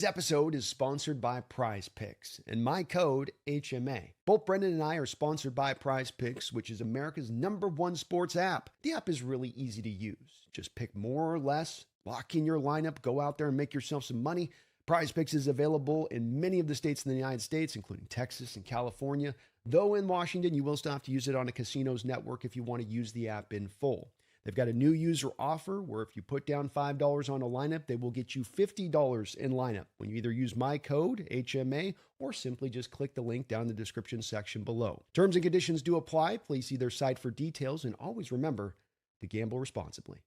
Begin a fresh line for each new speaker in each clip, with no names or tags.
This episode is sponsored by Prize Picks and my code HMA. Both Brendan and I are sponsored by Prize Picks, which is America's #1 sports app. The app is really easy to use. Just pick more or less, lock in your lineup, go out there and make yourself some money. Prize Picks is available in many of the states in the United States, including Texas and California. Though in Washington, you will still have to use it on a casino's network if you want to use the app in full. They've got a new user offer where if you put down $5 on a lineup, they will get you $50 in lineup when you either use my code, HMA, or simply just click the link down in the description section below. Terms and conditions do apply. Please see their site for details, and always remember to gamble responsibly.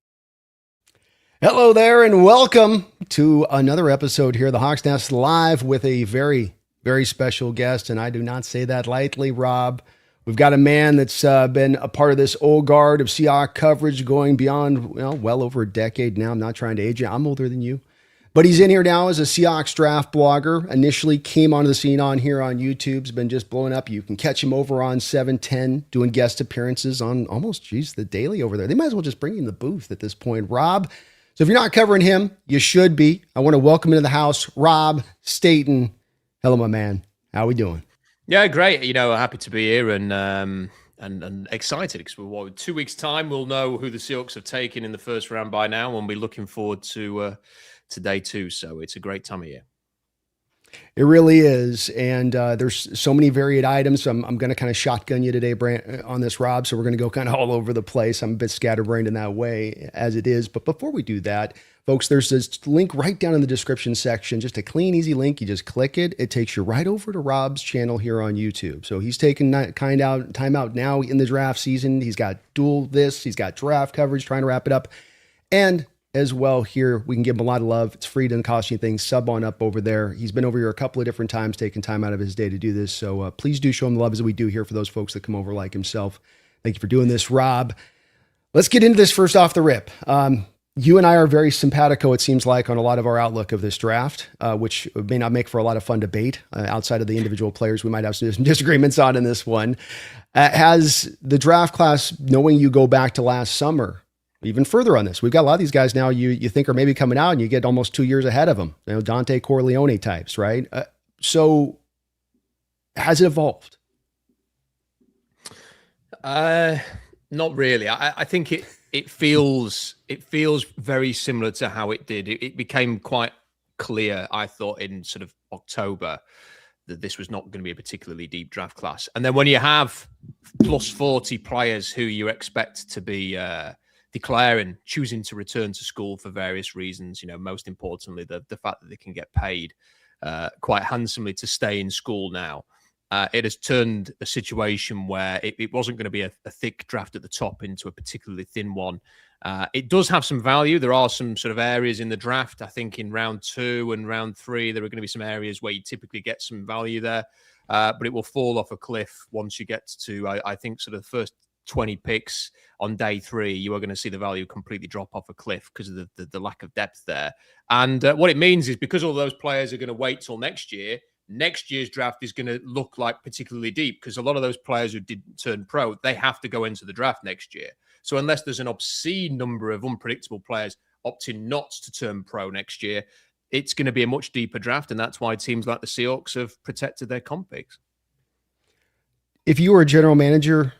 Hello there, and welcome to another episode here, the Hawks Nest Live, with a very, very special guest, and I do not say that lightly, Rob. We've got a man that's been a part of this old guard of Seahawks coverage going beyond, well over a decade now. I'm not trying to age you. I'm older than you. But he's in here now as a Seahawks draft blogger. Initially came onto the scene on here on YouTube. Has been just blowing up. You can catch him over on 710 doing guest appearances on almost, the daily over there. They might as well just bring him in the booth at this point. Rob, so if you're not covering him, you should be. I want to welcome into the house, Rob Staton. Hello, my man. How we doing?
Yeah, great. Happy to be here and excited because we're 2 weeks' time. We'll know who the Seahawks have taken in the first round by now, and we'll be looking forward to day two. So it's a great time of year.
It really is, and there's so many varied items. I'm going to kind of shotgun you today, on this, Rob. So we're going to go kind of all over the place. I'm a bit scatterbrained in that way as it is. But before we do that, folks, there's this link right down in the description section, just a clean, easy link. You just click it. It takes you right over to Rob's channel here on YouTube. So he's taking time out now in the draft season. He's got he's got draft coverage, trying to wrap it up. And as well here, we can give him a lot of love. It's free, doesn't cost you anything. Sub on up over there. He's been over here a couple of different times, taking time out of his day to do this. So please do show him the love as we do here for those folks that come over like himself. Thank you for doing this, Rob. Let's get into this first off the rip. You and I are very simpatico, it seems like, on a lot of our outlook of this draft, which may not make for a lot of fun debate outside of the individual players we might have some disagreements on in this one. Has the draft class, knowing you go back to last summer, even further on this, we've got a lot of these guys now you think are maybe coming out and you get almost 2 years ahead of them, Dante Corleone types, right? So has it evolved?
Not really. I think it feels very similar to how it did. It became quite clear, I thought, in sort of October that this was not going to be a particularly deep draft class. And then when you have plus 40 players who you expect to be declaring, choosing to return to school for various reasons, most importantly, the fact that they can get paid quite handsomely to stay in school now. It has turned a situation where it wasn't going to be a thick draft at the top into a particularly thin one. It does have some value. There are some sort of areas in the draft. I think in round 2 and round 3, there are going to be some areas where you typically get some value there. But it will fall off a cliff once you get to, I think, sort of the first 20 picks on day 3. You are going to see the value completely drop off a cliff because of the lack of depth there. And what it means is because all those players are going to wait till next year's draft is going to look like particularly deep because a lot of those players who didn't turn pro, they have to go into the draft next year. So unless there's an obscene number of unpredictable players opting not to turn pro next year, it's going to be a much deeper draft. And that's why teams like the Seahawks have protected their comp picks.
If you were a general manager,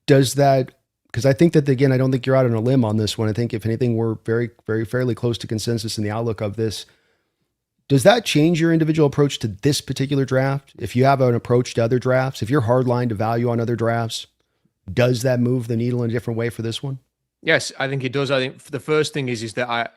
does that, because I think that, again, I don't think you're out on a limb on this one. I think if anything, we're very, very fairly close to consensus in the outlook of this. Does that change your individual approach to this particular draft? If you have an approach to other drafts, if you're hardline to value on other drafts, does that move the needle in a different way for this one?
Yes, I think it does. I think the first thing is that I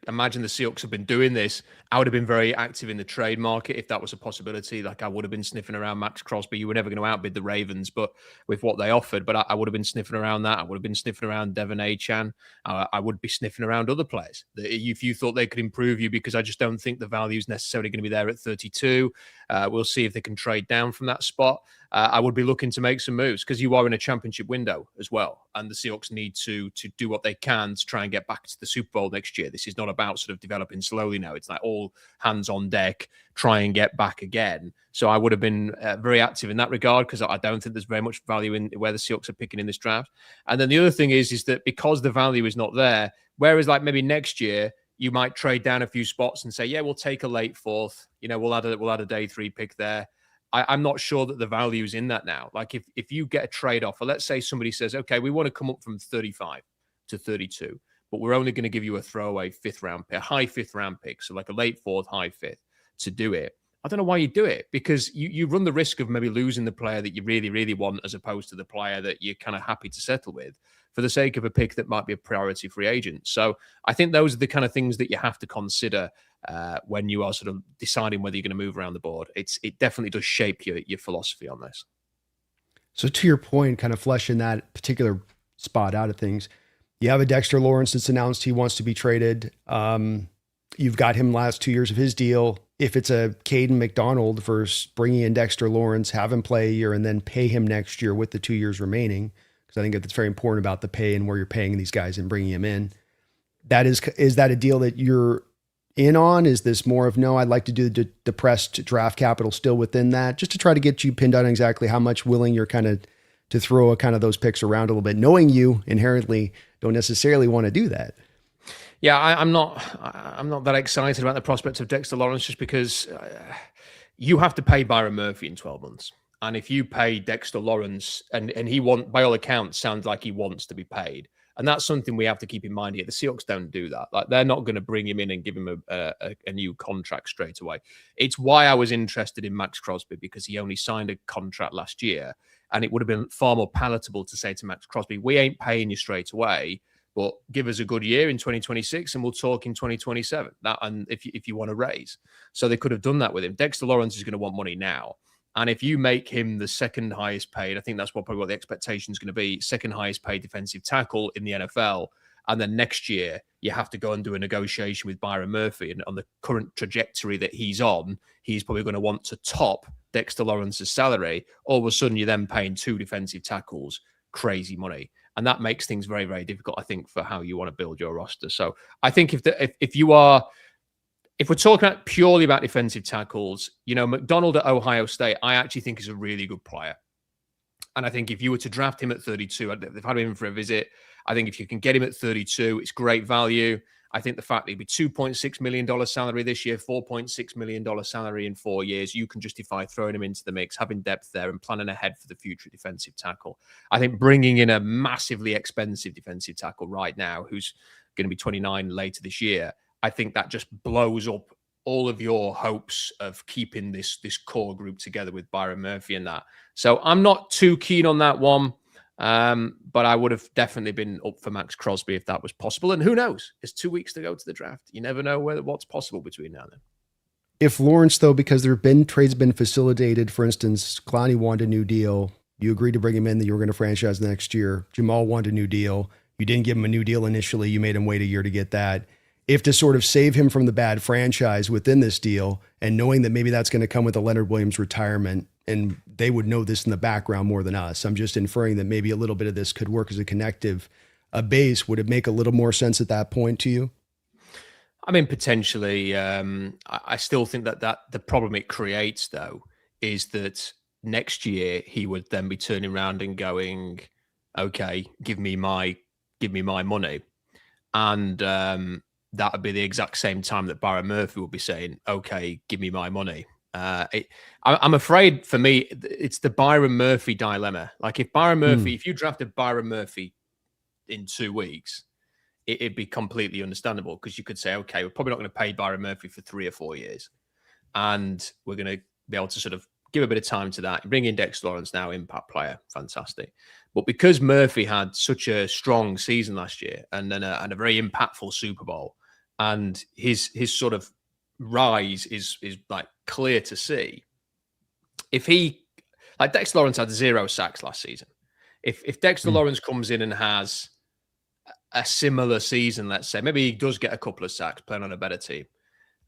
imagine the Seahawks have been doing this. I would have been very active in the trade market if that was a possibility. Like I would have been sniffing around Max Crosby. You were never going to outbid the Ravens, but with what they offered. But I would have been sniffing around that. I would have been sniffing around Devon Achane. I would be sniffing around other players if you thought they could improve you, because I just don't think the value is necessarily going to be there at 32. We'll see if they can trade down from that spot. I would be looking to make some moves because you are in a championship window as well. And the Seahawks need to do what they can to try and get back to the Super Bowl next year. This is not about sort of developing slowly now. It's like all hands on deck, try and get back again. So I would have been very active in that regard because I don't think there's very much value in where the Seahawks are picking in this draft. And then the other thing is that because the value is not there, whereas like maybe next year, You might trade down a few spots and say, yeah, we'll take a late fourth. We'll add a day 3 pick there. I'm not sure that the value is in that now. Like if you get a trade offer, let's say somebody says, okay, we want to come up from 35 to 32, but we're only going to give you a throwaway 5th round pick, a high 5th round pick. So like a late 4th, high 5th to do it. I don't know why you do it, because you run the risk of maybe losing the player that you really, really want, as opposed to the player that you're kind of happy to settle with for the sake of a pick that might be a priority free agent. So I think those are the kind of things that you have to consider when you are sort of deciding whether you're going to move around the board. It definitely does shape your philosophy on this.
So to your point, kind of fleshing that particular spot out of things, you have a Dexter Lawrence that's announced he wants to be traded. You've got him last 2 years of his deal. If it's a Kaden McDonald versus bringing in Dexter Lawrence, have him play a year and then pay him next year with the 2 years remaining, because I think that's very important about the pay and where you're paying these guys and bringing him in. Is that a deal that you're in on? Is this more of, no, I'd like to do the depressed draft capital still within that, just to try to get you pinned on exactly how much willing you're kind of to throw a kind of those picks around a little bit, knowing you inherently don't necessarily want to do that?
Yeah, I'm not that excited about the prospect of Dexter Lawrence, just because you have to pay Byron Murphy in 12 months. And if you pay Dexter Lawrence, and he by all accounts, sounds like he wants to be paid. And that's something we have to keep in mind here. The Seahawks don't do that. Like, they're not going to bring him in and give him a new contract straight away. It's why I was interested in Max Crosby, because he only signed a contract last year. And it would have been far more palatable to say to Max Crosby, we ain't paying you straight away, but give us a good year in 2026 and we'll talk in 2027. And if you want to raise. So they could have done that with him. Dexter Lawrence is going to want money now. And if you make him the second highest paid, I think that's probably what the expectation is going to be, second highest paid defensive tackle in the NFL. And then next year, you have to go and do a negotiation with Byron Murphy. And on the current trajectory that he's on, he's probably going to want to top Dexter Lawrence's salary. All of a sudden, you're then paying 2 defensive tackles crazy money. And that makes things very, very difficult, I think, for how you want to build your roster. So I think if we're talking purely about defensive tackles, McDonald at Ohio State, I actually think is a really good player. And I think if you were to draft him at 32, they've had him in for a visit. I think if you can get him at 32, it's great value. I think the fact that he'd be $2.6 million salary this year, $4.6 million salary in 4 years, you can justify throwing him into the mix, having depth there and planning ahead for the future defensive tackle. I think bringing in a massively expensive defensive tackle right now, who's going to be 29 later this year, I think that just blows up all of your hopes of keeping this core group together with Byron Murphy and that. So I'm not too keen on that one. But I would have definitely been up for Max Crosby if that was possible. And who knows? It's 2 weeks to go to the draft. You never know what's possible between now and then.
If Lawrence, though, because there have been trades been facilitated, for instance, Clowney wanted a new deal. You agreed to bring him in that you were going to franchise next year. Jamal wanted a new deal. You didn't give him a new deal initially. You made him wait a year to get that. If to sort of save him from the bad franchise within this deal, and knowing that maybe that's going to come with the Leonard Williams retirement, and they would know this in the background more than us. I'm just inferring that maybe a little bit of this could work as a connective, a base. Would it make a little more sense at that point to you?
I mean, potentially. I still think that the problem it creates, though, is that next year he would then be turning around and going, okay, give me my money. And that would be the exact same time that Byron Murphy would be saying, okay, give me my money. I'm afraid for me, it's the Byron Murphy dilemma. Like if you drafted Byron Murphy in 2 weeks, it'd be completely understandable, because you could say, okay, we're probably not going to pay Byron Murphy for 3 or 4 years. And we're going to be able to sort of give a bit of time to that. Bring in Dexter Lawrence now, impact player, fantastic. But because Murphy had such a strong season last year and then a very impactful Super Bowl, and his sort of rise is like clear to see. If Dexter Lawrence had 0 sacks last season. If Dexter Lawrence comes in and has a similar season, let's say, maybe he does get a couple of sacks playing on a better team,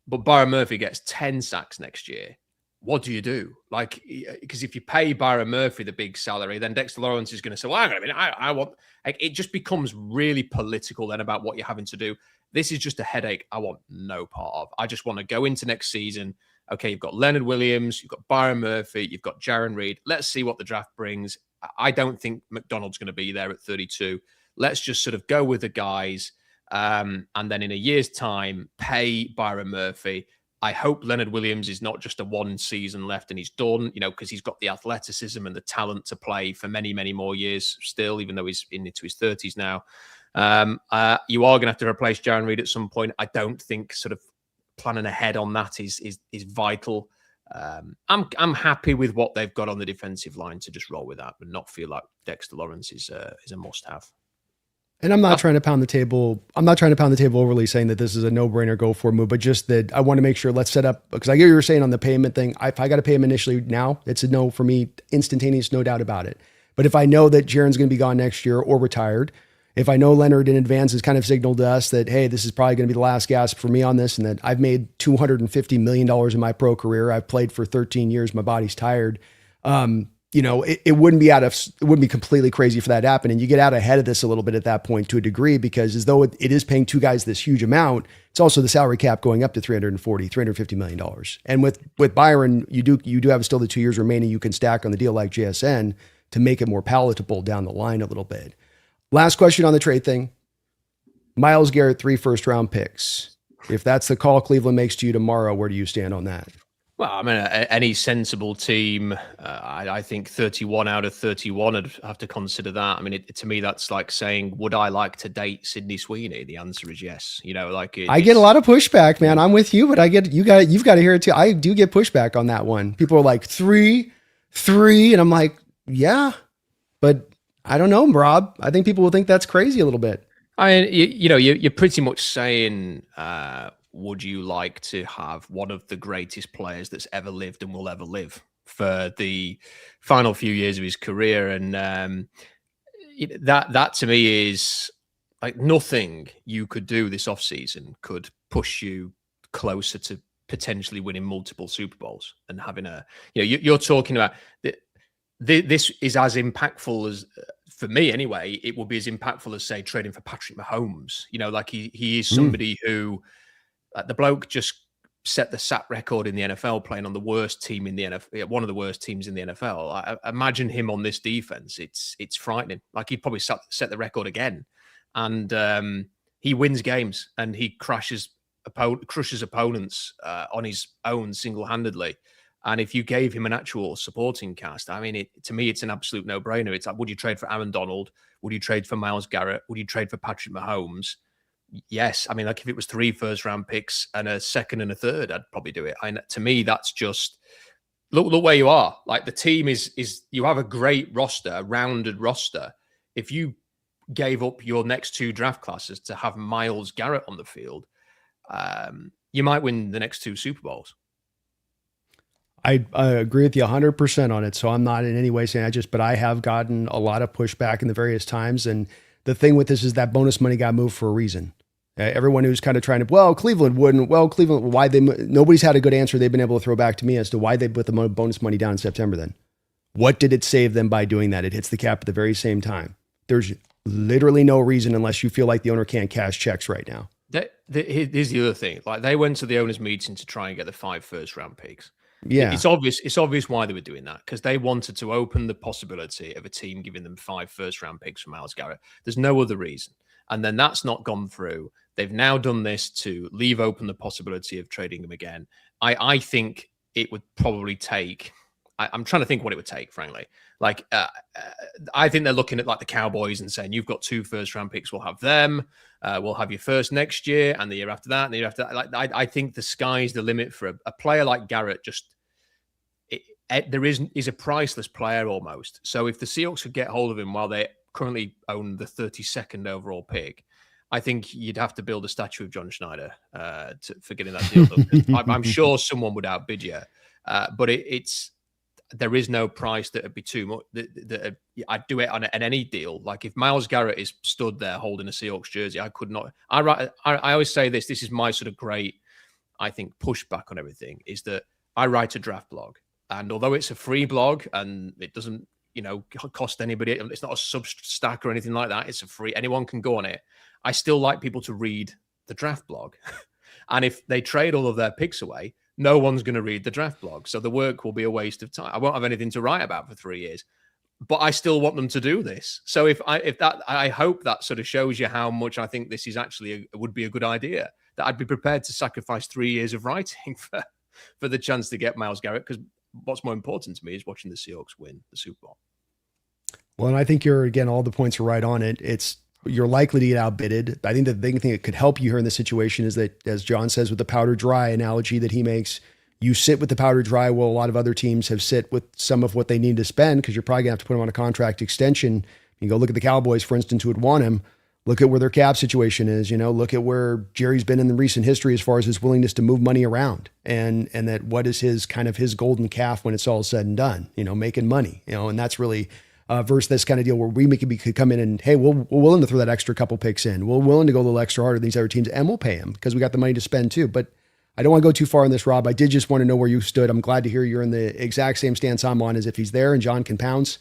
but Byron Murphy gets 10 sacks next year, what do you do? Like, because if you pay Byron Murphy the big salary, then Dexter Lawrence is going to say, well, hang on a minute, I want, like, it just becomes really political then about what you're having to do. This is just a headache I want no part of. I just want to go into next season. Okay, you've got Leonard Williams, you've got Byron Murphy, you've got Jaron Reed. Let's see what the draft brings. I don't think McDonald's going to be there at 32. Let's just sort of go with the guys. And then in a year's time, pay Byron Murphy. I hope Leonard Williams is not just a one season left and he's done, because he's got the athleticism and the talent to play for many, many more years still, even though he's into his 30s now. You are going to have to replace Jaron Reed at some point. I don't think sort of planning ahead on that is vital. I'm happy with what they've got on the defensive line to just roll with that, but not feel like Dexter Lawrence is a must-have.
And I'm not trying to pound the table. I'm not trying to pound the table overly saying that this is a no-brainer go for move, but just that I want to make sure let's set up, because I get what you were saying on the payment thing. If I got to pay him initially now, it's a no for me, instantaneous, no doubt about it. But if I know that Jaron's going to be gone next year or retired, if I know Leonard in advance has kind of signaled to us that, hey, this is probably going to be the last gasp for me on this, and that I've made $250 million in my pro career. I've played for 13 years. My body's tired. It wouldn't be completely crazy for that to happen. And you get out ahead of this a little bit at that point to a degree, because as though it is paying two guys this huge amount, it's also the salary cap going up to $350 million. And with Byron, you do have still the 2 years remaining you can stack on the deal like JSN to make it more palatable down the line a little bit. Last question on the trade thing. Myles Garrett, 3 first-round picks. If that's the call Cleveland makes to you tomorrow, where do you stand on that?
Well, I mean, any sensible team, I think 31 out of 31 would have to consider that. I mean, to me, that's like saying, would I like to date Sydney Sweeney? The answer is yes. I
get a lot of pushback, man. I'm with you, but you've got to hear it too. I do get pushback on that one. People are like, three, and I'm like, yeah, but I don't know, Rob. I think people will think that's crazy a little bit.
I mean, you're pretty much saying, would you like to have one of the greatest players that's ever lived and will ever live for the final few years of his career? And that to me is like nothing you could do this offseason could push you closer to potentially winning multiple Super Bowls and having you're talking about this is as impactful as, for me anyway, it will be as impactful as, say, trading for Patrick Mahomes. He is somebody who, the bloke just set the sack record in the NFL playing on the worst team in the NFL, one of the worst teams in the NFL. I imagine him on this defense. It's frightening. Like, he'd probably set the record again. And he wins games and he crushes opponents on his own single-handedly. And if you gave him an actual supporting cast, I mean, to me, it's an absolute no-brainer. It's like, would you trade for Amendold? Would you trade for Myles Garrett? Would you trade for Patrick Mahomes? Yes. I mean, like, if it was 3 first-round picks and a second and a third, I'd probably do it. And to me, that's just, look where you are. Like, the team is you have a great roster, a rounded roster. If you gave up your next 2 draft classes to have Myles Garrett on the field, you might win the next 2 Super Bowls.
I agree with you 100% on it. So I'm not in any way saying but I have gotten a lot of pushback in the various times. And the thing with this is that bonus money got moved for a reason. Everyone who's kind of trying to, Cleveland wouldn't, why nobody's had a good answer they've been able to throw back to me as to why they put the bonus money down in September then. What did it save them by doing that? It hits the cap at the very same time. There's literally no reason unless you feel like the owner can't cash checks right now.
Here's the other thing. Like, they went to the owners' meeting to try and get the 5 first-round picks.
Yeah,
it's obvious why they were doing that, because they wanted to open the possibility of a team giving them 5 first-round picks for Myles Garrett. There's no other reason. And then that's not gone through. They've now done this to leave open the possibility of trading him again. I think it would probably take, I'm trying to think what it would take, frankly. Like, I think they're looking at like the Cowboys and saying, you've got 2 first-round picks, we'll have them. We'll have your first next year and the year after that and the year after that. Like, I think the sky's the limit for a player like Garrett. He's a priceless player almost. So if the Seahawks could get hold of him while they currently own the 32nd overall pick, I think you'd have to build a statue of John Schneider for getting that deal done. I'm sure someone would outbid you, but there is no price that would be too much. I'd do it on any deal. Like, if Myles Garrett is stood there holding a Seahawks jersey, I could not. I always say this is my sort of great, I think, pushback on everything, is that I write a draft blog. And although it's a free blog and it doesn't, cost anybody, it's not a Substack or anything like that. It's a free, anyone can go on it. I still like people to read the draft blog. And if they trade all of their picks away, no one's going to read the draft blog. So the work will be a waste of time. I won't have anything to write about for 3 years. but I still want them to do this. So I hope that sort of shows you how much I think this is actually would be a good idea, that I'd be prepared to sacrifice 3 years of writing for the chance to get Myles Garrett, because what's more important to me is watching the Seahawks win the Super Bowl.
Well, and I think all the points are right on it. You're likely to get outbidded. I think the big thing that could help you here in this situation is that, as John says, with the powder dry analogy that he makes, you sit with the powder dry while a lot of other teams have sit with some of what they need to spend, because you're probably gonna have to put him on a contract extension. You go look at the Cowboys, for instance, who would want him. Look at where their cap situation is. Look at where Jerry's been in the recent history as far as his willingness to move money around, and that what is his golden calf when it's all said and done. Making money. And that's really versus this kind of deal where we could come in and, hey, we're willing to throw that extra couple picks in. We're willing to go a little extra harder than these other teams, and we'll pay them because we got the money to spend too. But I don't want to go too far on this, Rob. I did just want to know where you stood. I'm glad to hear you're in the exact same stance I'm on, as if he's there and John can pounce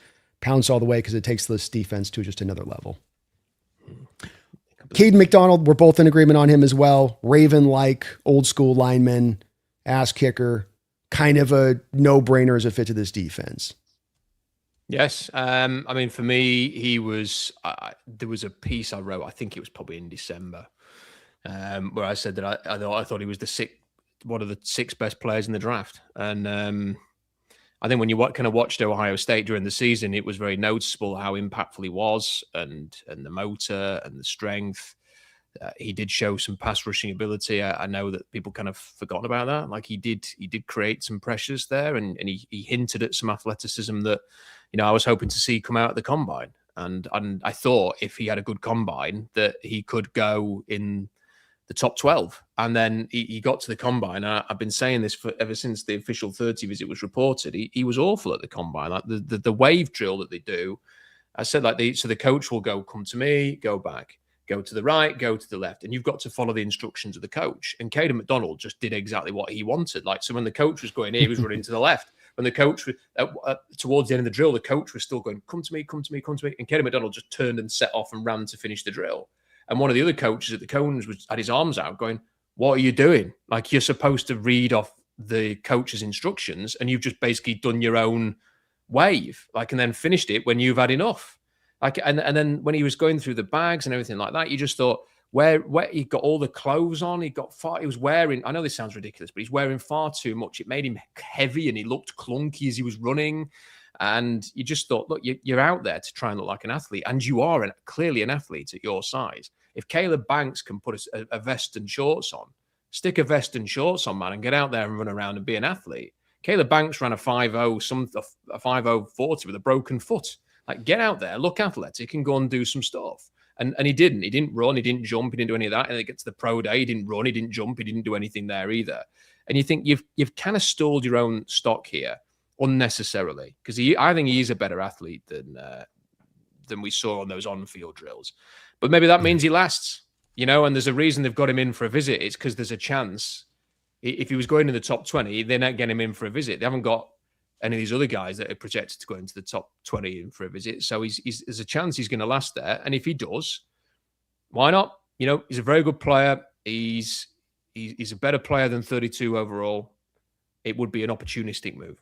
all the way, because it takes this defense to just another level. Kaden McDonald, we're both in agreement on him as well. Raven-like, old school lineman, ass kicker, kind of a no-brainer as a fit to this defense.
Yes. For me, he was, there was a piece I wrote, I think it was probably in December, where I said that I thought he was one of the 6 best players in the draft. And I think when you kind of watched Ohio State during the season, it was very noticeable how impactful he was, and the motor and the strength. He did show some pass rushing ability. I know that people kind of forgotten about that. Like he did create some pressures there, and he hinted at some athleticism that, I was hoping to see come out at the combine. And I thought if he had a good combine that he could go in the top 12. And then he got to the combine. I've been saying this ever since the official 30 visit was reported. He was awful at the combine. Like the wave drill that they do, I said, so the coach will go, come to me, go back, go to the right, go to the left. And you've got to follow the instructions of the coach. And Kaden McDonald just did exactly what he wanted. So when the coach was going here, he was running to the left. When the coach was towards the end of the drill, the coach was still going, come to me, come to me, come to me. And Kaden McDonald just turned and set off and ran to finish the drill. And one of the other coaches at the Cones had his arms out going, what are you doing? Like, you're supposed to read off the coach's instructions, and you've just basically done your own wave, and then finished it when you've had enough. And then when he was going through the bags and everything like that, you just thought, where he got all the clothes on, he was wearing, I know this sounds ridiculous, but he's wearing far too much. It made him heavy, and he looked clunky as he was running. And you just thought, look, you're out there to try and look like an athlete, and you are clearly an athlete at your size. If Caleb Banks can put a vest and shorts on, stick a vest and shorts on, man, and get out there and run around and be an athlete. Caleb Banks ran a 5.0 40 with a broken foot. Get out there, look athletic, and go and do some stuff. And he didn't. He didn't run. He didn't jump. He didn't do any of that. And then it gets to the pro day. He didn't run. He didn't jump. He didn't do anything there either. And you think you've kind of stalled your own stock here unnecessarily, because I think he's a better athlete than we saw on those on-field drills. But maybe that means he lasts, and there's a reason they've got him in for a visit. It's because there's a chance. If he was going in the top 20, they're not getting him in for a visit. They haven't got any of these other guys that are projected to go into the top 20 in for a visit. So there's a chance he's going to last there. And if he does, why not? He's a very good player. He's a better player than 32 overall. It would be an opportunistic move.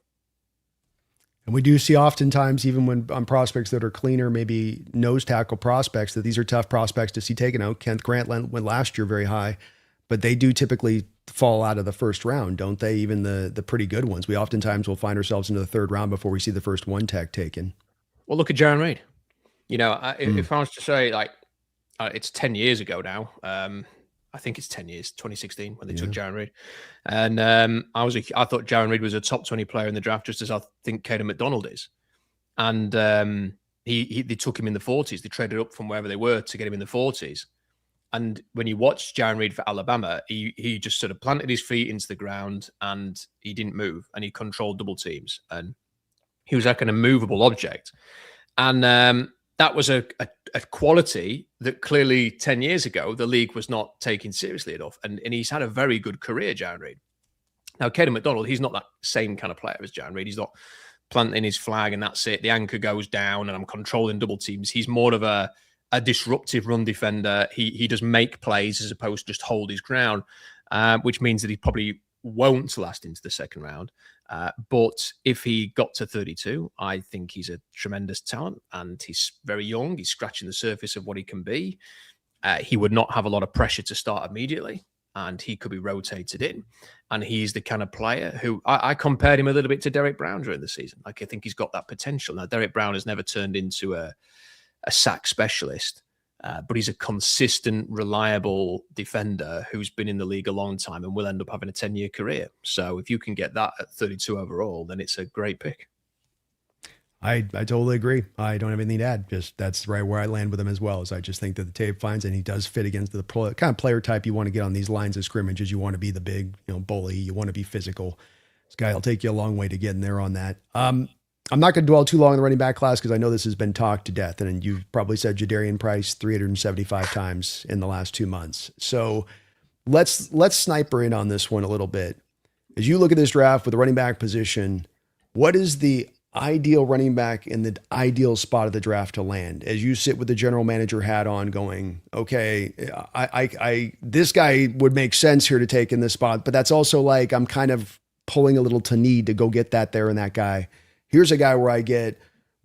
And we do see oftentimes, even when on prospects that are cleaner, maybe nose tackle prospects, that these are tough prospects to see taken out. Kenneth Grant went last year very high, but they do typically fall out of the first round, don't they? Even the pretty good ones. We oftentimes will find ourselves into the third round before we see the first one tech taken.
Well, look at Jaron Reed. If I was to say, it's 10 years ago now. I think it's 10 years, 2016, when they took Jaron Reed. And I thought Jaron Reed was a top 20 player in the draft, just as I think Kaden McDonald is. And they took him in the 40s. They traded up from wherever they were to get him in the 40s. And when you watched Jaron Reed for Alabama, he just sort of planted his feet into the ground, and he didn't move, and he controlled double teams. And he was like an immovable object. And that was a quality that clearly 10 years ago, the league was not taking seriously enough. And he's had a very good career, Jaron Reed. Now, Kaden McDonald, he's not that same kind of player as Jaron Reed. He's not planting his flag and that's it. The anchor goes down and I'm controlling double teams. He's more of a disruptive run defender. He does make plays as opposed to just hold his ground, which means that he probably won't last into the second round. But if he got to 32, I think he's a tremendous talent, and he's very young. He's scratching the surface of what he can be. He would not have a lot of pressure to start immediately, and he could be rotated in. And he's the kind of player who I compared him a little bit to Derek Brown during the season. Like, I think he's got that potential. Now, Derek Brown has never turned into a sack specialist, but he's a consistent, reliable defender who's been in the league a long time and will end up having a 10-year career. So if you can get that at 32 overall, then it's a great pick.
I totally agree. I don't have anything to add. Just that's right where I land with him as well. Is I just think that the tape finds, and he does fit against the kind of player type you want to get on these lines of scrimmages. You want to be the big, bully. You want to be physical. This guy will take you a long way to get in there on that. I'm not going to dwell too long on the running back class because I know this has been talked to death, and you've probably said Jadarian Price 375 times in the last 2 months. So let's sniper in on this one a little bit. As you look at this draft with the running back position, what is the ideal running back in the ideal spot of the draft to land? As you sit with the general manager hat on going, okay, I this guy would make sense here to take in this spot, but that's also like, I'm kind of pulling a little to need to go get that there and that guy. Here's a guy where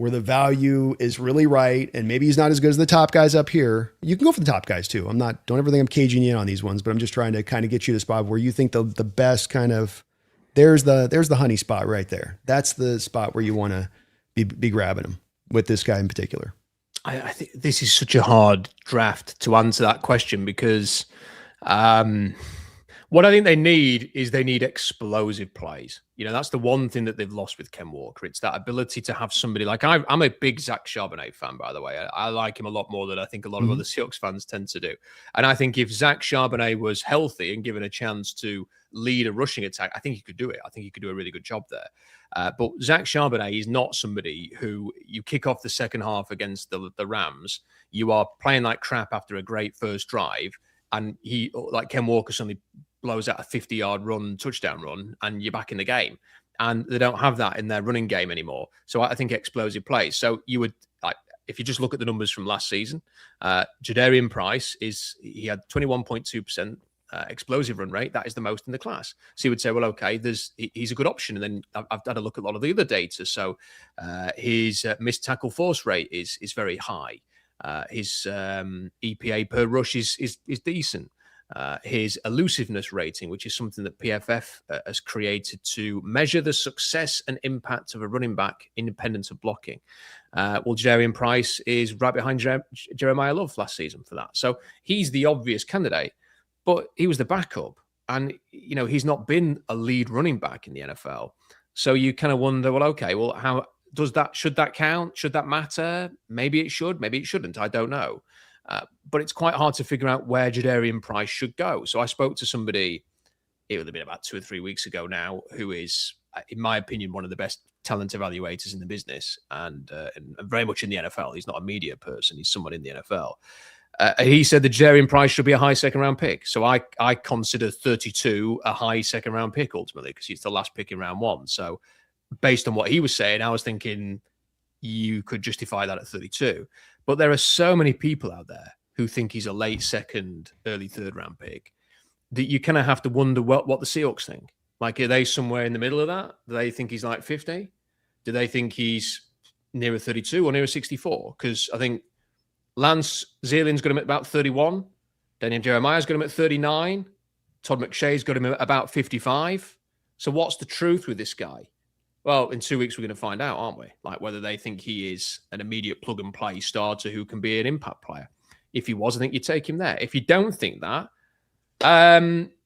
the value is really right. And maybe he's not as good as the top guys up here. You can go for the top guys too. Don't ever think I'm caging you in on these ones, but I'm just trying to kind of get you to a spot where you think the best kind of, there's the honey spot right there. That's the spot where you want to be grabbing them with this guy in particular.
I think this is such a hard draft to answer that question because what I think they need explosive plays. That's the one thing that they've lost with Ken Walker. It's that ability to have somebody like I'm a big Zach Charbonnet fan, by the way. I like him a lot more than I think a lot of other Seahawks fans tend to do. And I think if Zach Charbonnet was healthy and given a chance to lead a rushing attack, I think he could do it. I think he could do a really good job there. But Zach Charbonnet is not somebody who you kick off the second half against the Rams. You are playing like crap after a great first drive, and he, like Ken Walker, suddenly blows out a 50-yard touchdown run, and you're back in the game. And they don't have that in their running game anymore. So I think explosive plays. So you would, like, if you just look at the numbers from last season, Jadarian Price he had 21.2% explosive run rate. That is the most in the class. So you would say, well, okay, he's a good option. And then I've had a look at a lot of the other data. So his missed tackle force rate is very high. His EPA per rush is decent. His elusiveness rating, which is something that PFF has created to measure the success and impact of a running back independent of blocking. Well, Jadarian Price is right behind Jeremiah Love last season for that. So he's the obvious candidate, but he was the backup. And, he's not been a lead running back in the NFL. So you kind of wonder, well, okay, well, how should that count? Should that matter? Maybe it should, maybe it shouldn't. I don't know. But it's quite hard to figure out where Jadarian Price should go. So I spoke to somebody, it would have been about 2 or 3 weeks ago now, who is, in my opinion, one of the best talent evaluators in the business and very much in the NFL. He's not a media person. He's someone in the NFL. He said that Jadarian Price should be a high second-round pick. So I consider 32 a high second-round pick ultimately because he's the last pick in round 1. So based on what he was saying, I was thinking you could justify that at 32. But there are so many people out there who think he's a late second, early third round pick that you kind of have to wonder what the Seahawks think. Like, are they somewhere in the middle of that? Do they think he's like 50? Do they think he's near a 32 or near a 64? Because I think Lance Zierlein's got him at about 31. Daniel Jeremiah's got him at 39. Todd McShay's got him at about 55. So what's the truth with this guy? Well, in 2 weeks, we're going to find out, aren't we? Like whether they think he is an immediate plug and play starter who can be an impact player. If he was, I think you take him there. If you don't think that,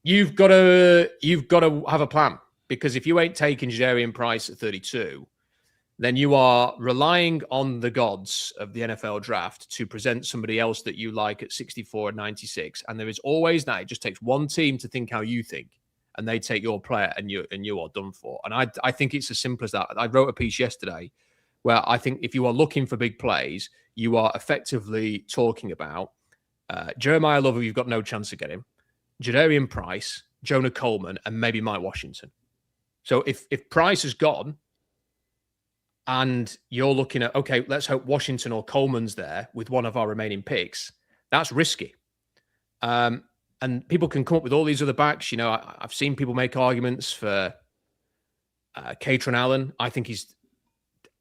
you've got to have a plan, because if you ain't taking Jadarian Price at 32, then you are relying on the gods of the NFL draft to present somebody else that you like at 64 and 96. And there is always that. It just takes one team to think how you think, and they take your player, and you are done for. And I think it's as simple as that. I wrote a piece yesterday where I think if you are looking for big plays, you are effectively talking about Jeremiah Love, you've got no chance of getting, Jadarian Price, Jonah Coleman, and maybe Mike Washington. So if Price is gone and you're looking at, okay, let's hope Washington or Coleman's there with one of our remaining picks, that's risky. And people can come up with all these other backs. I've seen people make arguments for Katron Allen. I think he's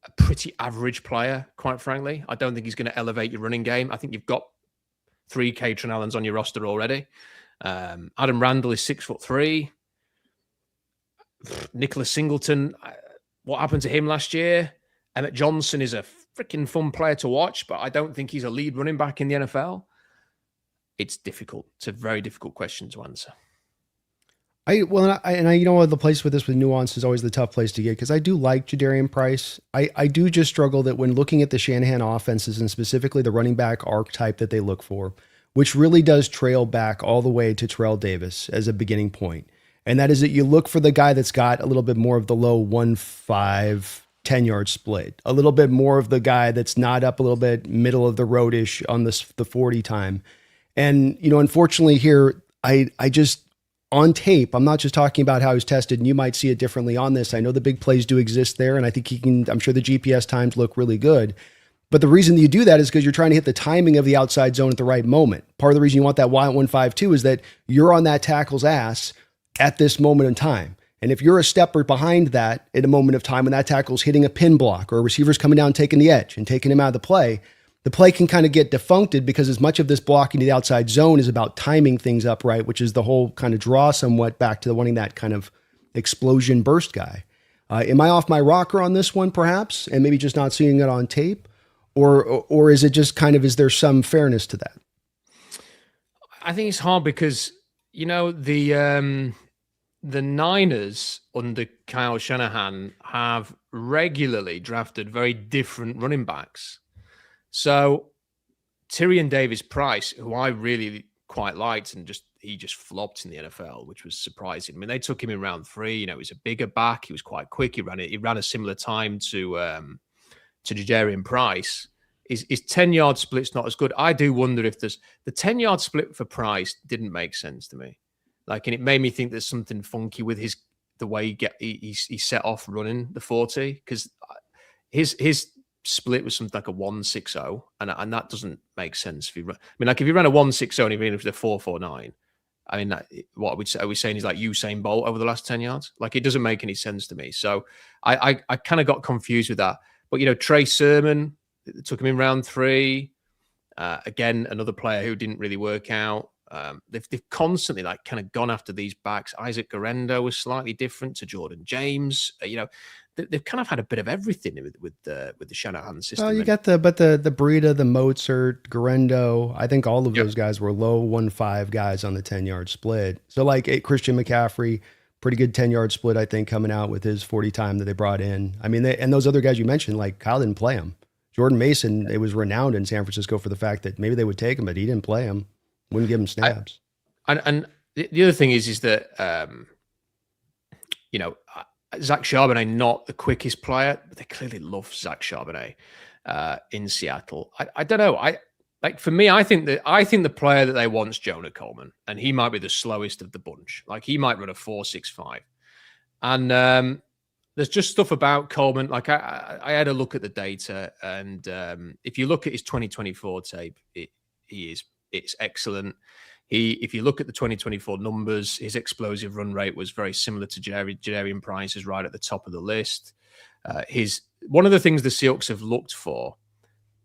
a pretty average player, quite frankly. I don't think he's going to elevate your running game. I think you've got 3 Katron Allens on your roster already. Adam Randall is 6'3". Nicholas Singleton, what happened to him last year? Emmett Johnson is a freaking fun player to watch, but I don't think he's a lead running back in the NFL. It's difficult. It's a very difficult question to answer.
The place with this with nuance is always the tough place to get, because I do like Jadarian Price. I do just struggle that when looking at the Shanahan offenses and specifically the running back archetype that they look for, which really does trail back all the way to Terrell Davis as a beginning point. And that is that you look for the guy that's got a little bit more of the low 1.5, 10-yard split, a little bit more of the guy that's not up a little bit middle of the roadish on the 40 time. And, unfortunately here, I just, on tape, I'm not just talking about how he's tested, and you might see it differently on this. I know the big plays do exist there, and I think I'm sure the GPS times look really good. But the reason that you do that is because you're trying to hit the timing of the outside zone at the right moment. Part of the reason you want that Y152 is that you're on that tackle's ass at this moment in time. And if you're a step behind that at a moment of time when that tackle's hitting a pin block or a receiver's coming down taking the edge and taking him out of the play can kind of get defuncted, because as much of this blocking to the outside zone is about timing things up right, which is the whole kind of draw somewhat back to wanting that kind of explosion burst guy. Am I off my rocker on this one perhaps, and maybe just not seeing it on tape? Or is it just kind of, is there some fairness to that?
I think it's hard because, the Niners under Kyle Shanahan have regularly drafted very different running backs. So Tyrion Davis-Price, who I really quite liked, and he just flopped in the NFL, which was surprising. I mean, they took him in round 3. He was a bigger back. He was quite quick. He ran a similar time to Jadarian Price. His 10-yard split's not as good. I do wonder if the 10-yard split for Price didn't make sense to me. And it made me think there's something funky with the way he set off running the 40, because his split was something like a 1.60, and that doesn't make sense. If you ran a 1.60 and even if it's a 4.49, I mean, what are we saying? He's like Usain Bolt over the last 10 yards? It doesn't make any sense to me. So I kind of got confused with that. But, Trey Sermon, took him in round 3. Again, another player who didn't really work out. They've constantly kind of gone after these backs. Isaac Garendo was slightly different to Jordan James. They've kind of had a bit of everything with the Shanahan system.
Well, you got the Breida, the Mozart, Garendo. I think all of those guys were low 1.5 guys on the 10-yard split. So Christian McCaffrey, pretty good 10-yard split, I think, coming out with his 40 time that they brought in. I mean, and those other guys you mentioned, Kyle didn't play him. Jordan Mason, it was renowned in San Francisco for the fact that maybe they would take him, but he didn't play him. Wouldn't give him snaps.
And the other thing is that, Zach Charbonnet, not the quickest player, but they clearly love Zach Charbonnet in Seattle. I don't know. For me, I think the player that they want is Jonah Coleman, and he might be the slowest of the bunch. He might run a 4.65. And there's just stuff about Coleman. I had a look at the data, and if you look at his 2024 tape, it's excellent. If you look at the 2024 numbers, his explosive run rate was very similar to Jadarian Price's, right at the top of the list. One of the things the Seahawks have looked for,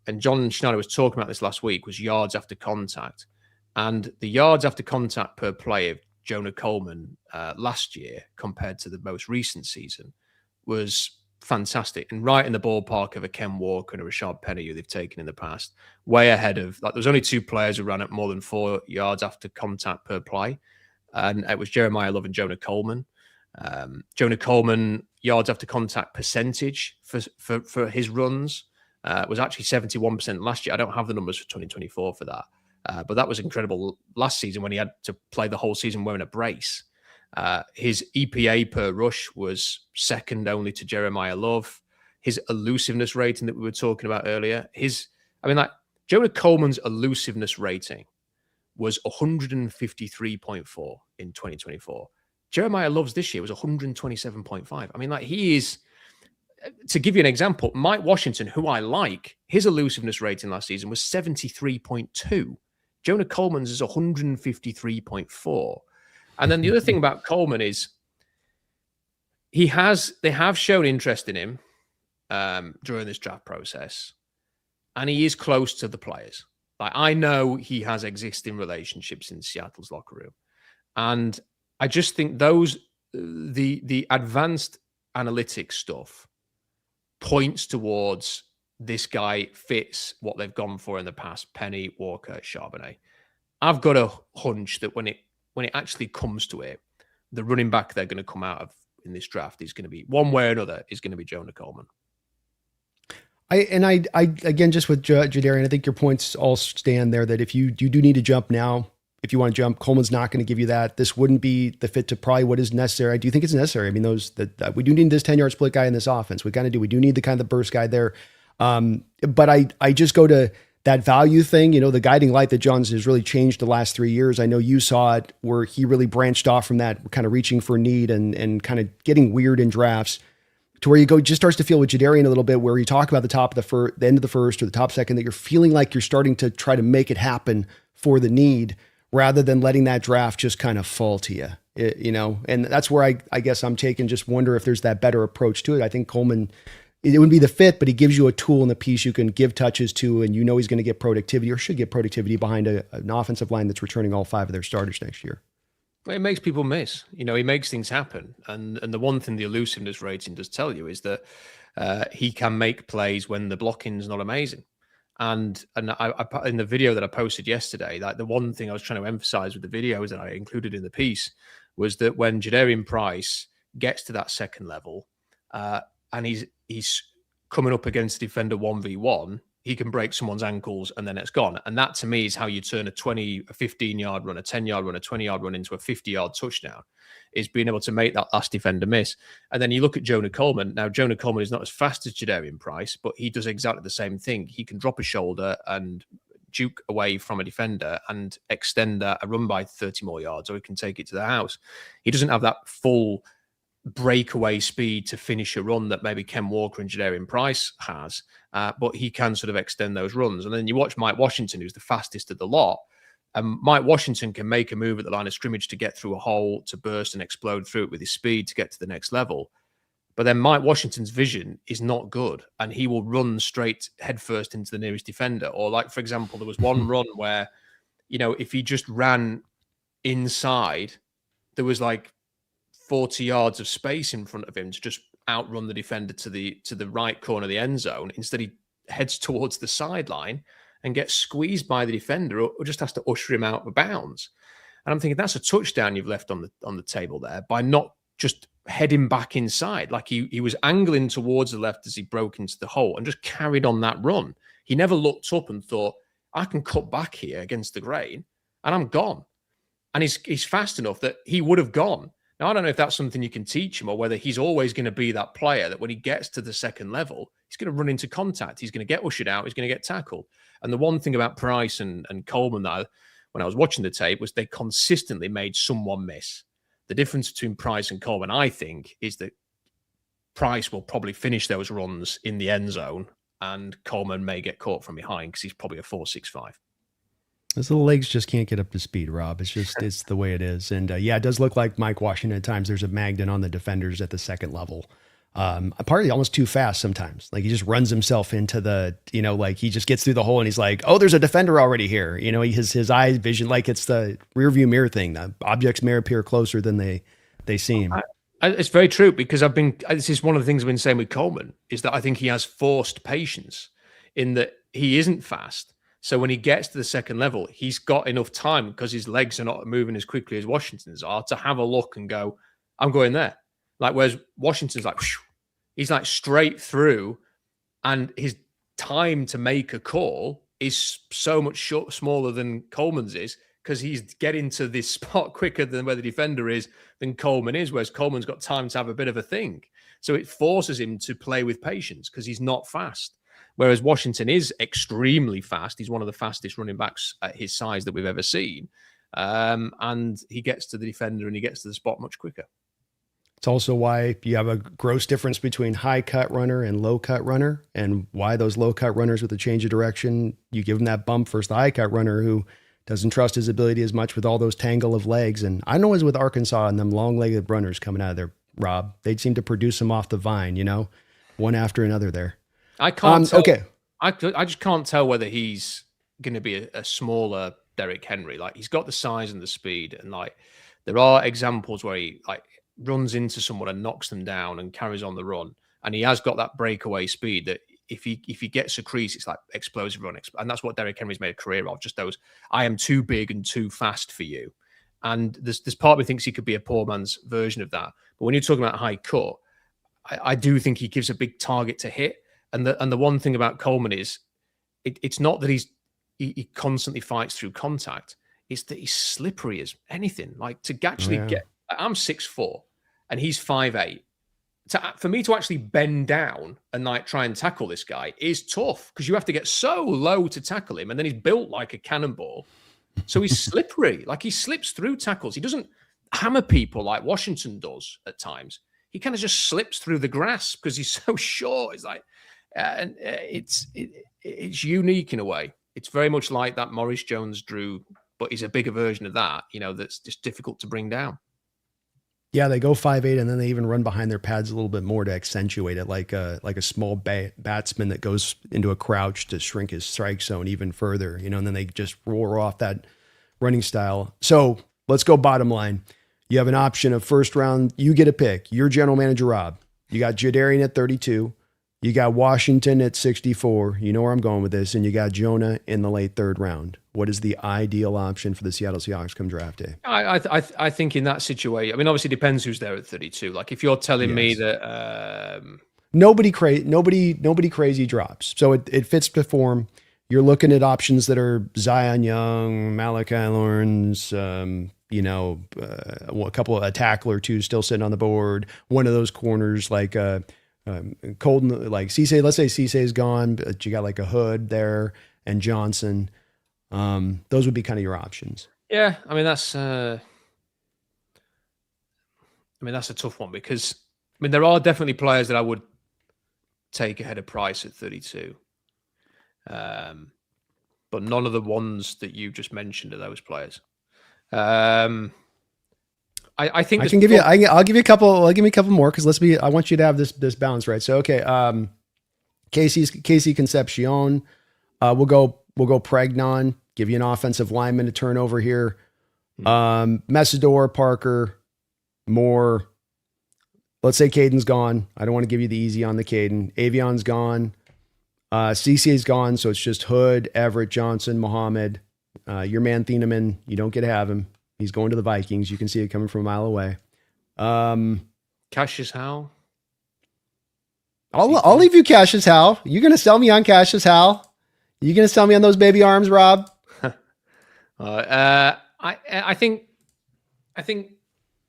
and John Schneider was talking about this last week, was yards after contact. And the yards after contact per play of Jonah Coleman last year compared to the most recent season was fantastic, and right in the ballpark of a Ken Walker and a Rashad Penny who they've taken in the past. Way ahead of, there was only 2 players who ran at more than 4 yards after contact per play, and it was Jeremiah Love and Jonah Coleman. Jonah Coleman yards after contact percentage for his runs was actually 71% last year. I don't have the numbers for 2024 for that, but that was incredible last season when he had to play the whole season wearing a brace. His EPA per rush was second only to Jeremiah Love. His elusiveness rating that we were talking about earlier, Jonah Coleman's elusiveness rating was 153.4 in 2024. Jeremiah Love's this year was 127.5. He is, to give you an example, Mike Washington, who I like, his elusiveness rating last season was 73.2. Jonah Coleman's is 153.4. And then the other thing about Coleman is they have shown interest in him during this draft process, and he is close to the players. Like, I know he has existing relationships in Seattle's locker room, and I just think the advanced analytics stuff points towards this guy fits what they've gone for in the past: Penny, Walker, Charbonnet. I've got a hunch that when it actually comes to it, the running back they're going to come out of in this draft is going to be, one way or another, is going to be Jonah Coleman.
I again, just with Jadarian, I think your points all stand there, that if you do need to jump now, if you want to jump, Coleman's not going to give you that. This wouldn't be the fit to probably what is necessary. I do think it's necessary. I mean, we do need this 10-yard split guy in this offense. We do need the kind of burst guy there. But I just go to that value thing, the guiding light that John's has really changed the last 3 years. I know you saw it where he really branched off from that, kind of reaching for need and kind of getting weird in drafts, to where just starts to feel with Jadarian a little bit, where you talk about the top of the end of the first or the top second, that you're feeling like you're starting to try to make it happen for the need, rather than letting that draft just kind of fall to you, and that's where I guess I'm taking, just wonder if there's that better approach to it. I think Coleman, it wouldn't be the fit, but he gives you a tool and a piece you can give touches to, and he's going to get productivity, or should get productivity, behind an offensive line that's returning all 5 of their starters next year.
Well, it makes people miss. He makes things happen. And the one thing the elusiveness rating does tell you is that he can make plays when the blocking's not amazing. And I in the video that I posted yesterday, like, the one thing I was trying to emphasize with the videos that I included in the piece was that when Jadarian Price gets to that second level, and he's coming up against a defender 1v1, he can break someone's ankles and then it's gone. And that, to me, is how you turn a 15-yard run, a 10-yard run, a 20-yard run into a 50-yard touchdown, is being able to make that last defender miss. And then you look at Jonah Coleman. Now, Jonah Coleman is not as fast as Jadarian Price, but he does exactly the same thing. He can drop a shoulder and juke away from a defender and extend a run by 30 more yards, or he can take it to the house. He doesn't have that full breakaway speed to finish a run that maybe Ken Walker and Jadarian Price has, but he can sort of extend those runs. And then you watch Mike Washington, who's the fastest of the lot, and Mike Washington can make a move at the line of scrimmage to get through a hole, to burst and explode through it with his speed to get to the next level. But then Mike Washington's vision is not good, and he will run straight headfirst into the nearest defender. Or, like, for example, there was one run where, if he just ran inside, there was like 40 yards of space in front of him to just outrun the defender to the right corner of the end zone. Instead, he heads towards the sideline and gets squeezed by the defender, or just has to usher him out of bounds. And I'm thinking, that's a touchdown you've left on the table there by not just heading back inside. Like, he was angling towards the left as he broke into the hole and just carried on that run. He never looked up and thought, I can cut back here against the grain and I'm gone. And he's fast enough that he would have gone. Now, I don't know if that's something you can teach him, or whether he's always going to be that player that when he gets to the second level, he's going to run into contact. He's going to get ushered out. He's going to get tackled. And the one thing about Price and Coleman, that when I was watching the tape, was they consistently made someone miss. The difference between Price and Coleman, I think, is that Price will probably finish those runs in the end zone, and Coleman may get caught from behind because he's probably a 4.65.
His little legs just can't get up to speed, Rob. It's the way it is. And it does look like Mike Washington at times. There's a Magdon on the defenders at the second level. Partly almost too fast sometimes. Like, he just runs himself into the, like, he just gets through the hole and he's like, oh, there's a defender already here. His eye vision, like it's the rear view mirror thing. The objects may appear closer than they seem.
It's very true, because this is one of the things I've been saying with Coleman, is that I think he has forced patience in that he isn't fast. So when he gets to the second level, he's got enough time, because his legs are not moving as quickly as Washington's are, to have a look and go, I'm going there. Like, whereas Washington's like, whoosh, he's like straight through, and his time to make a call is so much smaller than Coleman's is, because he's getting to this spot quicker than where the defender is than Coleman is, whereas Coleman's got time to have a bit of a think. So it forces him to play with patience, because he's not fast. Whereas Washington is extremely fast. He's one of the fastest running backs at his size that we've ever seen. And he gets to the defender and he gets to the spot much quicker.
It's also why you have a gross difference between high cut runner and low cut runner, and why those low cut runners with a change of direction, you give them that bump versus the high cut runner who Doesn't trust his ability as much with all those tangle of legs. And I know it's with Arkansas and them long-legged runners coming out of there, Rob. They'd seem to produce them off the vine, one after another there.
I can't tell.
Okay.
I just can't tell whether he's going to be a smaller Derrick Henry. Like, he's got the size and the speed, and like there are examples where he like runs into someone and knocks them down and carries on the run, and he has got that breakaway speed that if he gets a crease, it's like explosive run, and that's what Derrick Henry's made a career of. Just those, I am too big and too fast for you. And there's part of me thinks he could be a poor man's version of that. But when you're talking about high cut, I do think he gives a big target to hit. And the one thing about Coleman is it's not that he constantly fights through contact. It's that he's slippery as anything. Like, to actually get, I'm 6'4" and he's 5'8". For me to actually bend down and like try and tackle this guy is tough, because you have to get so low to tackle him, and then he's built like a cannonball. So he's slippery. Like, he slips through tackles. He doesn't hammer people like Washington does at times. He kind of just slips through the grass because he's so short. It's like, and it's unique in a way. It's very much like that Maurice Jones-Drew, but he's a bigger version of that, that's just difficult to bring down.
Yeah, they go 5'8", and then they even run behind their pads a little bit more to accentuate it, like a small batsman that goes into a crouch to shrink his strike zone even further, and then they just roar off that running style. So let's go bottom line. You have an option of first round. You get a pick. You're general manager, Rob. You got Jadarian at 32. You got Washington at 64. You know where I'm going with this. And you got Jonah in the late third round. What is the ideal option for the Seattle Seahawks come draft day?
I think in that situation, I mean, obviously it depends who's there at 32. Like, if you're telling me that
nobody crazy drops, so it fits the form. You're looking at options that are Zion Young, Malachi Lawrence, a couple of a tackle or two still sitting on the board. One of those corners like Colton, like Cisse. Let's say Cisse is gone, but you got like a Hood there and Johnson. Those would be kind of your options.
Yeah, I mean that's a tough one, because there are definitely players that I would take ahead of Price at 32. But none of the ones that you just mentioned are those players. I think
I'll give you a couple. I'll give me a couple more, because I want you to have this balance right. So okay, Casey Concepcion. We'll go Pregnon. Give you an offensive lineman to turn over here. Messidor, Parker, Moore. Let's say Kaden's gone. I don't want to give you the easy on the Kaden. Avion's gone. CC's gone, so it's just Hood, Everett, Johnson, Muhammad. Your man Thieneman, you don't get to have him. He's going to the Vikings. You can see it coming from a mile away.
Cassius Howell.
I'll leave you Cassius Howell. You're going to sell me on Cassius Howell? You going to sell me on those baby arms, Rob?
I think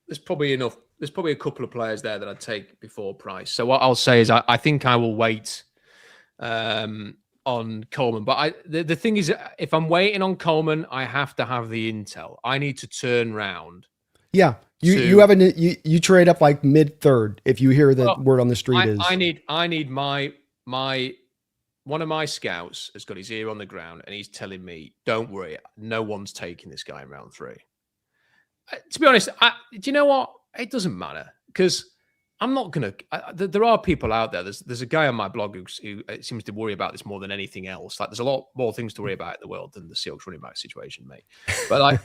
there's probably enough. There's probably a couple of players there that I'd take before Price. So what I'll say is I think I will wait on Coleman. But the thing is, if I'm waiting on Coleman, I have to have the intel. I need to turn round.
Yeah, you trade up like mid third if you hear the word on the street is.
I need my one of my scouts has got his ear on the ground and he's telling me, "Don't worry, no one's taking this guy in round 3." To be honest, do you know what? It doesn't matter, because I'm not going to... There are people out there. There's a guy on my blog who seems to worry about this more than anything else. Like, there's a lot more things to worry about in the world than the Seahawks running back situation, mate. But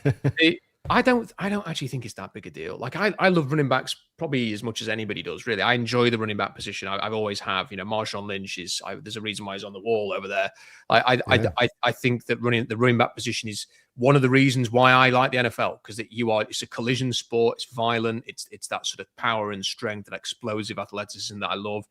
I don't actually think it's that big a deal. Like, I love running backs probably as much as anybody does, really. I enjoy the running back position. I've always have. Marshawn Lynch there's a reason why he's on the wall over there. I think that the running back position is one of the reasons why I like the NFL, because it's a collision sport. It's violent. It's that sort of power and strength and explosive athleticism that I love.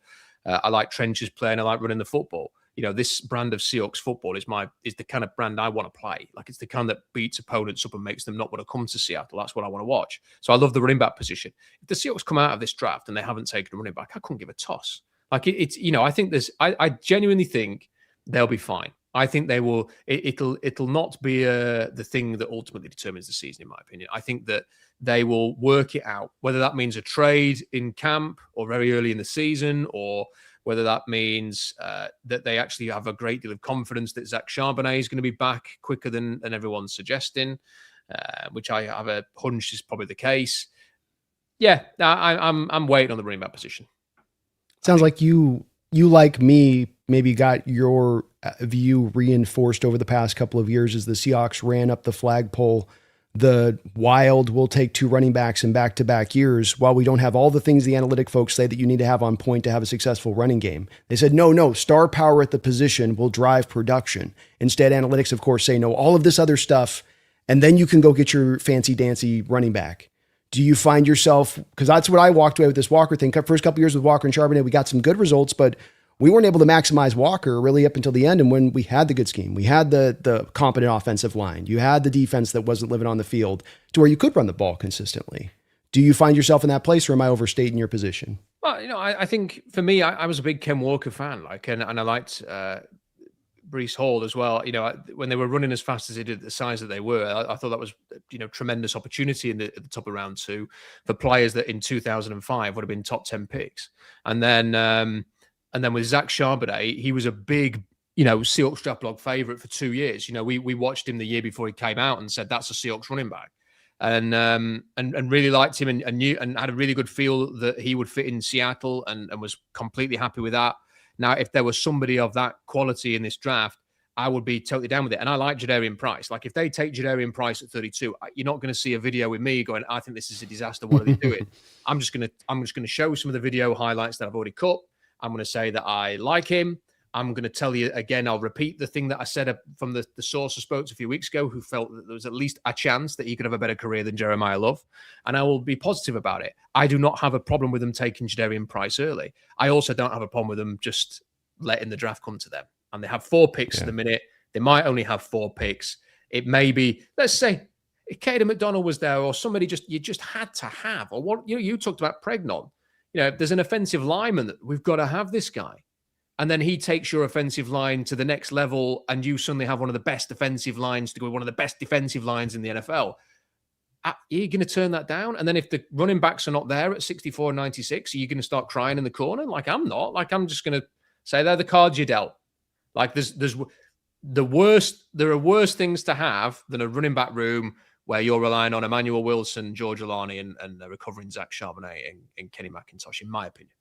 I like trenches playing. I like running the football. This brand of Seahawks football is the kind of brand I want to play. Like, it's the kind that beats opponents up and makes them not want to come to Seattle. That's what I want to watch. So I love the running back position. If the Seahawks come out of this draft and they haven't taken a running back, I couldn't give a toss. Like, I think I genuinely think they'll be fine. I think they will. It'll not be the thing that ultimately determines the season, in my opinion. I think that they will work it out, whether that means a trade in camp or very early in the season, or whether that means that they actually have a great deal of confidence that Zach Charbonnet is going to be back quicker than everyone's suggesting, which I have a hunch is probably the case. Yeah, I'm waiting on the running back position.
Sounds like you like me maybe got your view reinforced over the past couple of years as the Seahawks ran up the flagpole. The Wild will take 2 running backs in back-to-back years, while we don't have all the things the analytic folks say that you need to have on point to have a successful running game. They said, no, star power at the position will drive production. Instead, analytics, of course, say no, all of this other stuff, and then you can go get your fancy-dancy running back. Do you find yourself, because that's what I walked away with this Walker thing. First couple of years with Walker and Charbonnet, we got some good results, but we weren't able to maximize Walker really up until the end. And when we had the good scheme, we had the competent offensive line, you had the defense that wasn't living on the field to where you could run the ball consistently. Do you find yourself in that place, or am I overstating your position?
Well, I think for me, I was a big Ken Walker fan, and I liked Breece Hall as well. When they were running as fast as they did, the size that they were, I thought that was, tremendous opportunity at the top of round 2 for players that in 2005 would have been top 10 picks. And then with Zach Charbonnet, he was a big, Seahawks draft blog favorite for 2 years. We watched him the year before he came out and said that's a Seahawks running back, and really liked him and knew and had a really good feel that he would fit in Seattle and was completely happy with that. Now, if there was somebody of that quality in this draft, I would be totally down with it. And I like Jadarian Price. Like, if they take Jadarian Price at 32, you're not going to see a video with me going, I think this is a disaster. What are they doing? I'm just going to show some of the video highlights that I've already cut. I'm going to say that I like him. I'm going to tell you again, I'll repeat the thing that I said from the source I spoke to a few weeks ago, who felt that there was at least a chance that he could have a better career than Jeremiah Love. And I will be positive about it. I do not have a problem with them taking Jadarian Price early. I also don't have a problem with them just letting the draft come to them. And they have 4 picks at the minute. They might only have 4 picks. It may be, let's say, if Kaden McDonald was there, or somebody you just had to have, or what you talked about Pregnon. If there's an offensive lineman that we've got to have this guy, and then he takes your offensive line to the next level, and you suddenly have one of the best offensive lines to go with one of the best defensive lines in the NFL. Are you going to turn that down? And then if the running backs are not there at 64 and 96, are you going to start crying in the corner? Like, I'm not. Like, I'm just going to say they're the cards you dealt. Like, there are worse things to have than a running back room where you're relying on Emmanuel Wilson, George Alani, and a recovering Zach Charbonnet and Kenny McIntosh, in my opinion.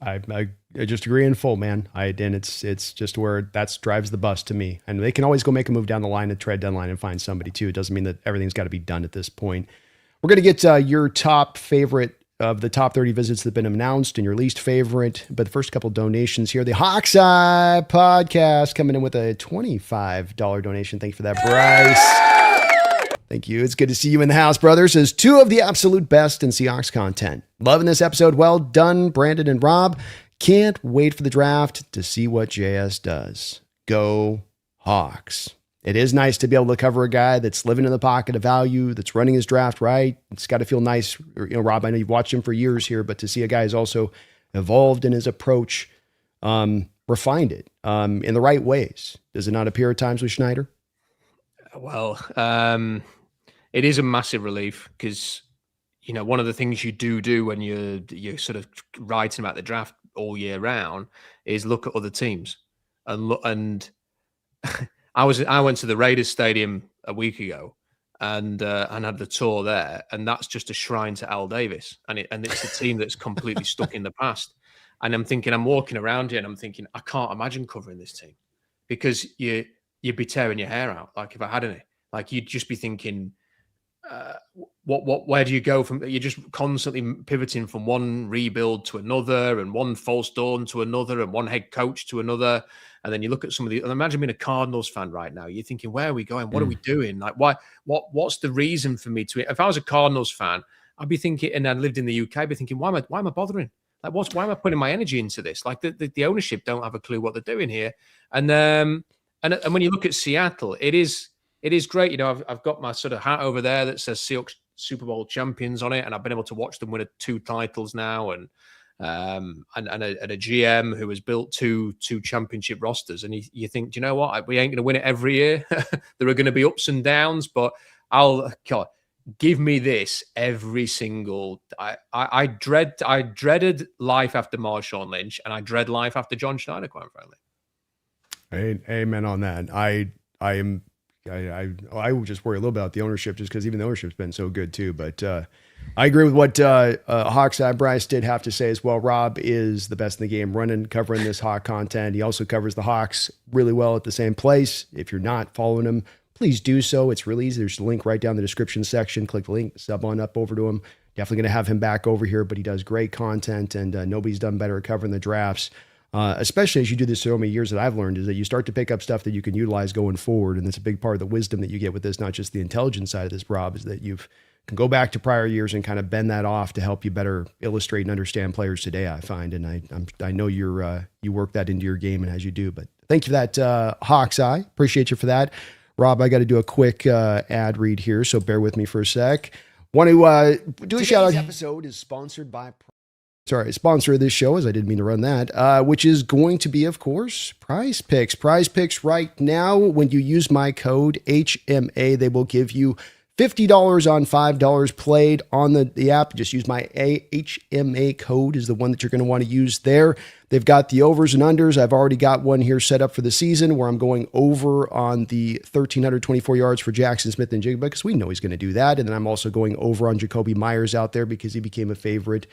I just agree in full, man. And it's just where that drives the bus to me. And they can always go make a move down the line and trade deadline and find somebody too. It doesn't mean that everything's got to be done at this point. We're going to get your top favorite of the top 30 visits that have been announced and your least favorite. But the first couple donations here, the Hawk's Eye podcast coming in with a $25 donation. Thank you for that, Bryce. Thank you. It's good to see you in the house, brothers. As 2 of the absolute best in Seahawks content. Loving this episode. Well done, Brandon and Rob. Can't wait for the draft to see what JS does. Go Hawks. It is nice to be able to cover a guy that's living in the pocket of value, that's running his draft right. It's got to feel nice. Rob, I know you've watched him for years here, but to see a guy who's also evolved in his approach, refined it in the right ways. Does it not appear at times with Schneider?
Well, it is a massive relief because, one of the things you do when you're sort of writing about the draft all year round is look at other teams and I went to the Raiders stadium a week ago and had the tour there, and that's just a shrine to Al Davis, and it's a team that's completely stuck in the past. And I'm walking around here and I'm thinking, I can't imagine covering this team because you'd be tearing your hair out. Like, if I had any, like, you'd just be thinking, where do you go from? You're just constantly pivoting from one rebuild to another, and one false dawn to another, and one head coach to another. And then you look at some of the, and imagine being a Cardinals fan right now. You're thinking, where are we going? What are we doing? Like, what's the reason for me to, if I was a Cardinals fan, I'd be thinking, and I lived in the UK, I'd be thinking, why am I bothering? Like, why am I putting my energy into this? Like, the ownership don't have a clue what they're doing here. And when you look at Seattle, it is great. I've got my sort of hat over there that says Seahawks Super Bowl champions on it, and I've been able to watch them win 2 titles now, and a GM who has built two championship rosters. And you think, do you know what? We ain't going to win it every year. There are going to be ups and downs, but give me this every single. I dreaded life after Marshawn Lynch, and I dread life after John Schneider, quite frankly.
Amen on that. I would just worry a little about the ownership, just because even the ownership's been so good too. But I agree with what Hawks Eye Bryce did have to say as well. Rob is the best in the game covering this Hawk content. He also covers the Hawks really well at the same place. If you're not following him, please do so. It's really easy. There's a link right down in the description section. Click the link, sub on up over to him. Definitely going to have him back over here, but he does great content, and nobody's done better at covering the drafts. Especially as you do this so many years, that I've learned is that you start to pick up stuff that you can utilize going forward. And that's a big part of the wisdom that you get with this, not just the intelligence side of this, Rob, is that you can go back to prior years and kind of bend that off to help you better illustrate and understand players today, I find. And I know you work that into your game, and as you do, but thank you for that, Hawks Eye. Appreciate you for that. Rob, I got to do a quick ad read here, so bear with me for a sec. Want to do a shout out.
Today's episode is sponsored by...
Sponsor of this show, as I didn't mean to run that, which is going to be, of course, Prize Picks. Prize Picks right now, when you use my code HMA, they will give you $50 on $5 played on the app. Just use my HMA code is the one that you're going to want to use there. They've got the overs and unders. I've already got one here set up for the season where I'm going over on the 1,324 yards for Jackson Smith and Jigba, because we know he's going to do that. And then I'm also going over on Jacoby Myers out there because he became a favorite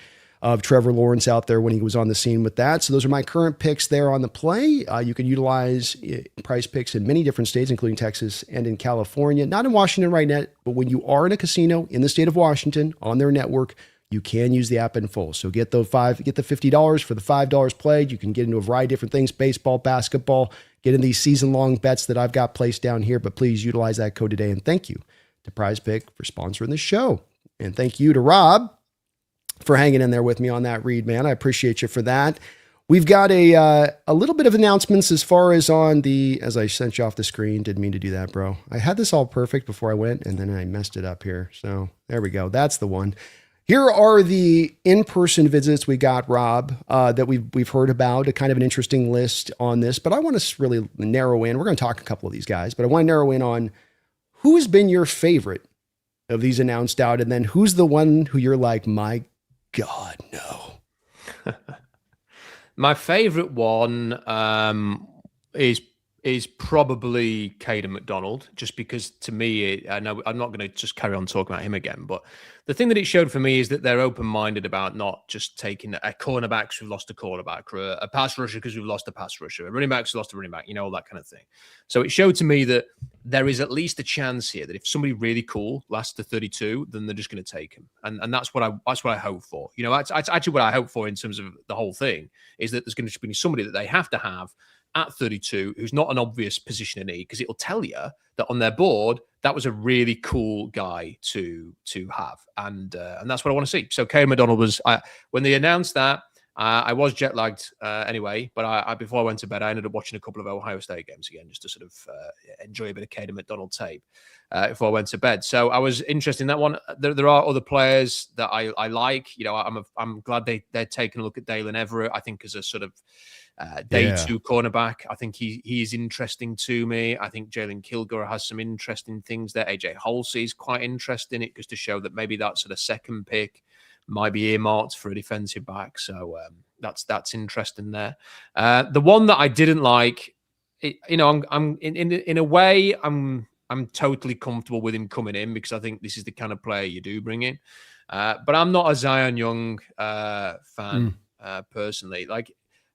of Trevor Lawrence out there when he was on the scene with that. So those are my current picks there on the play. You can utilize Prize Picks in many different states, including Texas and in California. Not in Washington right now, but when you are in a casino in the state of Washington on their network, you can use the app in full. So get the $50 for the $5 played. You can get into a variety of different things, baseball, basketball, get in these season-long bets that I've got placed down here. But please utilize that code today. And thank you to Prize Pick for sponsoring the show. And thank you to Rob for hanging in there with me on that read, man. I appreciate you for that. We've got a little bit of announcements as far as as I sent you off the screen. Didn't mean to do that, bro. I had this all perfect before I went, and then I messed it up here. So there we go. That's the one. Here are the in-person visits we got, Rob, that we've heard about. A kind of an interesting list on this, but I want to really narrow in. We're going to talk a couple of these guys, but I want to narrow in on who has been your favorite of these announced out, and then who's the one who you're like, my God, no.
My favorite one is probably Kaden McDonald, just because to me, I know I'm not going to just carry on talking about him again, but the thing that it showed for me is that they're open-minded about not just taking a cornerback because we've lost a cornerback, or a pass rusher because we've lost a pass rusher, a running back because we've lost a running back, all that kind of thing. So it showed to me that there is at least a chance here that if somebody really cool lasts to 32, then they're just going to take him, and that's what I hope for. That's actually what I hope for in terms of the whole thing, is that there's going to be somebody that they have to have at 32 who's not an obvious position in need, because it'll tell you that on their board that was a really cool guy to have, and that's what I want to see. So Kaden McDonald was, when they announced that, I was jet lagged anyway, but I before I went to bed, I ended up watching a couple of Ohio State games again, just to sort of enjoy a bit of Kaden McDonald tape before I went to bed. So I was interested in that one. There are other players that I like. I'm glad they're taking a look at Dalen Everett. I think as a sort of day two cornerback, I think he is interesting to me. I think Jalen Kilgore has some interesting things there. AJ Halsey is quite interesting. It goes to show that maybe that sort of second pick might be earmarked for a defensive back. So that's interesting there. The one that I didn't like, I'm in a way, I'm totally comfortable with him coming in, because I think this is the kind of player you do bring in. But I'm not a Zion Young fan personally. Like,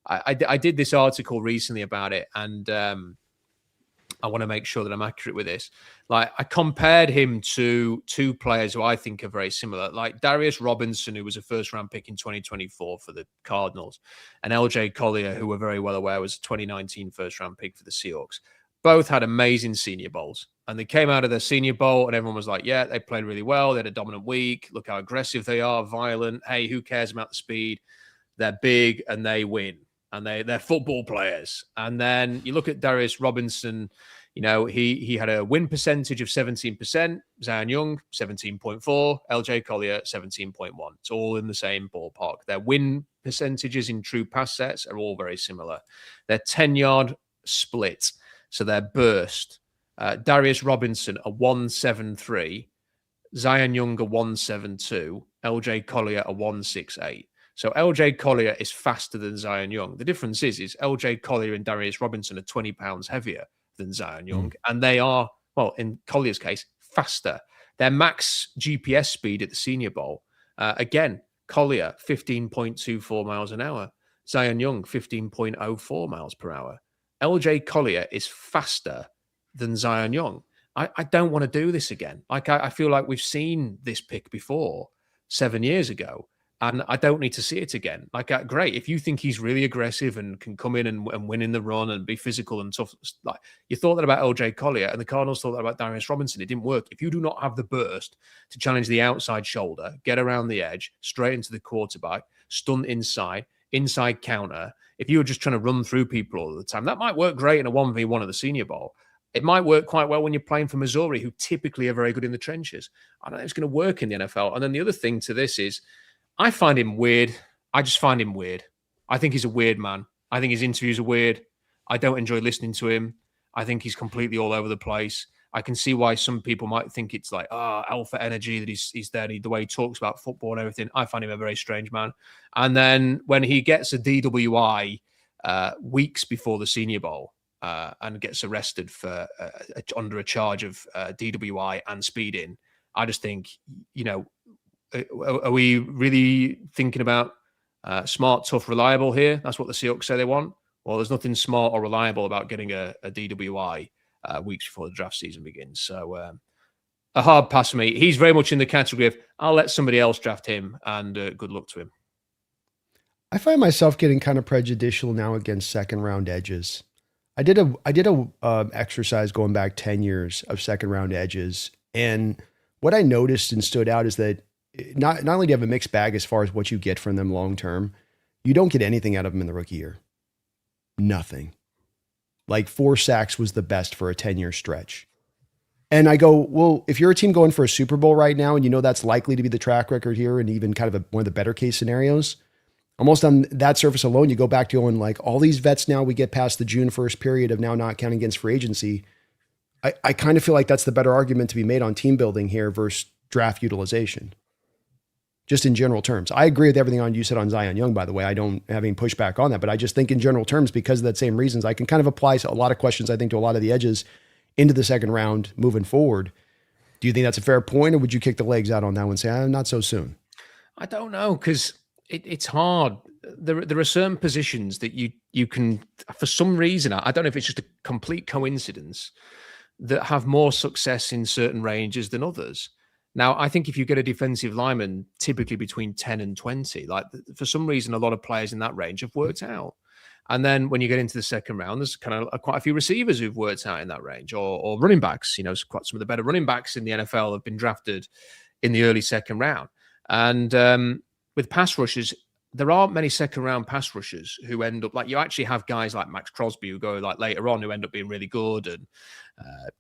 I did this article recently about it, and I want to make sure that I'm accurate with this. Like, I compared him to two players who I think are very similar, like Darius Robinson, who was a first-round pick in 2024 for the Cardinals, and LJ Collier, who we're very well aware was a 2019 first-round pick for the Seahawks. Both had amazing Senior Bowls, and they came out of their Senior Bowl, and everyone was like, yeah, they played really well. They had a dominant week. Look how aggressive they are, violent. Hey, who cares about the speed? They're big, and they win. And they're football players. And then you look at Darius Robinson, he had a win percentage of 17%, Zion Young, 17.4, LJ Collier, 17.1. It's all in the same ballpark. Their win percentages in true pass sets are all very similar. Their 10-yard split, so their burst. Darius Robinson, a 1.73, Zion Young a 172, LJ Collier a 168. So LJ Collier is faster than Zion Young. The difference is LJ Collier and Darius Robinson are 20 pounds heavier than Zion Young. And they are, well, in Collier's case, faster. Their max GPS speed at the Senior Bowl, again, Collier, 15.24 miles an hour. Zion Young, 15.04 miles per hour. LJ Collier is faster than Zion Young. I don't want to do this again. Like, I feel like we've seen this pick before 7 years ago, and I don't need to see it again. Like, great. If you think he's really aggressive and can come in and win in the run and be physical and tough, like you thought that about LJ Collier, and the Cardinals thought that about Darius Robinson. It didn't work. If you do not have the burst to challenge the outside shoulder, get around the edge, straight into the quarterback, stunt inside counter, if you were just trying to run through people all the time, that might work great in a 1v1 of the Senior Bowl. It might work quite well when you're playing for Missouri, who typically are very good in the trenches. I don't know if it's going to work in the NFL. And then the other thing to this is, I find him weird. I just find him weird. I think he's a weird man. I think his interviews are weird. I don't enjoy listening to him. I think he's completely all over the place. I can see why some people might think it's like, alpha energy, that he's there, the way he talks about football and everything. I find him a very strange man. And then when he gets a DWI weeks before the Senior Bowl, and gets arrested for under a charge of DWI and speeding, I just think, are we really thinking about smart, tough, reliable here? That's what the Seahawks say they want. Well, there's nothing smart or reliable about getting a DWI weeks before the draft season begins. So a hard pass for me. He's very much in the category of, I'll let somebody else draft him, and good luck to him.
I find myself getting kind of prejudicial now against second round edges. I did a exercise going back 10 years of second round edges. And what I noticed and stood out is that not only do you have a mixed bag as far as what you get from them long-term, you don't get anything out of them in the rookie year. Nothing. Like 4 sacks was the best for a 10-year stretch. And I go, well, if you're a team going for a Super Bowl right now, and you know that's likely to be the track record here, and even kind of one of the better case scenarios, almost on that surface alone, you go back to going like, all these vets now, we get past the June 1st period of now not counting against free agency. I kind of feel like that's the better argument to be made on team building here versus draft utilization. Just in general terms. I agree with everything you said on Zion Young, by the way. I don't have any pushback on that, but I just think in general terms, because of that same reasons, I can kind of apply a lot of questions, I think, to a lot of the edges into the second round moving forward. Do you think that's a fair point, or would you kick the legs out on that one and say, not so soon?
I don't know, because it's hard. There are certain positions that you can, for some reason, I don't know if it's just a complete coincidence, that have more success in certain ranges than others. Now, I think if you get a defensive lineman, typically between 10 and 20, like for some reason, a lot of players in that range have worked out. And then when you get into the second round, there's kind of quite a few receivers who've worked out in that range, or running backs. Quite some of the better running backs in the NFL have been drafted in the early second round. And with pass rushers, there aren't many second round pass rushers who end up, like, you actually have guys like Max Crosby who go like later on who end up being really good, and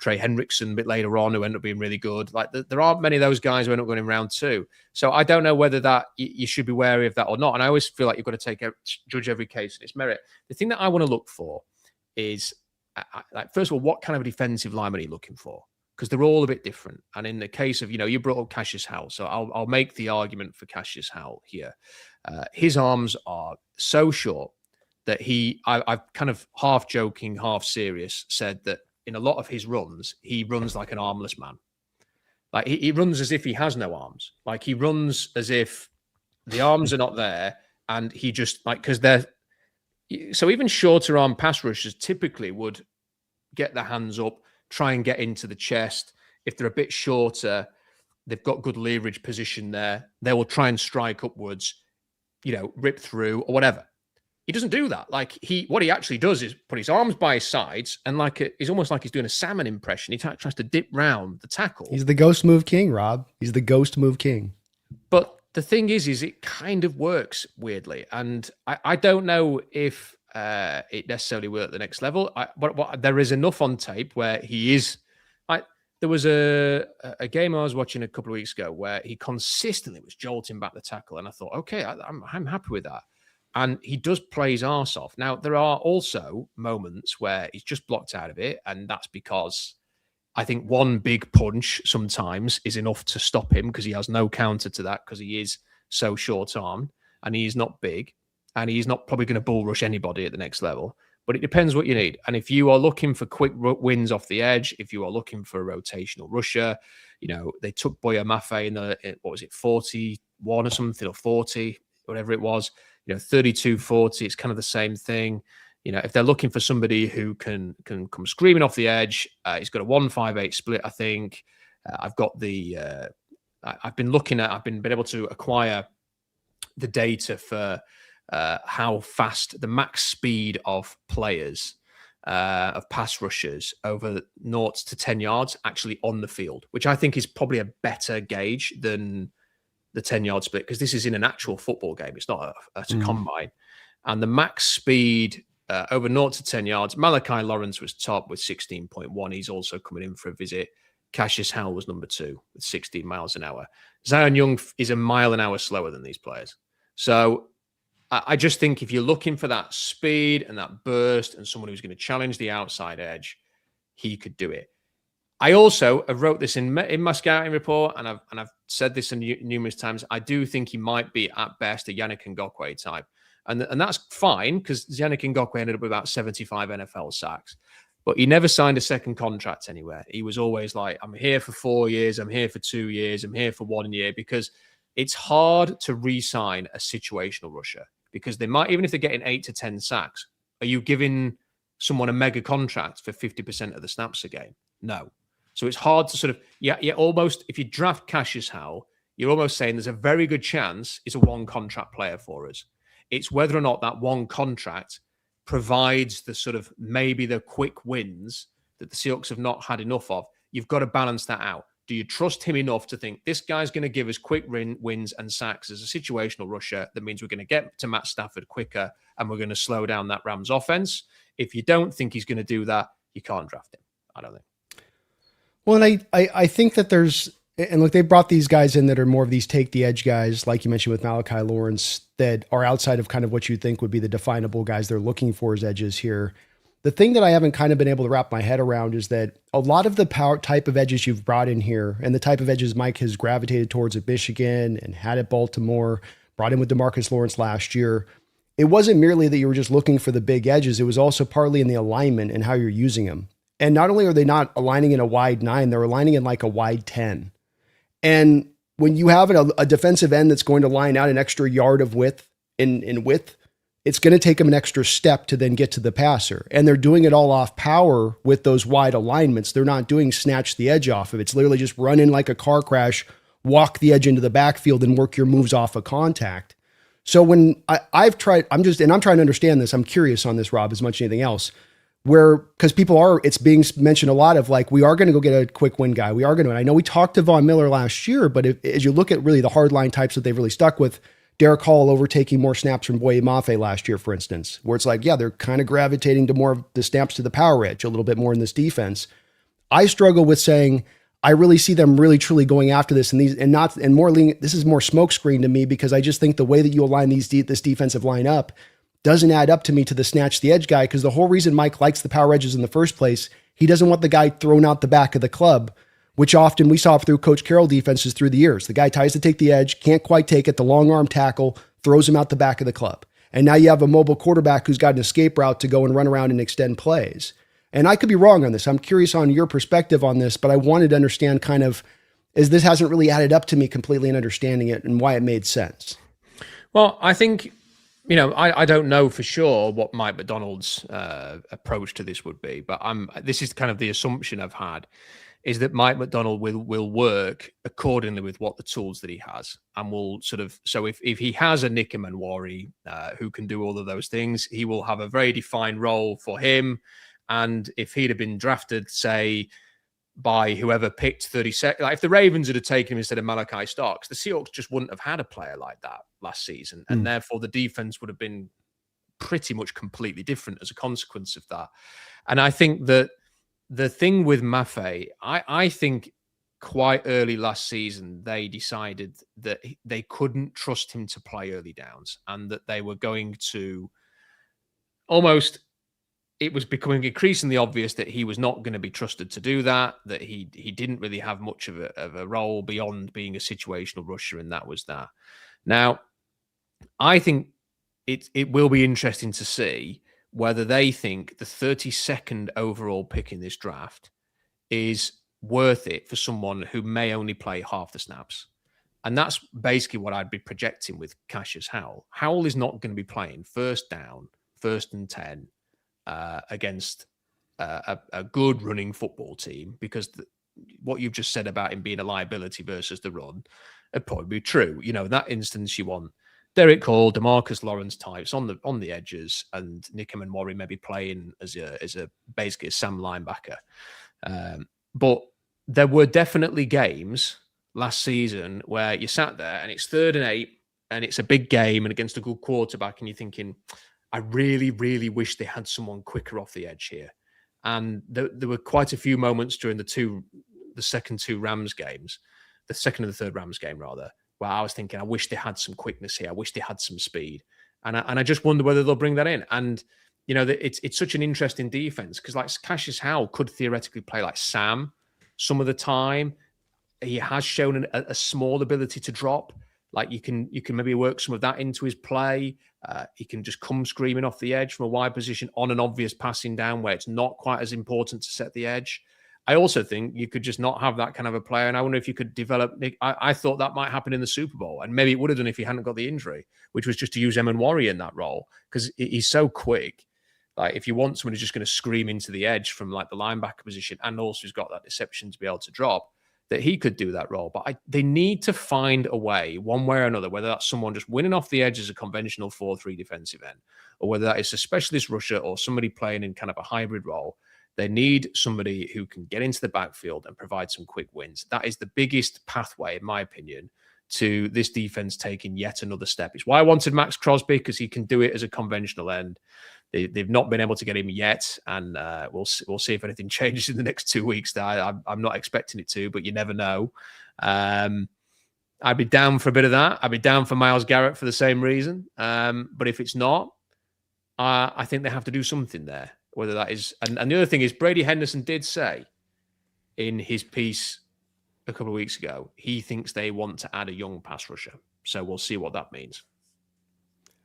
Trey Hendrickson a bit later on who end up being really good. Like there aren't many of those guys who end up going in round 2. So I don't know whether that you should be wary of that or not. And I always feel like you've got to judge every case in its merit. The thing that I want to look for is, like, first of all, what kind of a defensive lineman are you looking for? Because they're all a bit different. And in the case of, you brought up Cassius Howell, so I'll make the argument for Cassius Howell here. His arms are so short that I've kind of half joking, half serious said that in a lot of his runs, he runs like an armless man. Like he runs as if he has no arms. Like he runs as if the arms are not there, and he just because so even shorter arm pass rushers typically would get their hands up, try and get into the chest. If they're a bit shorter, they've got good leverage position there. They will try and strike upwards, rip through or whatever. He doesn't do that. Like what he actually does is put his arms by his sides, and he's almost like he's doing a salmon impression. He tries to dip round the tackle.
He's the ghost move king, Rob. He's the ghost move king.
But the thing is it kind of works weirdly. And I don't know if it necessarily will at the next level. But there is enough on tape where he is. There was a game I was watching a couple of weeks ago where he consistently was jolting back the tackle, and I thought, okay, I'm happy with that. And he does play his arse off. Now, there are also moments where he's just blocked out of it, and that's because I think one big punch sometimes is enough to stop him because he has no counter to that because he is so short-armed and he's not big and he's not probably going to bull rush anybody at the next level. But it depends what you need. And if you are looking for quick wins off the edge, if you are looking for a rotational rusher, they took Boya Mafe in the, 41 or something, or 40, whatever it was, 32, 40, it's kind of the same thing. If they're looking for somebody who can come screaming off the edge, he's got a 1-5-8 split, I think. I've got I've been able to acquire the data for how fast the max speed of players, of pass rushers over 0 to 10 yards actually on the field, which I think is probably a better gauge than the 10-yard split because this is in an actual football game. It's not a combine. And the max speed over 0 to 10 yards, Malachi Lawrence was top with 16.1. He's also coming in for a visit. Cassius Howell was number 2 with 16 miles an hour. Zion Young is a mile an hour slower than these players. So I just think if you're looking for that speed and that burst and someone who's going to challenge the outside edge, he could do it. I also wrote this in my scouting report, and I've said this numerous times. I do think he might be at best a Yannick Ngakoue type, and that's fine because Yannick Ngakoue ended up with about 75 NFL sacks, but he never signed a second contract anywhere. He was always like, "I'm here for 4 years, I'm here for 2 years, I'm here for 1 year," because it's hard to re-sign a situational rusher because they might, even if they're getting 8 to 10 sacks, are you giving someone a mega contract for 50% of the snaps a game? No. So it's hard to sort of, almost, if you draft Cassius Howell, you're almost saying there's a very good chance he's a one contract player for us. It's whether or not that one contract provides the sort of maybe the quick wins that the Seahawks have not had enough of. You've got to balance that out. Do you trust him enough to think this guy's going to give us quick wins and sacks as a situational rusher? That means we're going to get to Matt Stafford quicker and we're going to slow down that Rams offense. If you don't think he's going to do that, you can't draft him. I don't think.
Well, and I think that and look, they brought these guys in that are more of these take the edge guys, like you mentioned with Malachi Lawrence, that are outside of kind of what you think would be the definable guys they're looking for as edges here. The thing that I haven't kind of been able to wrap my head around is that a lot of the power type of edges you've brought in here and the type of edges Mike has gravitated towards at Michigan and had at Baltimore, brought in with DeMarcus Lawrence last year, it wasn't merely that you were just looking for the big edges. It was also partly in the alignment and how you're using them. And not only are they not aligning in a wide 9, they're aligning in like a wide 10. And when you have a defensive end that's going to line out an extra yard of width in width, it's going to take them an extra step to then get to the passer. And they're doing it all off power with those wide alignments. They're not doing snatch the edge off of it. It's literally just run in like a car crash, walk the edge into the backfield and work your moves off of contact. So when I'm trying to understand this, I'm curious on this, Rob, as much as anything else. Because it's being mentioned a lot of like, we are going to go get a quick win guy. We are going to, and I know we talked to Von Miller last year, but as you look at really the hardline types that they've really stuck with, Derek Hall overtaking more snaps from Boye Mafe last year, for instance, where it's like, yeah, they're kind of gravitating to more of the snaps to the power edge, a little bit more in this defense. I struggle with saying, I really see them really truly going after this this is more smokescreen to me because I just think the way that you align this defensive line up doesn't add up to me to the snatch the edge guy, because the whole reason Mike likes the power edges in the first place, he doesn't want the guy thrown out the back of the club, which often we saw through Coach Carroll defenses through the years. The guy tries to take the edge, can't quite take it, the long arm tackle, throws him out the back of the club. And now you have a mobile quarterback who's got an escape route to go and run around and extend plays. And I could be wrong on this. I'm curious on your perspective on this, but I wanted to understand kind of, as this hasn't really added up to me completely in understanding it and why it made sense.
Well, I think, I don't know for sure what Mike McDonald's approach to this would be, but this is kind of the assumption I've had, is that Mike McDonald will work accordingly with what the tools that he has, and will sort of, so if he has a Nick Emanwari who can do all of those things, he will have a very defined role for him. And if he'd have been drafted, say, by whoever picked 32nd, like if the Ravens had taken him instead of Malachi Starks, the Seahawks just wouldn't have had a player like that last season. And therefore the defense would have been pretty much completely different as a consequence of that. And I think that the thing with Mafe, I think quite early last season, they decided that they couldn't trust him to play early downs and that they were going to almost, it was becoming increasingly obvious that he was not going to be trusted to do that, that he didn't really have much of a role beyond being a situational rusher, and that was that. Now, I think it will be interesting to see whether they think the 32nd overall pick in this draft is worth it for someone who may only play half the snaps. And that's basically what I'd be projecting with Cassius Howell. Howell is not going to be playing first down, 1st and 10 against a good running football team, because what you've just said about him being a liability versus the run would probably be true. You know, in that instance, you want Derek Hall, Demarcus Lawrence types on the edges, and Nick Emenwari maybe playing as a basically a Sam linebacker. But there were definitely games last season where you sat there and it's 3rd and 8 and it's a big game and against a good quarterback, and you're thinking, I really, really wish they had someone quicker off the edge here. And there were quite a few moments during the second two Rams games, the second and the third Rams game rather, where I was thinking, I wish they had some quickness here. I wish they had some speed. And I just wonder whether they'll bring that in. And, you know, it's such an interesting defense, because like Cassius Howell could theoretically play like Sam some of the time. He has shown a small ability to drop. Like you can maybe work some of that into his play. He can just come screaming off the edge from a wide position on an obvious passing down where it's not quite as important to set the edge. I also think you could just not have that kind of a player. And I wonder if you could develop Nick. I thought that might happen in the Super Bowl, and maybe it would have done if he hadn't got the injury, which was just to use Emenwari in that role, because he's so quick. Like if you want someone who's just going to scream into the edge from like the linebacker position, and also has got that deception to be able to drop, that he could do that role. But they need to find a way, one way or another, whether that's someone just winning off the edge as a conventional 4-3 defensive end, or whether that is a specialist rusher or somebody playing in kind of a hybrid role. They need somebody who can get into the backfield and provide some quick wins. That is the biggest pathway, in my opinion, to this defense taking yet another step. It's why I wanted Max Crosby, because he can do it as a conventional end. They've not been able to get him yet, and we'll see if anything changes in the next 2 weeks. I'm not expecting it to, but you never know. I'd be down for a bit of that. I'd be down for Myles Garrett for the same reason. But if it's not, I think they have to do something there. Whether that is, and the other thing is, Brady Henderson did say in his piece a couple of weeks ago, he thinks they want to add a young pass rusher. So we'll see what that means.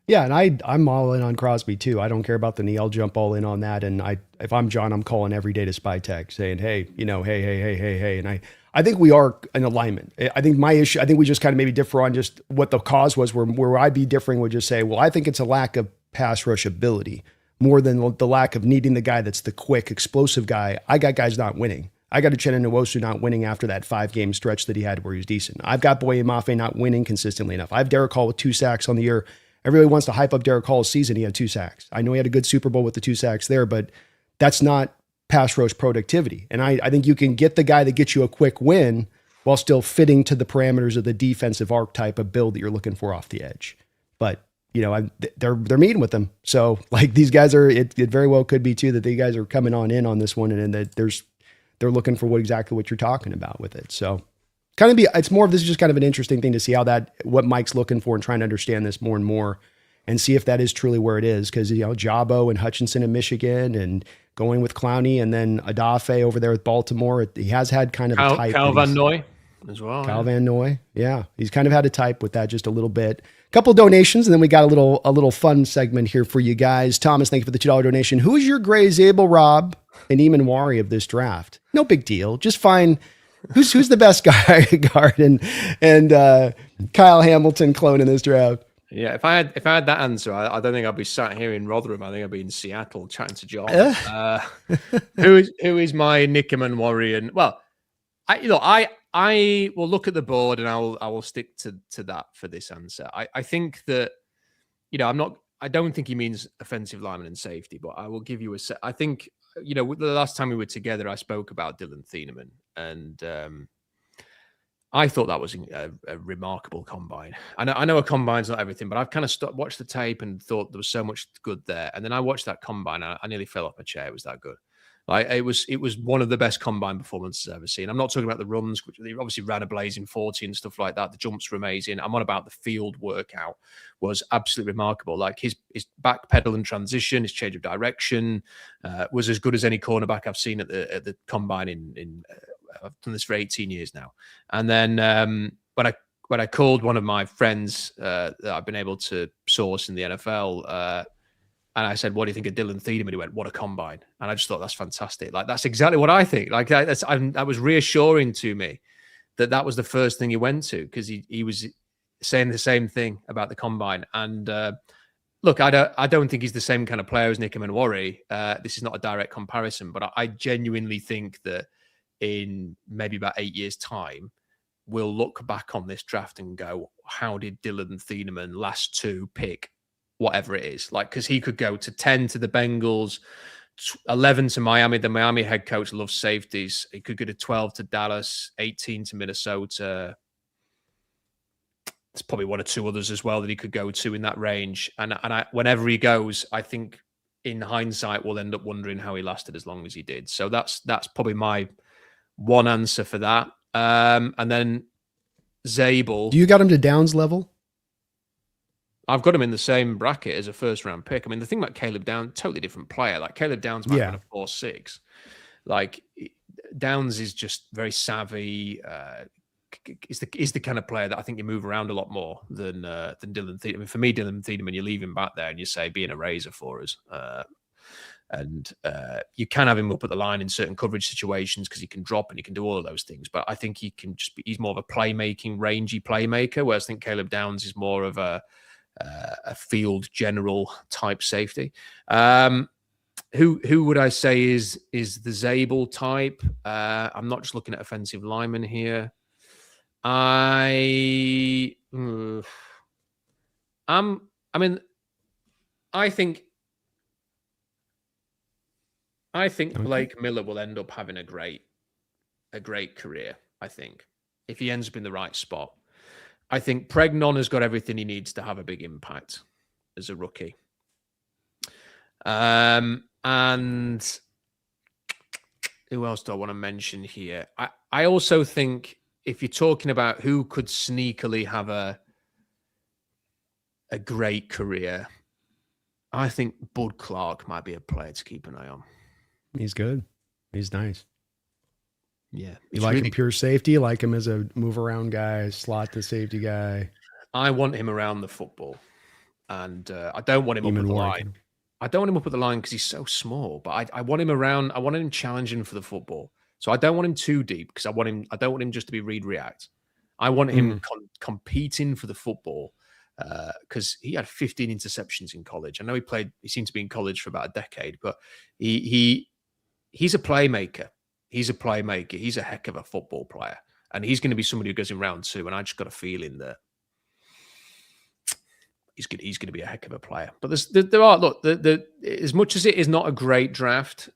Yeah, and I'm all in on Crosby too. I don't care about the knee. I'll jump all in on that. And if I'm John, I'm calling every day to Spy Tech saying, hey, hey. And I think we are in alignment. I think my issue, I think we just kind of maybe differ on just what the cause was, where I'd be differing would just say, well, I think it's a lack of pass rush ability more than the lack of needing the guy that's the quick, explosive guy. I got guys not winning. I got Uchenna Nwosu not winning after that 5-game stretch that he had where he was decent. I've got Boye Mafe not winning consistently enough. I have Derek Hall with 2 sacks on the year. Everybody wants to hype up Derek Hall's season. He had 2 sacks. I know he had a good Super Bowl with the 2 sacks there, but that's not pass rush productivity. And I think you can get the guy that gets you a quick win while still fitting to the parameters of the defensive archetype of build that you're looking for off the edge. But you know, they're meeting with them. So like these guys are, it very well could be too that these guys are coming in this one, and that they're looking for exactly what you're talking about with it. So it's more of, this is just kind of an interesting thing to see what Mike's looking for and trying to understand this more and more and see if that is truly where it is. Cause you know, Jabo and Hutchinson in Michigan and going with Clowney and then Adafe over there with Baltimore. He has had kind of a type.
Kyle Van Noy as well.
Kyle Van Noy. Yeah. He's kind of had a type with that just a little bit. Couple donations, and then we got a little fun segment here for you guys. Thomas, thank you for the $2 donation. Who is your Gray Zabel, Rob, and Emenwari of this draft? No big deal. Just find who's the best guy guard and Kyle Hamilton clone in this draft.
Yeah, if I had that answer, I don't think I'd be sat here in Rotherham. I think I'd be in Seattle chatting to John. Who is my Nick Emenwari? And well, I will look at the board and I will stick to that for this answer. I think that, you know, I don't think he means offensive lineman and safety, but I will give you I think, you know, the last time we were together, I spoke about Dylan Thieneman, and I thought that was a remarkable combine. I know a combine's not everything, but I've kind of watched the tape and thought there was so much good there. And then I watched that combine, and I nearly fell off my chair. It was that good. Like it was one of the best combine performances I've ever seen. I'm not talking about the runs, which they obviously ran a blazing 40 and stuff like that. The jumps were amazing. I'm on about the field workout was absolutely remarkable. Like his back pedal and transition, his change of direction was as good as any cornerback I've seen at the combine. I've done this for 18 years now. And then when I called one of my friends that I've been able to source in the NFL. And I said, what do you think of Dylan Thieden? And he went, what a combine. And I just thought, that's fantastic. Like, that's exactly what I think. Like, that was reassuring to me that was the first thing he went to, because he was saying the same thing about the combine. And look, I don't think he's the same kind of player as Nick Emmanuel. This is not a direct comparison, but I genuinely think that in maybe about 8 years' time, we'll look back on this draft and go, how did Dylan Thieden last two pick whatever it is? Like, because he could go to 10 to the Bengals, 11 to Miami. The Miami head coach loves safeties. He could go to 12 to Dallas, 18 to Minnesota. There's probably one or two others as well that he could go to in that range. And whenever he goes, I think in hindsight, we'll end up wondering how he lasted as long as he did. So that's probably my one answer for that. And then Zabel.
Do you got him to Downs level?
I've got him in the same bracket as a first-round pick. I mean, the thing about Caleb Downs, totally different player. Like, Caleb Downs might have a 4.6. Like, Downs is just very savvy. Is the kind of player that I think you move around a lot more than Dylan Thieden. I mean, for me, Dylan Thieden, you leave him back there and you say, being a razor for us. And you can have him up at the line in certain coverage situations because he can drop and he can do all of those things. But I think he's more of a playmaking, rangy playmaker, whereas I think Caleb Downs is more of a field general type safety. Who would I say is the Zabel type? I'm not just looking at offensive linemen here. I think Blake Miller will end up having a great career, I think, if he ends up in the right spot. I think Pregnon has got everything he needs to have a big impact as a rookie. And who else do I want to mention here? I also think if you're talking about who could sneakily have a great career, I think Bud Clark might be a player to keep an eye on.
He's good. He's nice.
Yeah.
You like him pure safety? You like him as a move around guy, slot to safety guy?
I want him around the football. And I don't want him up at the line. I don't want him up at the line because he's so small, but I want him around. I want him challenging for the football. So I don't want him too deep because I don't want him just to be read react. I want him competing for the football because he had 15 interceptions in college. I know he seemed to be in college for about a decade, but he's a playmaker. He's a playmaker. He's a heck of a football player. And he's going to be somebody who goes in round two. And I just got a feeling that he's going to be a heck of a player. But as much as it is not a great draft,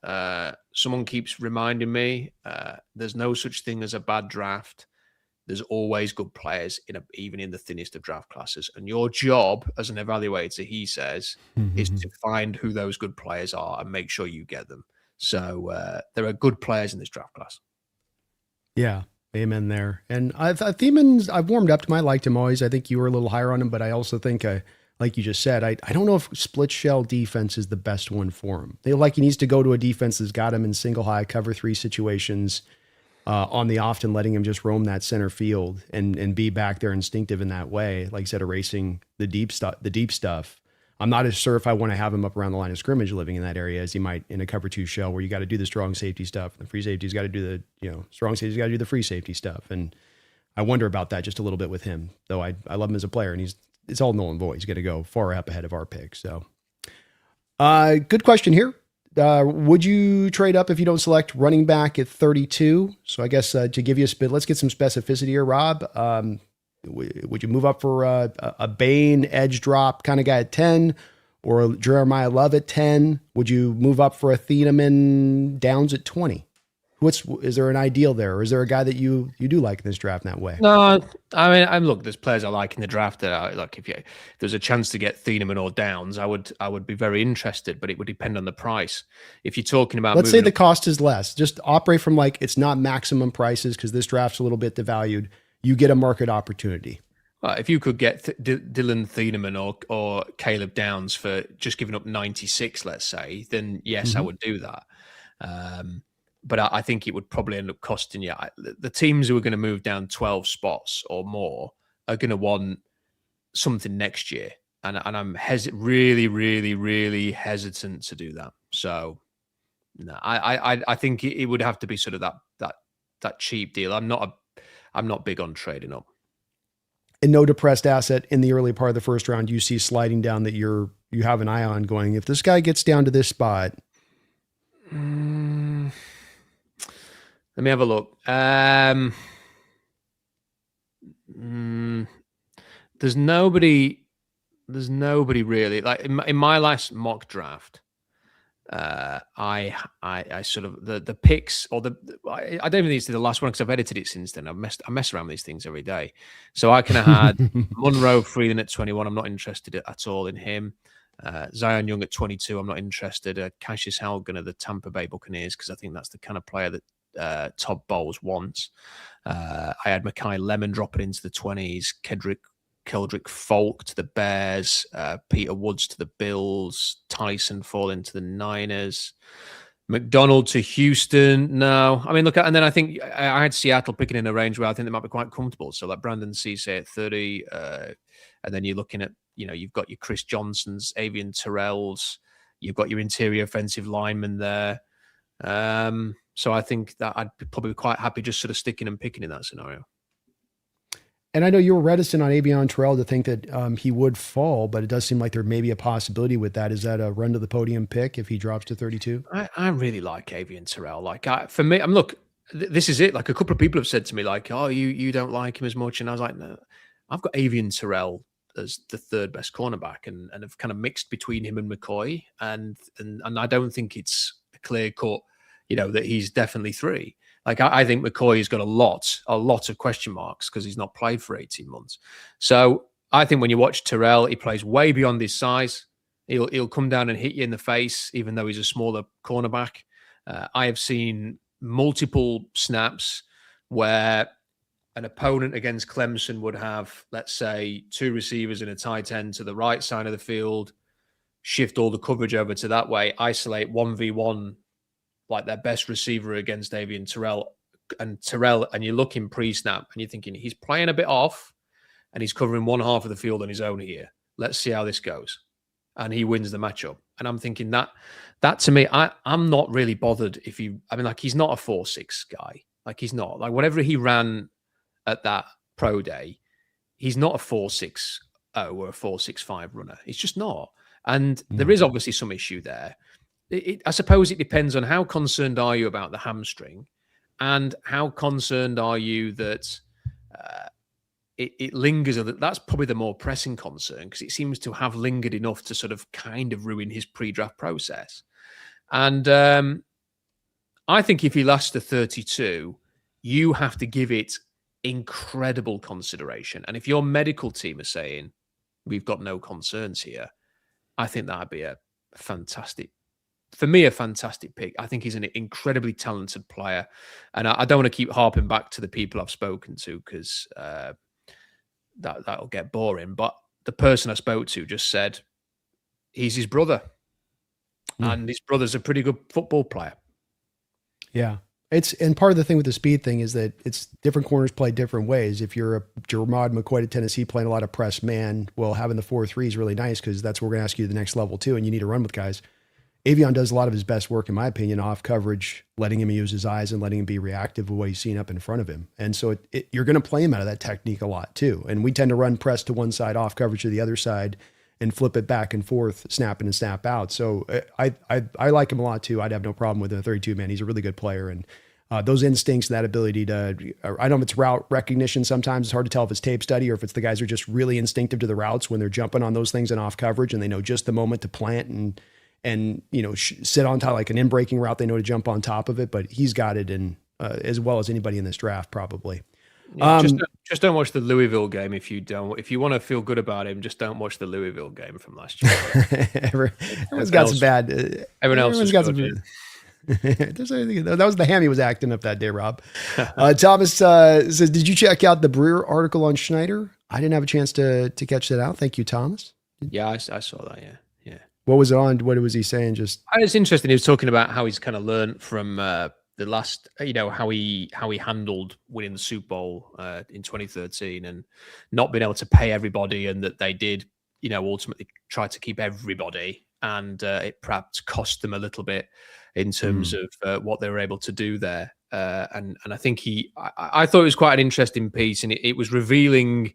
someone keeps reminding me, there's no such thing as a bad draft. There's always good players even in the thinnest of draft classes. And your job as an evaluator, he says, is to find who those good players are and make sure you get them. So there are good players in this draft class. Yeah,
amen there. And I've warmed up to him. I liked him always. I think you were a little higher on him, but I also think, like you just said, I don't know if split shell defense is the best one for him. He needs to go to a defense that's got him in single high cover 3 situations on the often, letting him just roam that center field and be back there instinctive in that way. Like I said, erasing the deep stuff. I'm not as sure if I want to have him up around the line of scrimmage living in that area as he might in a cover 2 shell where you got to do the strong safety stuff. The free safety's got to do strong safety's got to do the free safety stuff. And I wonder about that just a little bit with him, though I love him as a player, and it's all null and void. He's got to go far up ahead of our pick. So good question here. Would you trade up if you don't select running back at 32? So I guess to give you a spit, let's get some specificity here, Rob. Would you move up for a Bain edge drop kind of guy at 10 or Jeremiah Love at 10? Would you move up for a Thieneman Downs at 20? is there an ideal there, or is there a guy that you do like in this draft in that way?
No, I mean, look, there's players I like in the draft that I like. If there's a chance to get Thieneman or Downs, I would be very interested, but it would depend on the price. If you're talking about,
let's say the cost is less, just operate from like it's not maximum prices because this draft's a little bit devalued. You get a market opportunity.
If you could get Dylan Thieneman or Caleb Downs for just giving up 96, let's say, then yes, I would do that. But I think it would probably end up costing you. The teams who are going to move down 12 spots or more are going to want something next year. And I'm really, really, really hesitant to do that. So no, I think it would have to be sort of that cheap deal. I'm not big on trading up.
And no depressed asset in the early part of the first round you see sliding down that you have an eye on going, if this guy gets down to this spot.
Let me have a look. There's nobody really, like in my last mock draft. I sort of the picks or I don't even think it's the last one because I've edited it since then. I mess around with these things every day. So I kind of had Monroe Freeland at 21. I'm not interested at all in him. Zion Young at 22. I'm not interested. Cassius Halgan of the Tampa Bay Buccaneers because I think that's the kind of player that Todd Bowles wants. I had Mekhi Lemon dropping into the 20s. Keldrick Falk to the Bears, Peter Woods to the Bills, Tyson falling to the Niners, McDonald to Houston. No, I mean, look, and then I think I had Seattle picking in a range where I think they might be quite comfortable. So like Brandon Cisse at 30, and then you're looking at, you've got your Chris Johnsons, Avian Terrells, you've got your interior offensive lineman there. So I think that I'd be probably quite happy just sort of sticking and picking in that scenario.
And I know you were reticent on Avion Terrell to think that he would fall, but it does seem like there may be a possibility with that. Is that a run to the podium pick if he drops to 32?
I really like Avion Terrell. Like for me, look, this is it. Like a couple of people have said to me, like, "Oh, you don't like him as much," and I was like, "No, I've got Avion Terrell as the third best cornerback, and have kind of mixed between him and McCoy, and I don't think it's a clear cut, that he's definitely 3." Like I think McCoy has got a lot of question marks because he's not played for 18 months. So I think when you watch Terrell, he plays way beyond his size. He'll come down and hit you in the face, even though he's a smaller cornerback. I have seen multiple snaps where an opponent against Clemson would have, let's say, 2 receivers and a tight end to the right side of the field, shift all the coverage over to that way, isolate 1v1 like their best receiver against Avian Terrell, and you're looking pre-snap and you're thinking he's playing a bit off and he's covering one half of the field on his own here. Let's see how this goes. And he wins the matchup. And I'm thinking that to me, I'm not really bothered if he's not a 4.6 guy. Like he's not. Like whatever he ran at that pro day, he's not a 4.60 or a 4.65 runner. He's just not. And there is obviously some issue there. I suppose it depends on how concerned are you about the hamstring and how concerned are you that it lingers. That's probably the more pressing concern because it seems to have lingered enough to sort of kind of ruin his pre-draft process. And I think if he lasts to 32, you have to give it incredible consideration. And if your medical team are saying, we've got no concerns here, I think that'd be a fantastic pick. I think he's an incredibly talented player. And I don't want to keep harping back to the people I've spoken to because that'll get boring. But the person I spoke to just said he's his brother. And his brother's a pretty good football player.
Yeah. And part of the thing with the speed thing is that it's different corners play different ways. If you're a Jermod McCoy to Tennessee playing a lot of press man, well, having the 4.3 is really nice because that's what we're going to ask you the next level too. And you need to run with guys. Avion does a lot of his best work, in my opinion, off coverage, letting him use his eyes and letting him be reactive to what he's seeing up in front of him. And so you're going to play him out of that technique a lot too. And we tend to run press to one side, off coverage to the other side, and flip it back and forth, snap in and snap out. So I like him a lot too. I'd have no problem with a 32 man. He's a really good player. And those instincts, that ability to, I don't know if it's route recognition. Sometimes it's hard to tell if it's tape study or if it's the guys who are just really instinctive to the routes when they're jumping on those things and off coverage and they know just the moment to plant and sit on top like an in-breaking route. They know to jump on top of it, but he's got it in as well as anybody in this draft probably.
Yeah, just don't watch the Louisville game if you want to feel good about him. Just don't watch the Louisville game from last year.
Everyone's got some bad. Everyone's got some. That was the ham he was acting up that day, Rob. Thomas says, "Did you check out the Breer article on Schneider? I didn't have a chance to catch that out. Thank you, Thomas."
Yeah, I saw that. Yeah.
What was it on? What was he saying?
It's interesting. He was talking about how he's kind of learned from the last, how he handled winning the Super Bowl in 2013 and not being able to pay everybody, and that they did, ultimately try to keep everybody, and it perhaps cost them a little bit in terms of what they were able to do there. And I think I thought it was quite an interesting piece, and it was revealing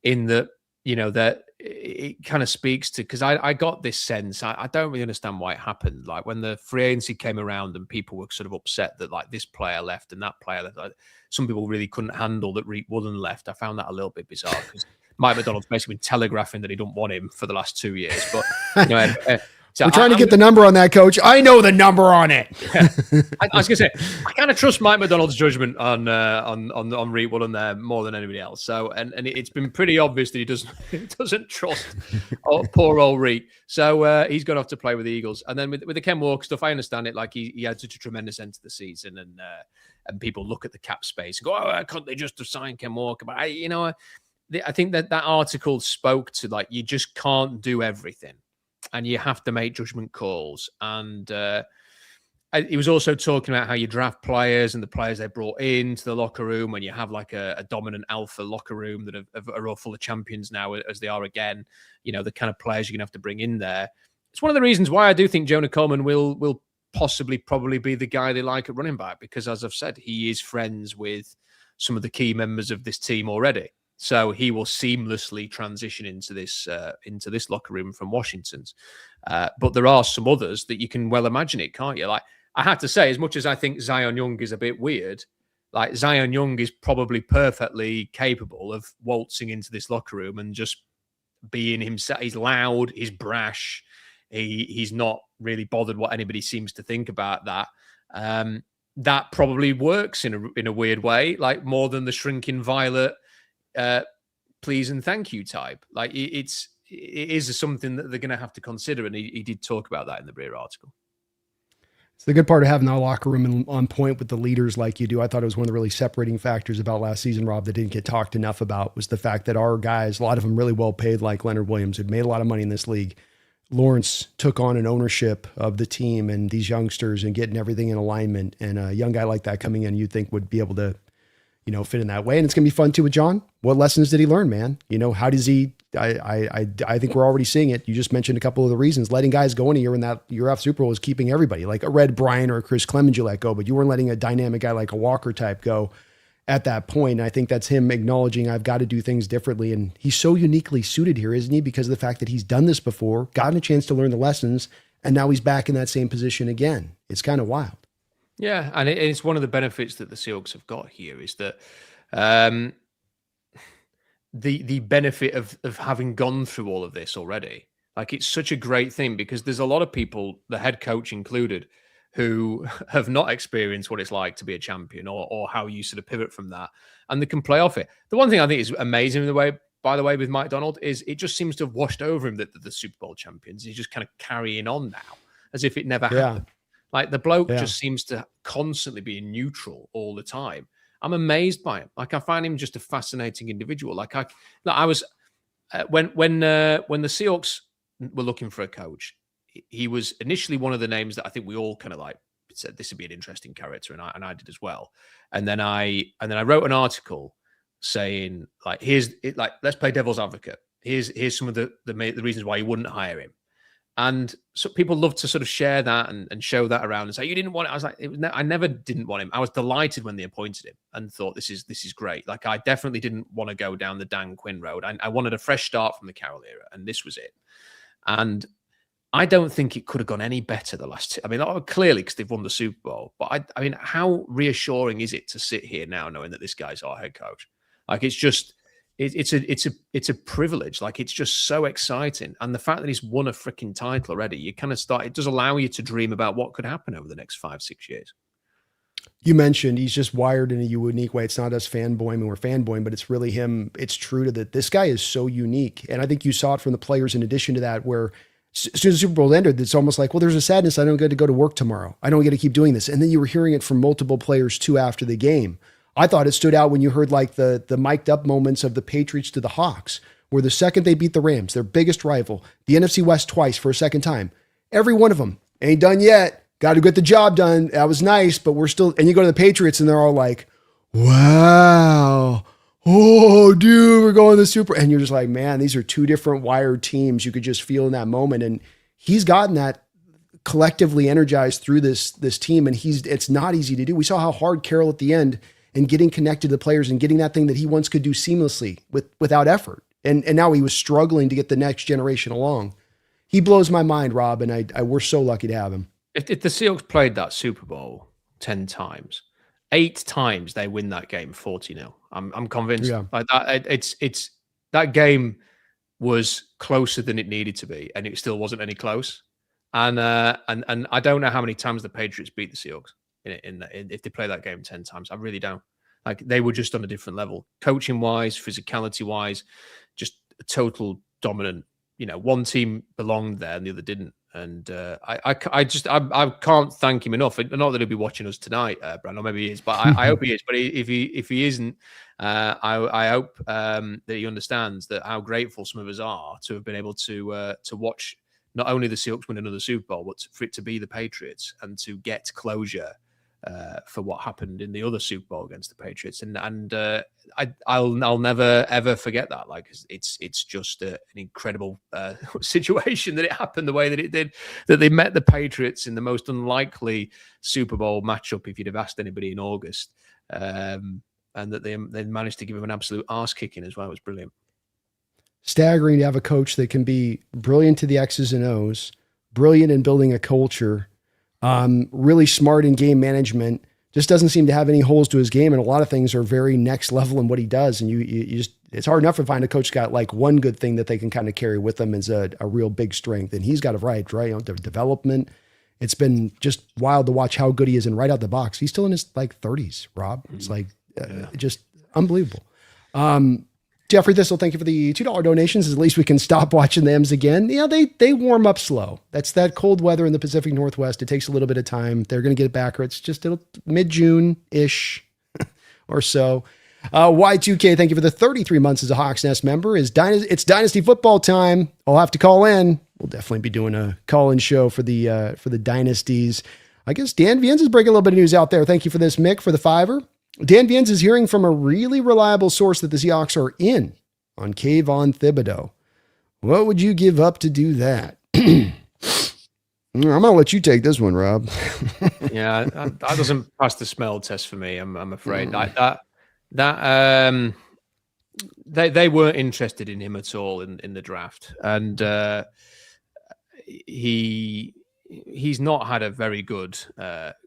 in that, that it kind of speaks to, because I got this sense, I don't really understand why it happened. Like when the free agency came around and people were sort of upset that like this player left and that player left, like, some people really couldn't handle that Reek Woolen left. I found that a little bit bizarre because Mike McDonald's basically been telegraphing that he don't want him for the last 2 years. But
so we're trying to get the number on that, coach. I know the number on it.
I was going to say, I kind of trust Mike McDonald's judgment on Reek Woolen there more than anybody else. So, and it's been pretty obvious that he doesn't trust poor old Reek. So he's gone off to play with the Eagles. And then with the Ken Walker stuff, I understand it. Like he had such a tremendous end to the season, and people look at the cap space and go, "Oh, can't they just have signed Ken Walker?" But I think that article spoke to, like, you just can't do everything. And you have to make judgment calls. And he was also talking about how you draft players and the players they brought into the locker room when you have like a dominant alpha locker room that are all full of champions now, as they are again. The kind of players you're going to have to bring in there. It's one of the reasons why I do think Jonah Coleman will probably be the guy they like at running back, because, as I've said, he is friends with some of the key members of this team already. So he will seamlessly transition into this locker room from Washington's. But there are some others that you can well imagine it, can't you? Like, I have to say, as much as I think Zion Young is a bit weird, like Zion Young is probably perfectly capable of waltzing into this locker room and just being himself. He's loud, he's brash, he's not really bothered what anybody seems to think about that. That probably works in a weird way, like more than the shrinking violet, please and thank you type. Like it is something that they're going to have to consider, and he did talk about that in the Breer article.
It's the good part of having that locker room on point with the leaders like you do. I thought it was one of the really separating factors about last season, Rob, that didn't get talked enough about, was the fact that our guys, a lot of them really well paid, like Leonard Williams, had made a lot of money in this league. Lawrence took on an ownership of the team and these youngsters and getting everything in alignment. And a young guy like that coming in, you'd think would be able to, fit in that way. And it's going to be fun too with John. What lessons did he learn, man? How does he, I think we're already seeing it. You just mentioned a couple of the reasons. Letting guys go in a year when that year off Super Bowl is keeping everybody, like a Red Bryant or a Chris Clemens you let go, but you weren't letting a dynamic guy like a Walker type go at that point. And I think that's him acknowledging I've got to do things differently. And he's so uniquely suited here, isn't he? Because of the fact that he's done this before, gotten a chance to learn the lessons, and now he's back in that same position again. It's kind of wild.
Yeah, and it's one of the benefits that the Seahawks have got here is that the benefit of having gone through all of this already. Like, it's such a great thing because there's a lot of people, the head coach included, who have not experienced what it's like to be a champion or how you sort of pivot from that, and they can play off it. The one thing I think is amazing in the way, by the way, with McDonald is it just seems to have washed over him that the Super Bowl champions. He's just kind of carrying on now as if it never happened. Like, the bloke just seems to constantly be in neutral all the time. I'm amazed by him. Like, I find him just a fascinating individual. Like, I was when the Seahawks were looking for a coach, he was initially one of the names that I think we all kind of like said this would be an interesting character, and I did as well. And then I wrote an article saying, like, let's play devil's advocate. Here's some of the reasons why you wouldn't hire him. And so people love to sort of share that and show that around and say, you didn't want it. I was like, I never didn't want him. I was delighted when they appointed him and thought, this is great. Like, I definitely didn't want to go down the Dan Quinn road. I wanted a fresh start from the Carroll era, and this was it. And I don't think it could have gone any better the last two. I mean, clearly because they've won the Super Bowl. But I mean, how reassuring is it to sit here now knowing that this guy's our head coach? Like, it's just, it's a privilege. Like, it's just so exciting. And the fact that he's won a freaking title already, you kind of start, it does allow you to dream about what could happen over the next 5-6 years.
You mentioned he's just wired in a unique way. It's not us fanboying and we're fanboying, but it's really him. It's true to that. This guy is so unique. And I think you saw it from the players in addition to that, where as soon as the Super Bowl ended, it's almost like, well, there's a sadness. I don't get to go to work tomorrow. I don't get to keep doing this. And then you were hearing it from multiple players too after the game. I thought it stood out when you heard like the mic'd up moments of the Patriots to the Hawks, where the second they beat the Rams, their biggest rival, the NFC West twice for a second time, every one of them ain't done yet. Got to get the job done. That was nice, but we're still, and you go to the Patriots and they're all like, wow, oh dude, we're going to the Super. And you're just like, man, these are two different wired teams. You could just feel in that moment. And he's gotten that collectively energized through this team. And it's not easy to do. We saw how hard Carroll at the end and getting connected to the players and getting that thing that he once could do seamlessly without effort. And now he was struggling to get the next generation along. He blows my mind, Rob. And we're so lucky to have him.
If the Seahawks played that Super Bowl 10 times, 8 times they win that game 40-0. I'm convinced.
Yeah.
Like that, it's that game was closer than it needed to be, and it still wasn't any close. And I don't know how many times the Patriots beat the Seahawks if they play that game 10 times. I really don't. Like, they were just on a different level, coaching wise, physicality wise, just a total dominant. You know, one team belonged there and the other didn't. And I can't thank him enough. Not that he'll be watching us tonight, Brandon, or maybe he is, but I hope he is. But if he isn't, I hope that he understands that how grateful some of us are to have been able to watch not only the Seahawks win another Super Bowl, but for it to be the Patriots and to get closure for what happened in the other Super Bowl against the Patriots. And I'll never ever forget that. Like, it's just an incredible situation that it happened the way that it did, that they met the Patriots in the most unlikely Super Bowl matchup if you'd have asked anybody in August, and that they managed to give him an absolute arse kicking as well. It was brilliant.
Staggering to have a coach that can be brilliant to the X's and O's, brilliant in building a culture, really smart in game management, just doesn't seem to have any holes to his game. And a lot of things are very next level in what he does. And you just, it's hard enough to find a coach got like one good thing that they can kind of carry with them as a real big strength. And he's got it right. You know, the development, it's been just wild to watch how good he is. And right out the box, he's still in his like 30s, Rob. It's like, just unbelievable. Jeffrey Thistle, thank you for the $2 donations. At least we can stop watching the M's again. You know, they warm up slow. That's that cold weather in the Pacific Northwest. It takes a little bit of time. They're going to get it back, or it's just mid-June-ish or so. Y2K, thank you for the 33 months as a Hawks Nest member. It's Dynasty football time. I'll have to call in. We'll definitely be doing a call-in show for the Dynasties. I guess Dan Vienz is breaking a little bit of news out there. Thank you for this, Mick, for the $5. Dan Vienz is hearing from a really reliable source that the Seahawks are in on Kavon Thibodeaux. What would you give up to do that? I'm going to let you take this one, Rob.
Yeah, that doesn't pass the smell test for me, I'm afraid. They weren't interested in him at all in the draft. And he's not had a very good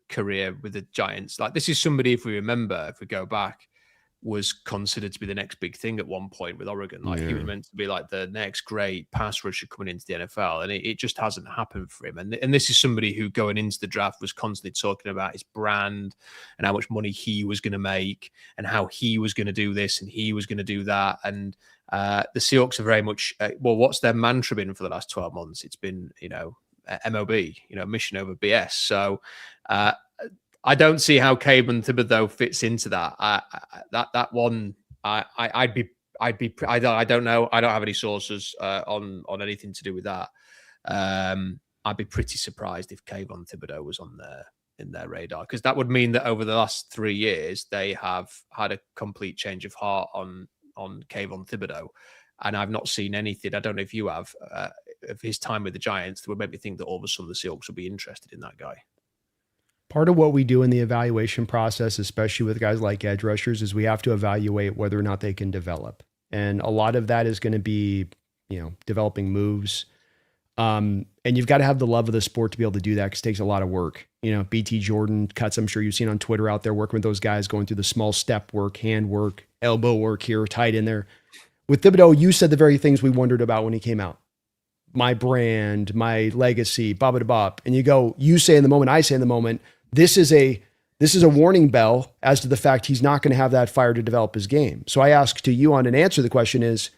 career with the Giants. Like, this is somebody, if we go back, was considered to be the next big thing at one point with Oregon. Like, he was meant to be like the next great pass rusher coming into the NFL, and it just hasn't happened for him. And this is somebody who, going into the draft, was constantly talking about his brand and how much money he was going to make and how he was going to do this and he was going to do that. And the Seahawks are very much, what's their mantra been for the last 12 months? It's been, MOB, mission over BS. So I don't see how Kavon Thibodeaux fits into that. That one, I don't know. I don't have any sources on anything to do with that. I'd be pretty surprised if Kavon Thibodeaux was in their radar, because that would mean that over the last 3 years they have had a complete change of heart on Kavon Thibodeaux, and I've not seen anything. I don't know if you have of his time with the Giants that would make me think that all of a sudden the Seahawks will be interested in that guy.
Part of what we do in the evaluation process, especially with guys like edge rushers, is we have to evaluate whether or not they can develop. And a lot of that is going to be, developing moves. And you've got to have the love of the sport to be able to do that, because it takes a lot of work. BT Jordan cuts, I'm sure you've seen on Twitter out there, working with those guys, going through the small step work, hand work, elbow work here, tight in there. with Thibodeaux, you said the very things we wondered about when he came out. My brand, my legacy, bop. And you say in the moment, I say in the moment, this is a warning bell as to the fact he's not going to have that fire to develop his game. So I ask to you on an answer. The question is,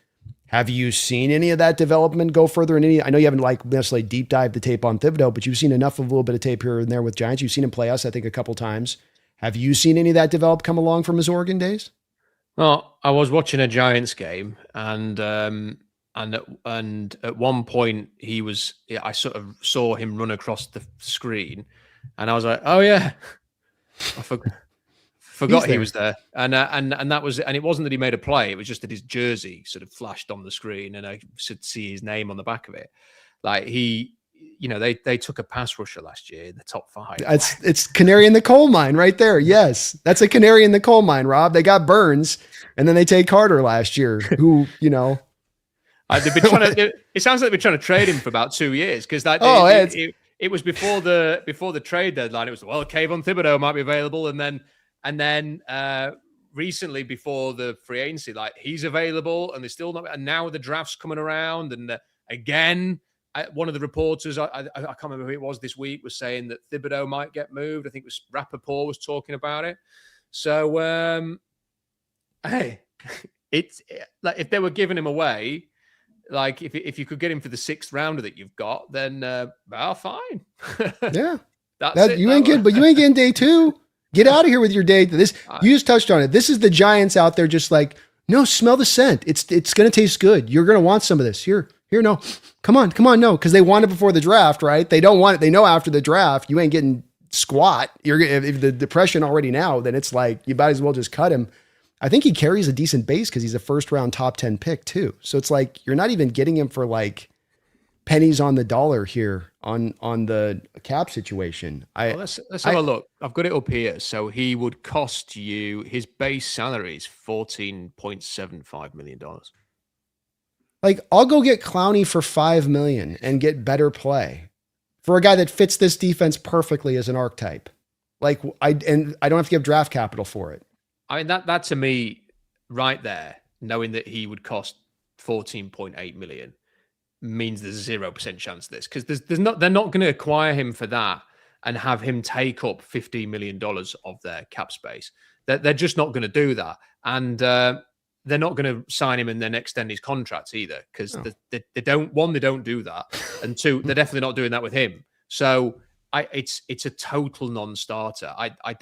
have you seen any of that development go further in any? I know you haven't necessarily deep dived the tape on Thibodeaux, but you've seen enough of a little bit of tape here and there with Giants. You've seen him play us, I think, a couple times. Have you seen any of that come along from his Oregon days?
Well, I was watching a Giants game, and at one point I sort of saw him run across the screen, and I was like, oh yeah, I forgot he was there. And that was, and it wasn't that he made a play, it was just that his jersey sort of flashed on the screen and I should see his name on the back of it. Like they took a pass rusher last year in the top 5.
It's canary in the coal mine right there. Yes. That's a canary in the coal mine, Rob. They got Burns and then they take Carter last year, who,
they've been trying to, it sounds like they've been trying to trade him for about 2 years. Cause it was before the trade deadline. It was, well, Kavon Thibodeaux might be available. And then recently before the free agency, like he's available and they're still not, and now the draft's coming around. And again, one of the reporters, I can't remember who it was this week, was saying that Thibodeaux might get moved. I think it was Rappaport was talking about it. So, hey, it's like if they were giving him away, like if you could get him for the 6th rounder that you've got, then well, fine.
Yeah,
that's it.
You ain't getting, but you ain't getting day 2. Get out of here with your day. You just touched on it. This is the Giants out there, just like, no, smell the scent. It's going to taste good. You're going to want some of this. Here, no, come on, no, because they want it before the draft, right? They don't want it. They know after the draft, you ain't getting squat. If the depression already now, then it's like you might as well just cut him. I think he carries a decent base because he's a 1st round top 10 pick too. So it's like you're not even getting him for like pennies on the dollar here on the cap situation.
Let's have a look. I've got it up here. So he would cost you, his base salary is $14.75 million.
Like, I'll go get Clowney for $5 million and get better play for a guy that fits this defense perfectly as an archetype. Like, I don't have to give draft capital for it.
I mean, that to me right there, knowing that he would cost 14.8 million means there's 0% chance of this, because they're not going to acquire him for that and have him take up $15 million of their cap space. They're just not going to do that. And they're not going to sign him and then extend his contracts either, because they don't do that. And 2, they're definitely not doing that with him. So it's a total non-starter. I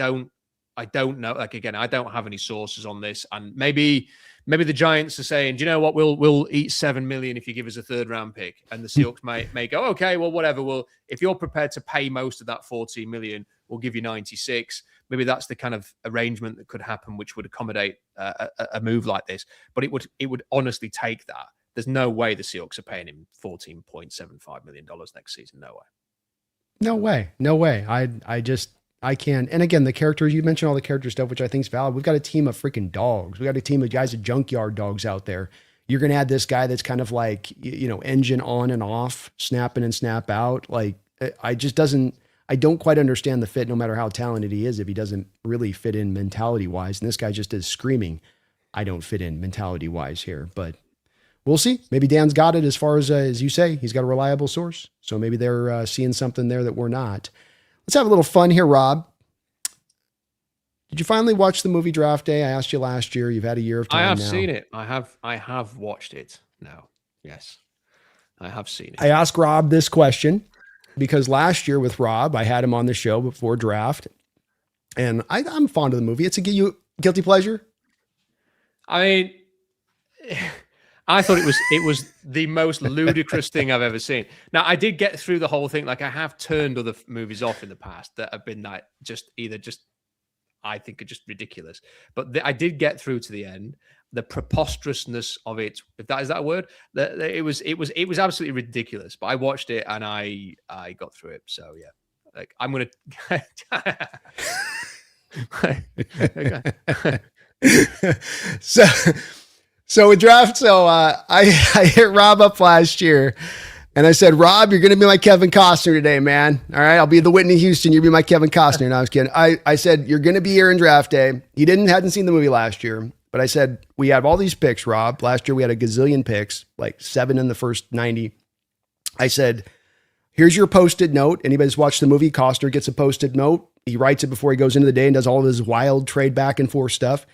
don't know. Like, again, I don't have any sources on this, and maybe the Giants are saying, do you know what? We'll eat $7 million if you give us a 3rd round pick, and the Seahawks may go, okay, well, whatever. Well, if you're prepared to pay most of that $14 million, we'll give you 96. Maybe that's the kind of arrangement that could happen, which would accommodate a move like this. But it would honestly take that. There's no way the Seahawks are paying him $14.75 million next season. No way. I can. And again, the characters, you mentioned all the character stuff, which I think is valid. We've got a team of freaking dogs. We got a team of guys, of junkyard dogs out there. You're going to add this guy that's kind of like, engine on and off, snapping and snap out. Like, I don't quite understand the fit, no matter how talented he is, if he doesn't really fit in mentality wise. And this guy just is screaming, I don't fit in mentality wise here, but we'll see. Maybe Dan's got it as far as you say, he's got a reliable source. So maybe they're seeing something there that we're not. Let's have a little fun here, Rob. Did you finally watch the movie Draft Day? I asked you last year. You've had a year of time now. I have seen it. I have watched it now. Yes, I have seen it.
I asked Rob this question because last year with Rob, I had him on the show before draft, and I'm fond of the movie. It's a guilty pleasure.
I mean, I thought it was the most ludicrous thing I've ever seen. Now, I did get through the whole thing. Like, I have turned other movies off in the past that have been like I think are just ridiculous. But I did get through to the end. The preposterousness of it, if that is that a word, it was absolutely ridiculous. But I watched it and I got through it. So yeah, like I'm gonna.
So with draft, I hit Rob up last year and I said, Rob, you're going to be my Kevin Costner today, man. All right. I'll be the Whitney Houston. You'll be my Kevin Costner. No, I was kidding. I said, you're going to be here in draft day. He hadn't seen the movie last year. But I said, we have all these picks, Rob. Last year we had a gazillion picks, like 7 in the first 90. I said, here's your post-it note. Anybody's watched the movie, Costner gets a post-it note. He writes it before he goes into the day and does all of his wild trade back and forth stuff.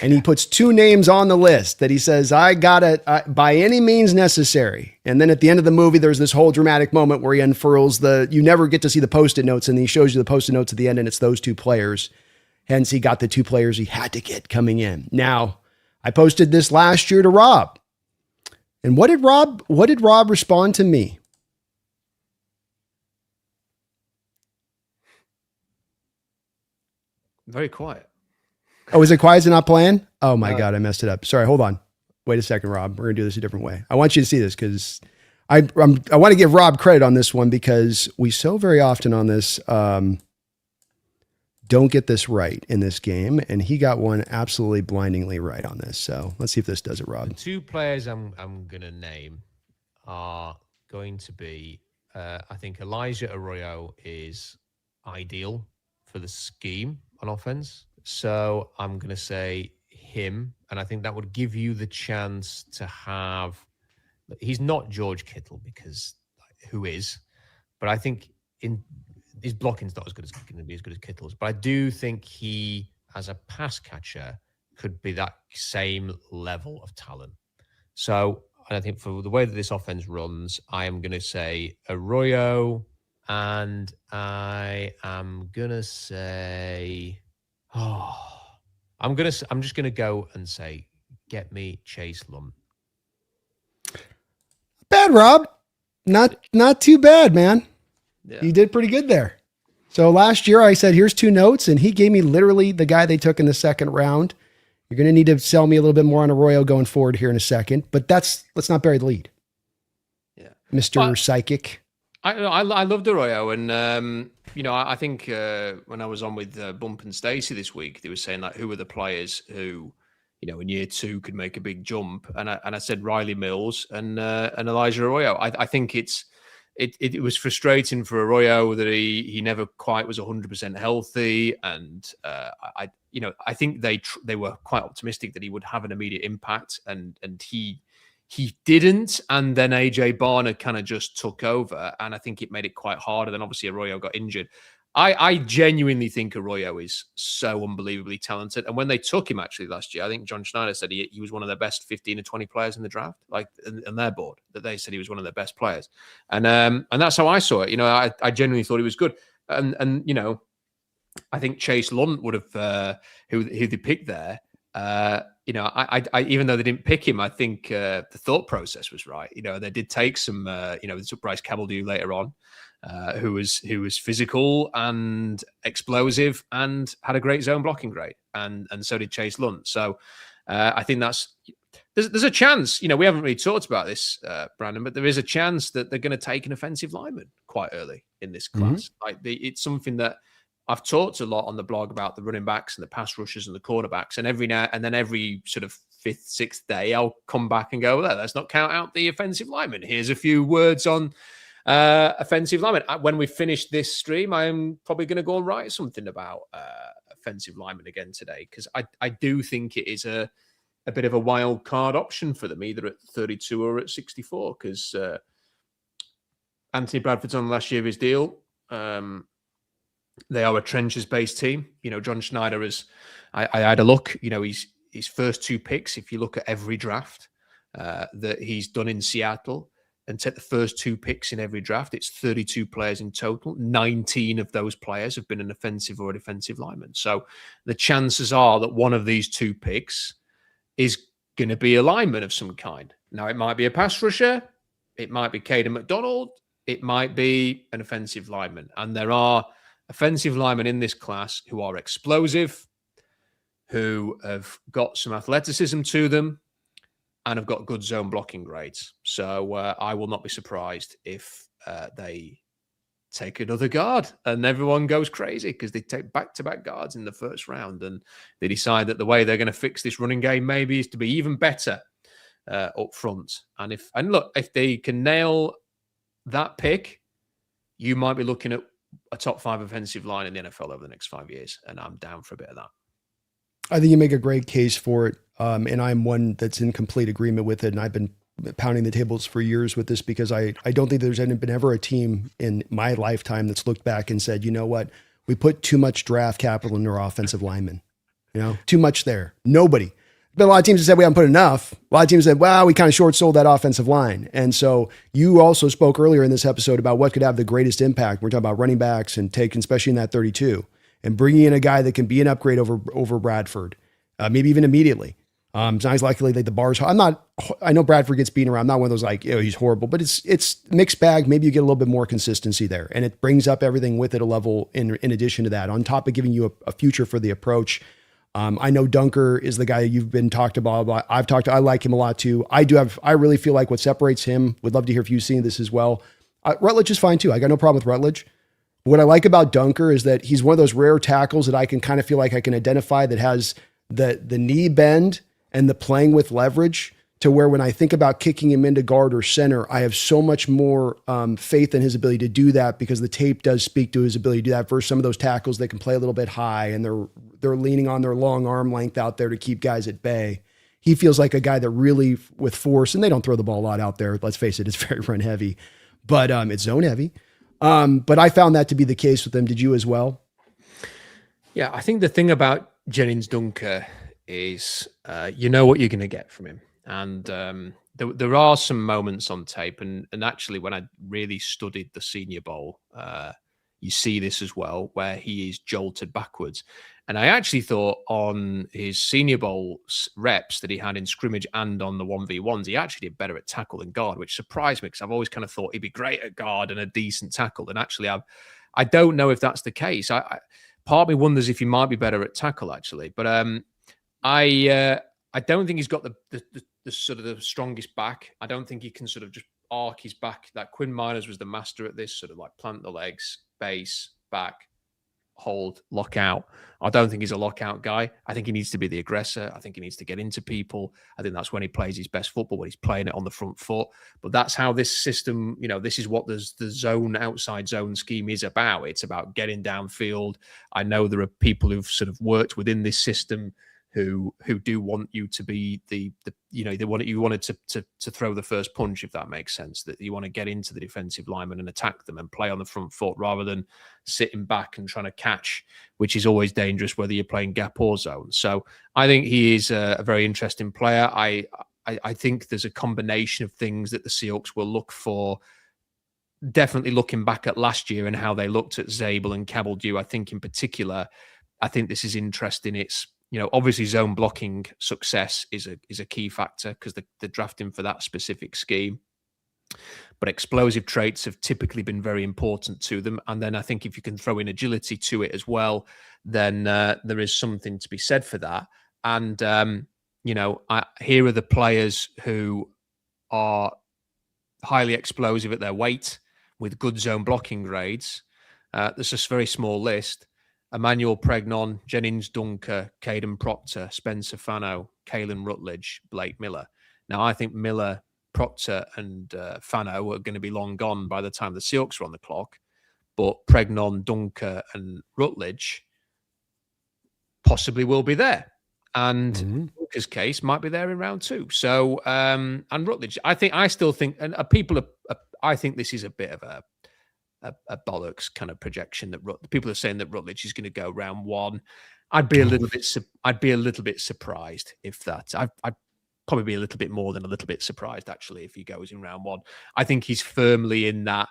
And he puts 2 names on the list that he says, I got it by any means necessary. And then at the end of the movie, there's this whole dramatic moment where he unfurls you never get to see the post-it notes, and he shows you the post-it notes at the end, and it's those 2 players. Hence, he got the 2 players he had to get coming in. Now, I posted this last year to Rob. And what did Rob respond to me?
Very quiet.
Oh, is it quiet? Is it not playing? Oh my God, I messed it up. Sorry, hold on. Wait a second, Rob. We're going to do this a different way. I want you to see this because I want to give Rob credit on this one, because we so very often on this don't get this right in this game. And he got one absolutely blindingly right on this. So let's see if this does it, Rob.
The 2 players I'm going to name are going to be, I think Elijah Arroyo is ideal for the scheme on offense. So I'm going to say him. And I think that would give you the chance to have, he's not George Kittle, because who is, but I think his blocking's not as good as going to be as good as Kittle's. But I do think he, as a pass catcher, could be that same level of talent. So I think for the way that this offense runs, I am going to say Arroyo, and I am going to say, I'm just going to go and say, get me Chase Lunt.
Bad, Rob. Not too bad, man.
Yeah.
You did pretty good there. So last year I said, here's 2 notes, and he gave me literally the guy they took in the 2nd round. You're going to need to sell me a little bit more on Arroyo going forward here in a second, but let's not bury the lead.
Yeah.
Mr. Psychic.
I loved Arroyo, and I think when I was on with Bump and Stacey this week, they were saying like, who are the players who, in year 2 could make a big jump, and I said Riley Mills and Elijah Arroyo. I think it was frustrating for Arroyo that he never quite was 100% healthy, and I think they were quite optimistic that he would have an immediate impact, and he didn't, and then AJ Barner kind of just took over, and I think it made it quite hard. And then obviously Arroyo got injured. I genuinely think Arroyo is so unbelievably talented. And when they took him actually last year, I think John Schneider said he was one of their best 15 or 20 players in the draft, like in their board, that they said he was one of their best players. And that's how I saw it. I genuinely thought he was good. And I think Chase Lunt would have, who they picked there, I even though they didn't pick him, I think the thought process was right. They did take some, they took Bryce Campbell later on, who was physical and explosive and had a great zone blocking grade, and so did Chase Lunt. So I think there's a chance. We haven't really talked about this, Brandon, but there is a chance that they're going to take an offensive lineman quite early in this class. Mm-hmm. It's something that I've talked a lot on the blog about, the running backs and the pass rushers and the quarterbacks, and every sort of 5th, 6th day, I'll come back and go, well, let's not count out the offensive lineman. Here's a few words on offensive lineman. When we finish this stream, I'm probably going to go and write something about offensive lineman again today, because I do think it is a bit of a wild card option for them, either at 32 or at 64, because Anthony Bradford's on the last year of his deal. They are a trenches-based team. John Schneider I had a look, his first 2 picks, if you look at every draft that he's done in Seattle and take the first 2 picks in every draft, it's 32 players in total. 19 of those players have been an offensive or a defensive lineman. So the chances are that one of these 2 picks is going to be a lineman of some kind. Now, it might be a pass rusher. It might be Kaden McDonald. It might be an offensive lineman. And there are offensive linemen in this class who are explosive, who have got some athleticism to them, and have got good zone blocking grades. So I will not be surprised if they take another guard and everyone goes crazy, because they take back-to-back guards in the first round, and they decide that the way they're going to fix this running game maybe is to be even better up front. And look, if they can nail that pick, you might be looking at a top 5 offensive line in the NFL over the next 5 years, and I'm down for a bit of that.
I think you make a great case for it. And I'm one that's in complete agreement with it. And I've been pounding the tables for years with this because I don't think there's been ever a team in my lifetime that's looked back and said, you know what, we put too much draft capital in our offensive linemen, too much there. Nobody. But a lot of teams have said we haven't put enough. A lot of teams said, well, we kind of short sold that offensive line. And so you also spoke earlier in this episode about what could have the greatest impact. We're talking about running backs and taking, especially in that 32, and bringing in a guy that can be an upgrade over Bradford, maybe even immediately. It's nice, likely like the bars. I know Bradford gets beaten around. I'm not one of those like, he's horrible, but it's mixed bag. Maybe you get a little bit more consistency there, and it brings up everything with it a level in addition to that, on top of giving you a future for the approach. I know Dunker is the guy you've been talked about. I like him a lot too. I really feel like what separates him, would love to hear if you've seen this as well. Rutledge is fine too. I got no problem with Rutledge. What I like about Dunker is that he's one of those rare tackles that I can kind of feel like I can identify that has the knee bend and the playing with leverage, to where when I think about kicking him into guard or center, I have so much more faith in his ability to do that, because the tape does speak to his ability to do that versus some of those tackles that can play a little bit high and they're leaning on their long arm length out there to keep guys at bay. He feels like a guy that really, with force, and they don't throw the ball a lot out there. Let's face it, it's very run heavy, but it's zone heavy. But I found that to be the case with him. Did you as well?
Yeah, I think the thing about Jennings Dunker is you know what you're going to get from him. And there are some moments on tape. And actually, when I really studied the Senior Bowl, you see this as well, where he is jolted backwards. And I actually thought on his Senior Bowl reps that he had in scrimmage and on the 1v1s, he actually did better at tackle than guard, which surprised me because I've always kind of thought he'd be great at guard and a decent tackle. And actually, I don't know if that's the case. Part of me wonders if he might be better at tackle, actually. But I don't think he's got the sort of the strongest back. I don't think he can sort of just arc his back. That Quinn Miners was the master at this, sort of like plant the legs, base, back, hold, lock out. I don't think he's a lockout guy. I think he needs to be the aggressor. I think he needs to get into people. I think that's when he plays his best football, when he's playing it on the front foot. But that's how this system, this is what the zone, outside zone scheme is about. It's about getting downfield. I know there are people who've sort of worked within this system who do want you to be they want you wanted to throw the first punch, if that makes sense, that you want to get into the defensive lineman and attack them and play on the front foot rather than sitting back and trying to catch, which is always dangerous whether you're playing gap or zone. So I think he is a very interesting player. I think there's a combination of things that the Seahawks will look for. Definitely looking back at last year and how they looked at Zabel and Cabell-Dew, I think in particular, I think this is interesting. It's obviously zone blocking success is a key factor because they're drafting for that specific scheme. But explosive traits have typically been very important to them. And then I think if you can throw in agility to it as well, then there is something to be said for that. And, here are the players who are highly explosive at their weight with good zone blocking grades. There's a very small list. Emmanuel Pregnon, Jennings Dunker, Caden Proctor, Spencer Fano, Kalen Rutledge, Blake Miller. Now, I think Miller, Proctor, and Fano are going to be long gone by the time the Seahawks are on the clock. But Pregnon, Dunker, and Rutledge possibly will be there. And Dunker's case might be there in round 2. So, and Rutledge, I still think, and I think this is a bit of a bollocks kind of projection that people are saying that Rutledge is going to go round 1. I'd be a little bit surprised if that. I'd probably be a little bit more than a little bit surprised actually if he goes in round 1. I think he's firmly in that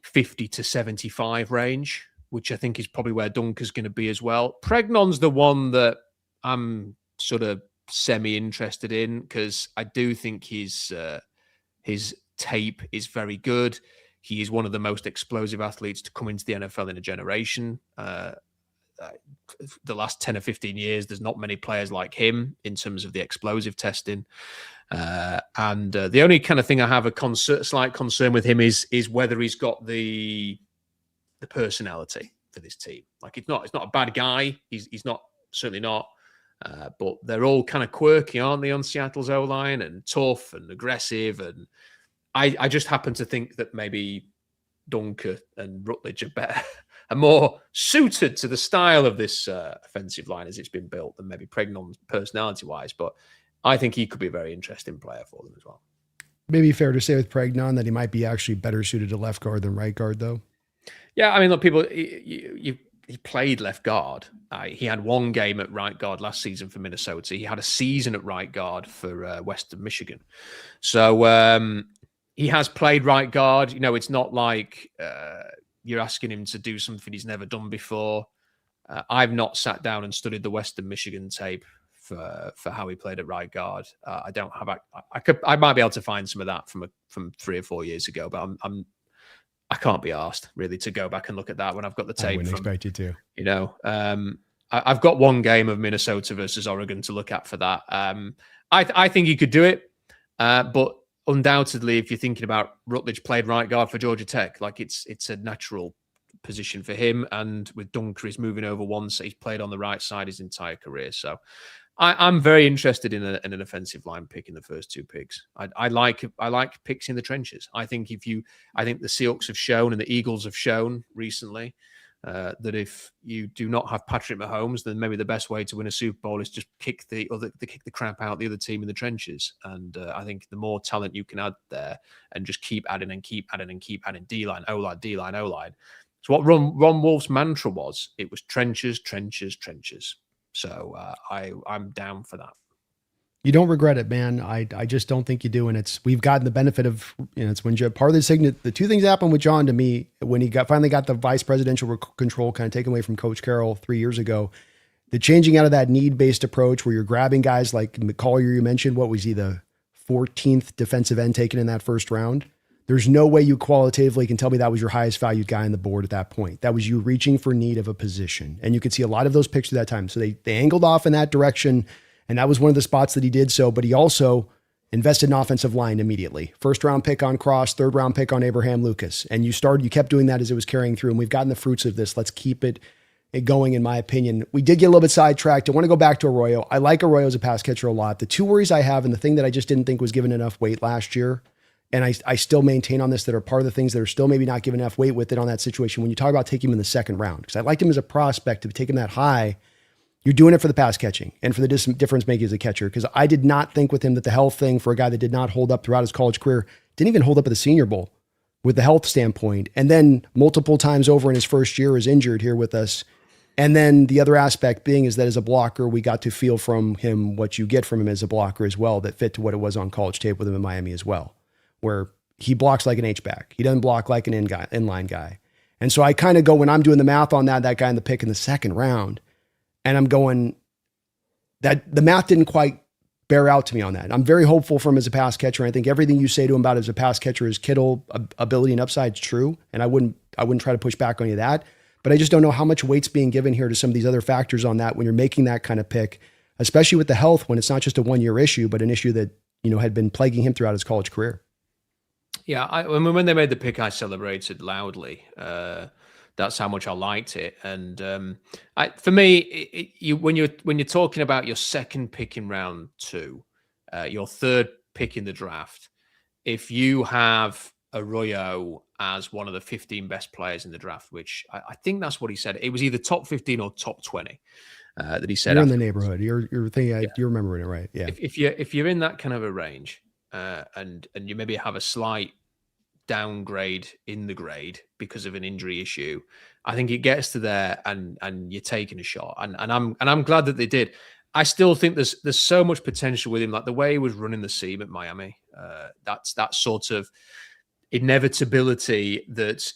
50 to 75 range, which I think is probably where Dunker's going to be as well. Pregnon's the one that I'm sort of semi-interested in because I do think his tape is very good. He is one of the most explosive athletes to come into the NFL in a generation. The last 10 or 15 years, there's not many players like him in terms of the explosive testing. And the only kind of thing I have a slight concern with him is whether he's got the personality for this team. Like it's not a bad guy. He's not, certainly not. But they're all kind of quirky, aren't they, on Seattle's O-line, and tough and aggressive. And I just happen to think that maybe Dunker and Rutledge are more suited to the style of this offensive line as it's been built than maybe Pregnon personality-wise. But I think he could be a very interesting player for them as well.
Maybe fair to say with Pregnon that he might be actually better suited to left guard than right guard, though.
Yeah, I mean, look, he played left guard. He had one game at right guard last season for Minnesota. He had a season at right guard for Western Michigan. So he has played right guard. You know, it's not like you're asking him to do something he's never done before. I've not sat down and studied the Western Michigan tape for how he played at right guard. I don't have. I might be able to find some of that from 3 or 4 years ago, but I can't be asked really to go back and look at that when I've got the tape.
I wouldn't expect you to.
You know, I've got one game of Minnesota versus Oregon to look at for that. I think he could do it, but undoubtedly, if you're thinking about Rutledge played right guard for Georgia Tech, like it's a natural position for him. And with Dunker, he's moving over once. He's played on the right side his entire career. So I'm very interested in an offensive line pick in the first 2 picks. I like picks in the trenches. I think the Seahawks have shown and the Eagles have shown recently that if you do not have Patrick Mahomes, then maybe the best way to win a Super Bowl is just kick the crap out the other team in the trenches. And I think the more talent you can add there and just keep adding and keep adding and keep adding D-line, O-line, D-line, O-line. So what Ron Wolf's mantra was, it was trenches, trenches, trenches. So I'm down for that.
You don't regret it, man. I just don't think you do. And we've gotten the benefit of, it's when part of the 2 things happened with John to me when he finally got the vice presidential control kind of taken away from Coach Carroll 3 years ago. The changing out of that need-based approach where you're grabbing guys like McCollier, you mentioned, what was he, the 14th defensive end taken in that first round? There's no way you qualitatively can tell me that was your highest valued guy on the board at that point. That was you reaching for need of a position. And you could see a lot of those picks at that time. So they angled off in that direction. And that was one of the spots that he did so, but he also invested in offensive line immediately. 1st round pick on Cross, 3rd round pick on Abraham Lucas. And you kept doing that as it was carrying through. And we've gotten the fruits of this. Let's keep it going, in my opinion. We did get a little bit sidetracked. I want to go back to Arroyo. I like Arroyo as a pass catcher a lot. The 2 worries I have, and the thing that I just didn't think was given enough weight last year, and I still maintain on this, that are part of the things that are still maybe not given enough weight with it on that situation. When you talk about taking him in the 2nd round, because I liked him as a prospect, to take him that high, you're doing it for the pass catching and for the difference making as a catcher. Because I did not think with him that the health thing for a guy that did not hold up throughout his college career, didn't even hold up at the Senior Bowl with the health standpoint. And then multiple times over in his first year is injured here with us. And then the other aspect being is that as a blocker, we got to feel from him what you get from him as a blocker as well, that fit to what it was on college tape with him in Miami as well, where he blocks like an H-back. He doesn't block like an inline guy. And so I kind of go, when I'm doing the math on that guy in the pick in the 2nd round, and I'm going, that the math didn't quite bear out to me on that. I'm very hopeful for him as a pass catcher. I think everything you say to him about as a pass catcher, his Kittle ability and upside is true. And I wouldn't try to push back on you that, but I just don't know how much weight's being given here to some of these other factors on that when you're making that kind of pick, especially with the health, when it's not just a 1-year issue, but an issue that, had been plaguing him throughout his college career.
Yeah. When they made the pick, I celebrated loudly. That's how much I liked it. And for me, when you're talking about your 2nd pick in round 2, your 3rd pick in the draft, if you have Arroyo as one of the 15 best players in the draft, which I think that's what he said. It was either top 15 or top 20 that he said.
You're in the neighborhood. You're thinking, yeah. You're remembering it right. Yeah.
If you're in that kind of a range, and you maybe have a slight downgrade in the grade because of an injury issue, I think it gets to there and you're taking a shot. And I'm glad that they did. I still think there's so much potential with him, like the way he was running the seam at Miami. That's that sort of inevitability that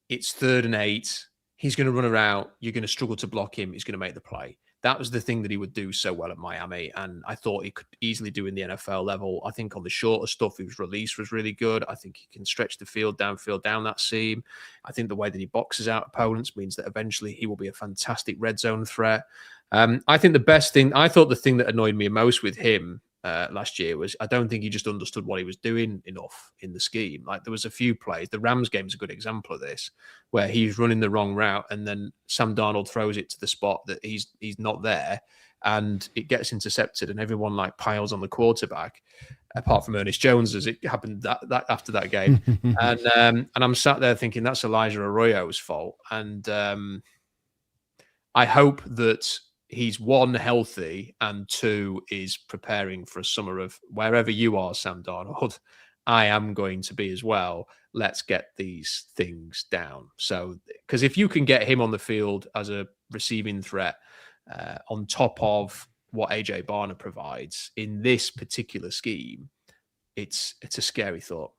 it's 3rd and 8. He's going to run around. You're going to struggle to block him. He's going to make the play. That was the thing that he would do so well at Miami. And I thought he could easily do in the NFL level. I think on the shorter stuff, his release was really good. I think he can stretch the field down that seam. I think the way that he boxes out opponents means that eventually he will be a fantastic red zone threat. I think the thing that annoyed me most with him last year was I don't think he just understood what he was doing enough in the scheme. Like there was a few plays. The Rams game is a good example of this, where he's running the wrong route and then Sam Darnold throws it to the spot that he's not there, and it gets intercepted and everyone like piles on the quarterback. apart from Ernest Jones, as it happened that after that game. And I'm sat there thinking that's Elijah Arroyo's fault. And I hope that he's, one, healthy, and two, is preparing for a summer of wherever you are, Sam Darnold, I am going to be as well. Let's get these things down. So, because if you can get him on the field as a receiving threat on top of what AJ Barner provides in this particular scheme, it's a scary thought.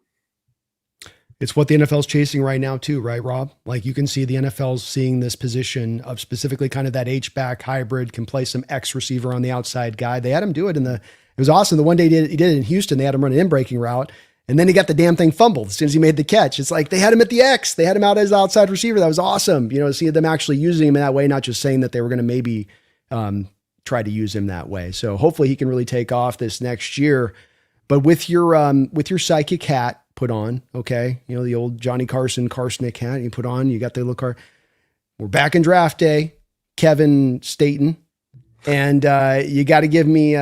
It's what the NFL's chasing right now too, right, Rob? Like, you can see the NFL's seeing this position of specifically kind of that H-back hybrid, can play some X receiver on the outside guy. They had him do it it was awesome. The one day he did it in Houston, they had him run an in-breaking route, and then he got the damn thing fumbled as soon as he made the catch. It's like they had him at the X. They had him out as outside receiver. That was awesome. You know, to see them actually using him in that way, not just saying that they were going to maybe try to use him that way. So hopefully he can really take off this next year. But with your psychic hat put on, okay, you know, the old Johnny Carsonic hat you put on, you got the little car. We're back in draft day, Kavon Staton. And you got to give me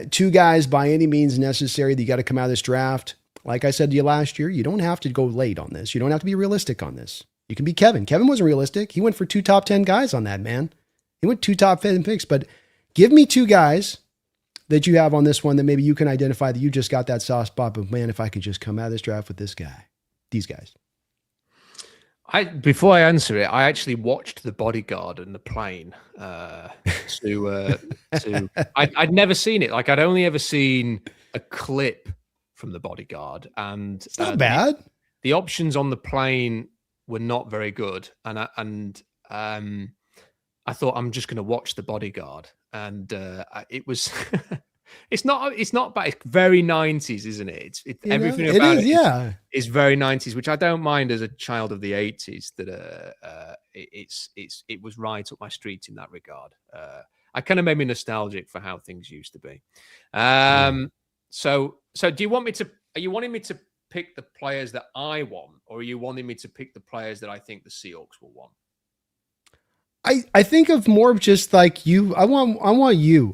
two guys by any means necessary that you got to come out of this draft. Like I said to you last year, you don't have to go late on this. You don't have to be realistic on this. You can be Kevin. Kevin wasn't realistic. He went for 2 top 10 guys on that, man. He went 2 top 10 picks, but give me 2 guys that you have on this one that maybe you can identify that you just got that soft spot, but man, if I could just come out of this draft with these guys.
Before I answer it, I actually watched The Bodyguard and The Plane. I'd never seen it. Like, I'd only ever seen a clip from The Bodyguard, and
it's not bad.
The options on The Plane were not very good, and I thought, I'm just going to watch The Bodyguard, and it was. It's not bad. It's very 90s, isn't it? Everything about it is very 90s, which I don't mind as a child of the 80s. That it was right up my street in that regard. I kind of made me nostalgic for how things used to be. So do you want me to? Are you wanting me to pick the players that I want, or are you wanting me to pick the players that I think the Seahawks will want?
I think of more of just like you. I want you.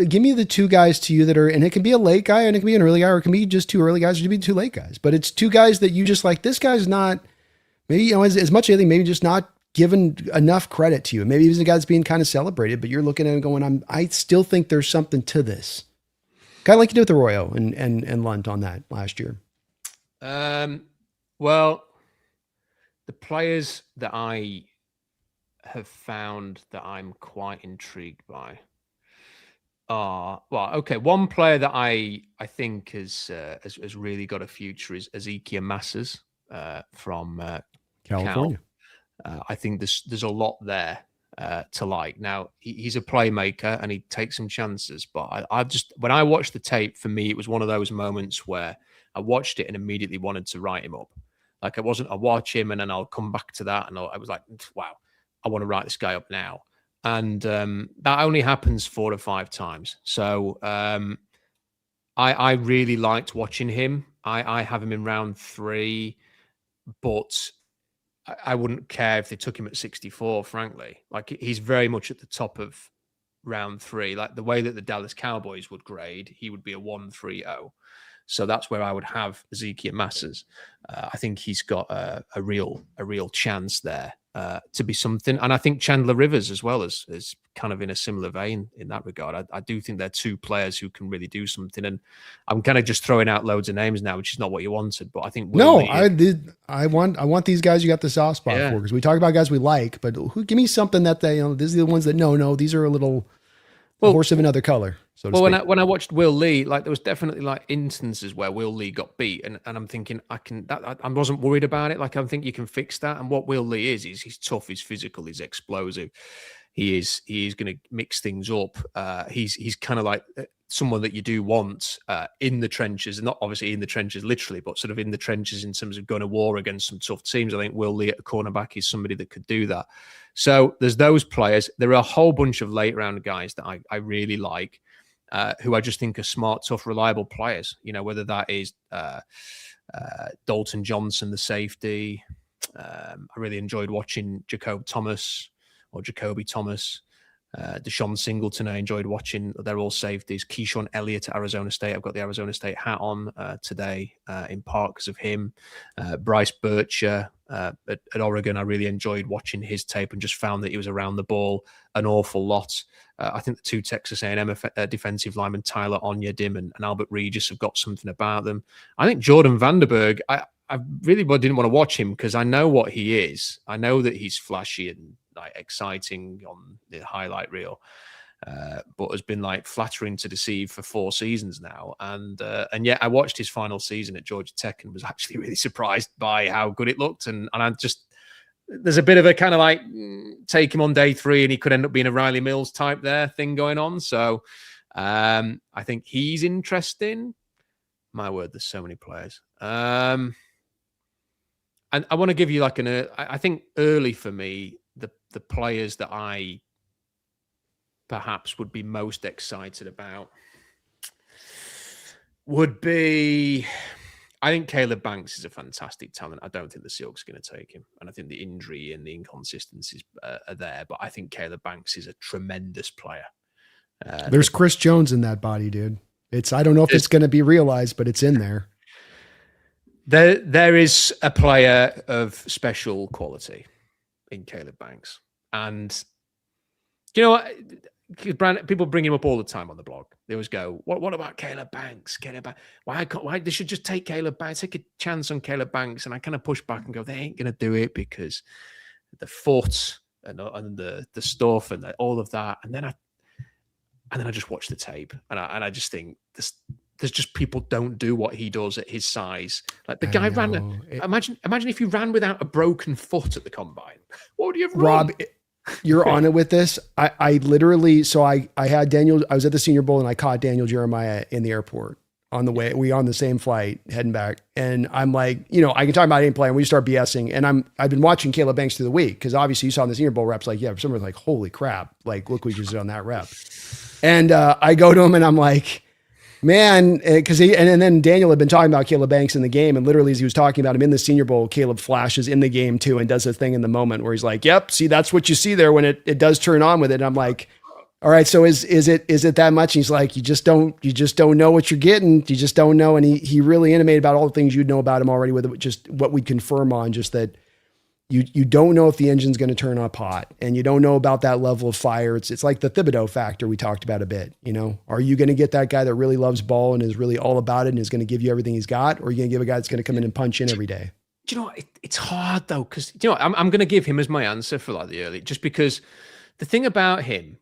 Give me the 2 guys to you that are, and it can be a late guy and it can be an early guy, or it can be just 2 early guys, or it can be 2 late guys. But it's 2 guys that you just like, this guy's not, maybe, you know, as much as anything, maybe just not given enough credit to you. Maybe he's a guy that's being kind of celebrated, but you're looking at him going, I still think there's something to this. Kind of like you did with Arroyo and Lunt on that last year.
Well, the players that I have found that I'm quite intrigued by one player that I think has really got a future is Ezekiel Masses from
California.
I think there's a lot there to like. Now he's a playmaker and he takes some chances, but I just, when I watched the tape, for me it was one of those moments where I watched it and immediately wanted to write him up. Like, I watch him and then I'll come back to that, and I was like, wow, I want to write this guy up now. And that only happens 4 or 5 times. So I really liked watching him. I have him in round 3, but I wouldn't care if they took him at 64, frankly. Like, he's very much at the top of round 3. Like, the way that the Dallas Cowboys would grade, he would be a 1-3-0. So that's where I would have Ezekiel Masses. I think he's got a real chance there to be something. And I think Chandler Rivers as well is kind of in a similar vein in that regard. I do think they're 2 players who can really do something. And I'm kind of just throwing out loads of names now, which is not what you wanted. But I think
I want these guys you got the soft spot for, because we talk about guys we like, but give me something that they, you know, these are the ones that no, these are a little horse of another color. So
when I watched Will Lee, like, there was definitely like instances where Will Lee got beat, and I'm thinking I wasn't worried about it. Like, I think you can fix that. And what Will Lee is he's tough, he's physical, he's explosive. He is going to mix things up. He's kind of like someone that you do want in the trenches, and not obviously in the trenches literally, but sort of in the trenches in terms of going to war against some tough teams. I think Will Lee at the cornerback is somebody that could do that. So there's those players. There are a whole bunch of late round guys that I really like, who I just think are smart, tough, reliable players. You know, whether that is Dalton Johnson, the safety. I really enjoyed watching Jacoby Thomas. Deshaun Singleton, I enjoyed watching. They're all safeties. Keyshawn Elliott at Arizona State. I've got the Arizona State hat on today in part because of him. Bryce Bircher at Oregon, I really enjoyed watching his tape and just found that he was around the ball an awful lot. I think the two Texas A&M defensive linemen, Tyler Onyedim and Albert Regis, have got something about them. I think Jordan Vanderberg, I really didn't want to watch him because I know what he is. I know that he's flashy and like exciting on the highlight reel, but has been like flattering to deceive for 4 seasons now. And yet I watched his final season at Georgia Tech and was actually really surprised by how good it looked. And I just, there's a bit of a kind of like take him on day 3 and he could end up being a Riley Mills type there thing going on. So I think he's interesting. My word, there's so many players. And I want to give you like I think early for me, the players that I perhaps would be most excited about would be, I think Caleb Banks is a fantastic talent. I don't think the Seahawks are going to take him. And I think the injury and the inconsistencies are there. But I think Caleb Banks is a tremendous player.
There's Chris Jones in that body, dude. I don't know if it's going to be realized, but it's in there.
There is a player of special quality in Caleb Banks. And you know what? People bring him up all the time on the blog. They always go, what about Caleb Banks? Why they should just take Caleb Banks, take a chance on Caleb Banks. And I kind of push back and go, they ain't going to do it because the foot and the stuff and all of that. And then I just watch the tape and I just think there's just people don't do what he does at his size. Like the guy ran. Imagine if you ran without a broken foot at the combine. What would you have run?
Rob, you're on it with this. I literally, so I had Daniel, I was at the Senior Bowl and I caught Daniel Jeremiah in the airport on the way. We on the same flight heading back. And I'm like, I can talk about any player and we start BSing. And I've been watching Caleb Banks through the week because obviously you saw in the Senior Bowl reps, like, yeah, someone's like, holy crap. Like, look what you just did on that rep. And I go to him and I'm like, man, because and then Daniel had been talking about Caleb Banks in the game, and literally as he was talking about him in the Senior Bowl, Caleb flashes in the game too and does a thing in the moment where he's like, "Yep, see, that's what you see there when it does turn on with it." And I'm like, "All right, so is it that much?" And he's like, "You just don't know what you're getting. You just don't know." And he really intimated about all the things you'd know about him already, with just what we'd confirm on, just that you don't know if the engine's going to turn up hot, and you don't know about that level of fire. It's like the Thibodeaux factor we talked about a bit. Are you going to get that guy that really loves ball and is really all about it and is going to give you everything he's got, or are you going to give a guy that's going to come in and punch in every day?
Do you know what? It's hard though, because I'm going to give him as my answer for like the early, just because the thing about him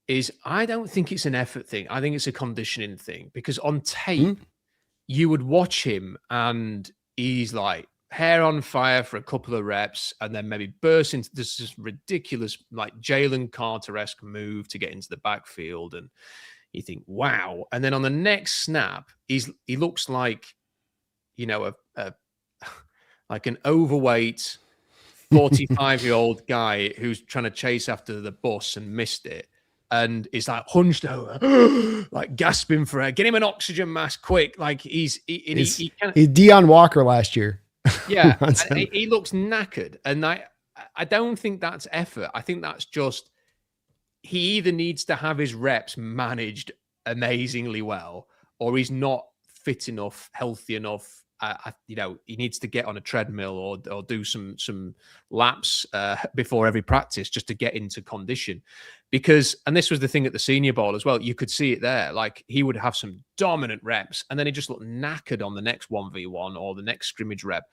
is I don't think it's an effort thing. I think it's a conditioning thing, because on tape you would watch him and he's like hair on fire for a couple of reps and then maybe burst into this ridiculous, like Jalen Carter-esque move to get into the backfield. And you think, wow. And then on the next snap, he looks like, like an overweight 45-year-old guy who's trying to chase after the bus and missed it. And is like hunched over, like gasping for air. Get him an oxygen mask quick. Like he's
Deion Walker last year.
Yeah, and he looks knackered, and I don't think that's effort. I think that's just he either needs to have his reps managed amazingly well, or he's not fit enough, healthy enough. He needs to get on a treadmill or do some laps before every practice just to get into condition. Because, and this was the thing at the Senior Bowl as well, you could see it there. Like he would have some dominant reps, and then he just looked knackered on the next 1v1 or the next scrimmage rep.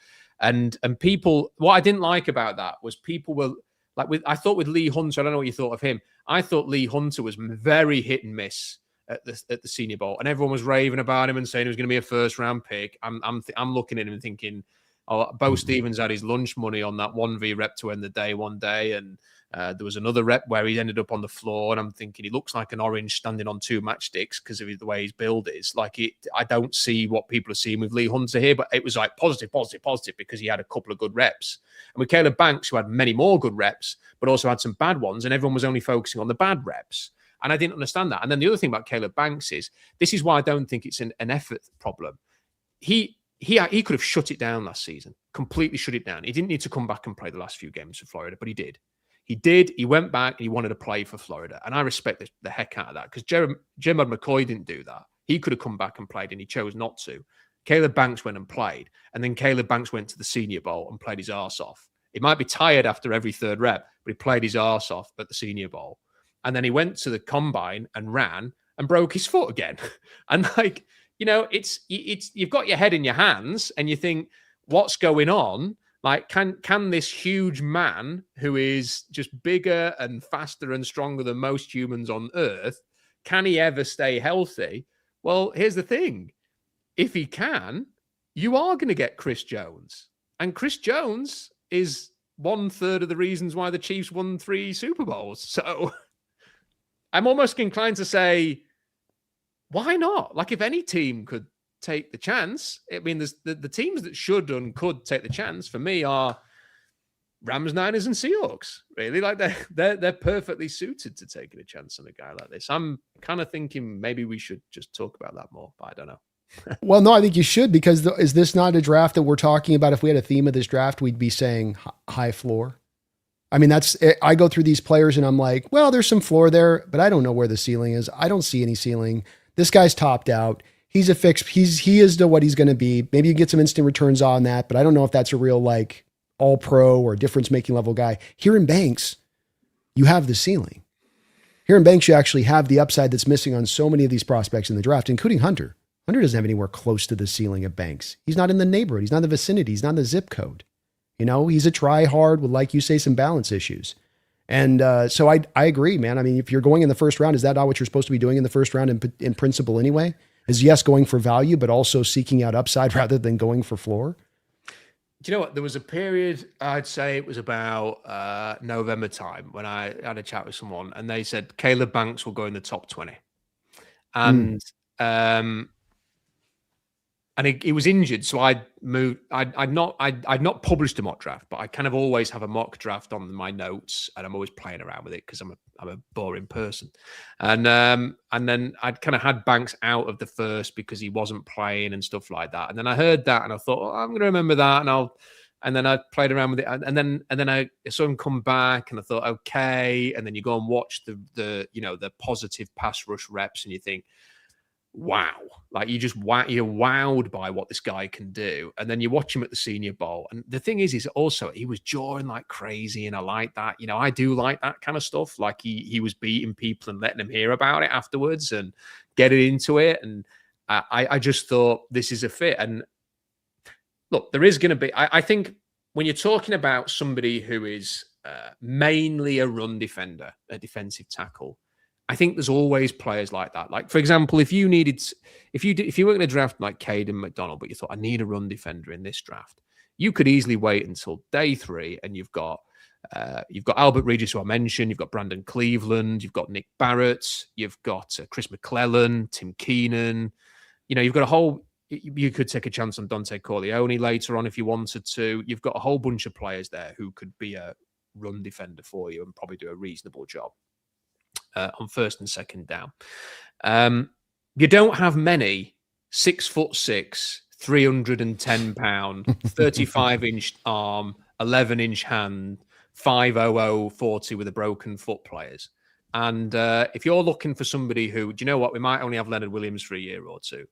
And people, what I didn't like about that was people were like, I thought with Lee Hunter, I don't know what you thought of him. I thought Lee Hunter was very hit and miss at the Senior Bowl, and everyone was raving about him and saying he was going to be a first-round pick. I'm looking at him and thinking, oh, Bo Stevens had his lunch money on that 1v rep to end the day one day, and there was another rep where he ended up on the floor, and I'm thinking he looks like an orange standing on 2 matchsticks because of the way his build is. Like I don't see what people are seeing with Lee Hunter here, but it was like positive because he had a couple of good reps. And with Caleb Banks, who had many more good reps, but also had some bad ones, and everyone was only focusing on the bad reps. And I didn't understand that. And then the other thing about Caleb Banks is, this is why I don't think it's an effort problem. He could have shut it down last season, completely shut it down. He didn't need to come back and play the last few games for Florida, but he did. He did. He went back and he wanted to play for Florida. And I respect the heck out of that because Jermod McCoy didn't do that. He could have come back and played and he chose not to. Caleb Banks went and played. And then Caleb Banks went to the Senior Bowl and played his arse off. He might be tired after every third rep, but he played his arse off at the Senior Bowl. And then he went to the combine and ran and broke his foot again. And like, you know, it's you've got your head in your hands and you think, what's going on? Like, can this huge man who is just bigger and faster and stronger than most humans on earth, can he ever stay healthy? Well, here's the thing. If he can, you are going to get Chris Jones. And Chris Jones is 1/3 of the reasons why the Chiefs won 3 Super Bowls. So I'm almost inclined to say, why not? Like, if any team could take the chance, I mean, there's the teams that should and could take the chance for me are Rams, Niners, and Seahawks. Really, like they're perfectly suited to taking a chance on a guy like this. I'm kind of thinking maybe we should just talk about that more, but I don't know.
Well, no, I think you should, because is this not a draft that we're talking about? If we had a theme of this draft, we'd be saying high floor. I mean, I go through these players and I'm like, well, there's some floor there, but I don't know where the ceiling is. I don't see any ceiling. This guy's topped out. He's a fixed. He is to what he's going to be. Maybe you get some instant returns on that, but I don't know if that's a real like all pro or difference making level guy. Here in Banks, you have the ceiling. Here in Banks, you actually have the upside that's missing on so many of these prospects in the draft, including Hunter. Hunter doesn't have anywhere close to the ceiling of Banks. He's not in the neighborhood. He's not in the vicinity. He's not in the zip code. You know, he's a try hard with, like you say, some balance issues. And so I agree, man. I mean, if you're going in the first round, is that not what you're supposed to be doing in the first round in principle anyway? Is yes, going for value, but also seeking out upside rather than going for floor?
Do you know what? There was a period, I'd say it was about November time, when I had a chat with someone and they said Caleb Banks will go in the top 20. And he was injured, so I'd moved. I'd not published a mock draft, but I kind of always have a mock draft on my notes, and I'm always playing around with it because I'm a boring person. And then I'd kind of had Banks out of the first because he wasn't playing and stuff like that. And then I heard that, and I thought, I'm going to remember that, and then I played around with it, and then I saw him come back, and I thought, okay. And then you go and watch the positive pass rush reps, and you think, wow, like you're wowed by what this guy can do. And then you watch him at the Senior Bowl. And the thing is he was jawing like crazy. And I like that. You know, I do like that kind of stuff. Like he was beating people and letting them hear about it afterwards and getting into it. And I just thought this is a fit. And look, there is going to be, I think when you're talking about somebody who is mainly a run defender, a defensive tackle, I think there's always players like that. Like, for example, if you were going to draft like Kaden, McDonald, but you thought, I need a run defender in this draft, you could easily wait until day 3, and you've got Albert Regis, who I mentioned, you've got Brandon Cleveland, you've got Nick Barrett, you've got Chris McClellan, Tim Keenan. You know, you've got a whole. You could take a chance on Dante Corleone later on if you wanted to. You've got a whole bunch of players there who could be a run defender for you and probably do a reasonable job on first and second down. You don't have many 6'6", 310 pound, 35-inch arm, 11-inch hand, 5'00", 40 with a broken foot players. And if you're looking for somebody who, do you know what? We might only have Leonard Williams for a year or two.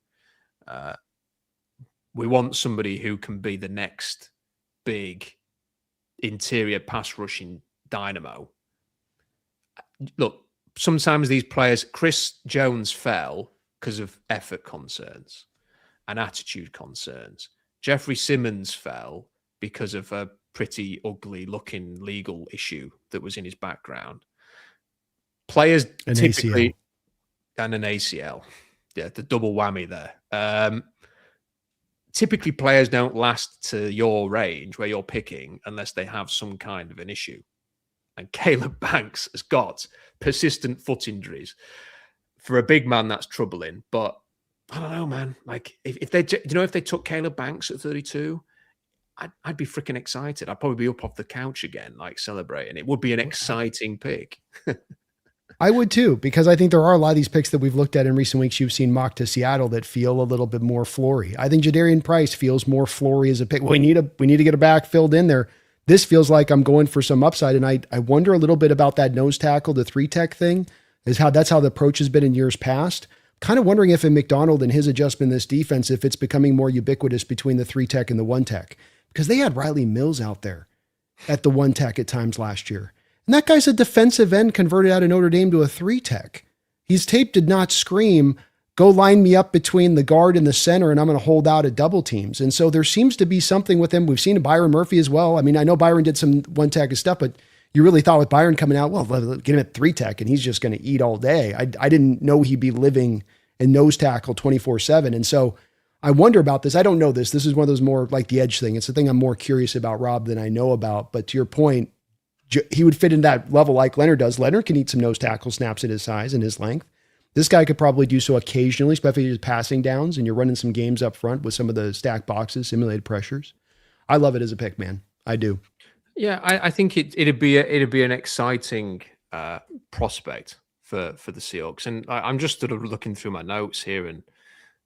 We want somebody who can be the next big interior pass rushing dynamo. Look, sometimes these players, Chris Jones fell because of effort concerns and attitude concerns. Jeffrey Simmons fell because of a pretty ugly looking legal issue that was in his background. Players typically, ACL. And an ACL. Yeah, the double whammy there. Typically, players don't last to your range where you're picking unless they have some kind of an issue. And Caleb Banks has got persistent foot injuries. For a big man, that's troubling. But I don't know, man. Like, if they took Caleb Banks at 32, I'd be freaking excited. I'd probably be up off the couch again, like celebrating. It would be an exciting pick.
I would too, because I think there are a lot of these picks that we've looked at in recent weeks you've seen mocked to Seattle that feel a little bit more floory. I think Jadarian Price feels more floory as a pick. We need to get a back filled in there this feels like I'm going for some upside. And I wonder a little bit about that nose tackle, the 3-tech thing, that's how the approach has been in years past. Kind of wondering if in McDonald and his adjustment in this defense, if it's becoming more ubiquitous between the 3-tech and the 1-tech, because they had Riley Mills out there at the 1-tech at times last year. And that guy's a defensive end converted out of Notre Dame to a 3-tech. His tape did not scream, go line me up between the guard and the center, and I'm going to hold out at double teams. And so there seems to be something with him. We've seen Byron Murphy as well. I mean, I know Byron did some 1-tech stuff, but you really thought with Byron coming out, well, get him at 3-tech and he's just going to eat all day. I didn't know he'd be living in nose tackle 24/7. And so I wonder about this. I don't know this. This is one of those more like the edge thing. It's the thing I'm more curious about, Rob, than I know about. But to your point, he would fit in that level like Leonard does. Leonard can eat some nose tackle snaps at his size and his length. This guy could probably do so occasionally, especially his passing downs, and you're running some games up front with some of the stack boxes, simulated pressures. I love it as a pick, man. I do.
Yeah, I think it'd be an exciting prospect for the Seahawks. And I'm just sort of looking through my notes here, and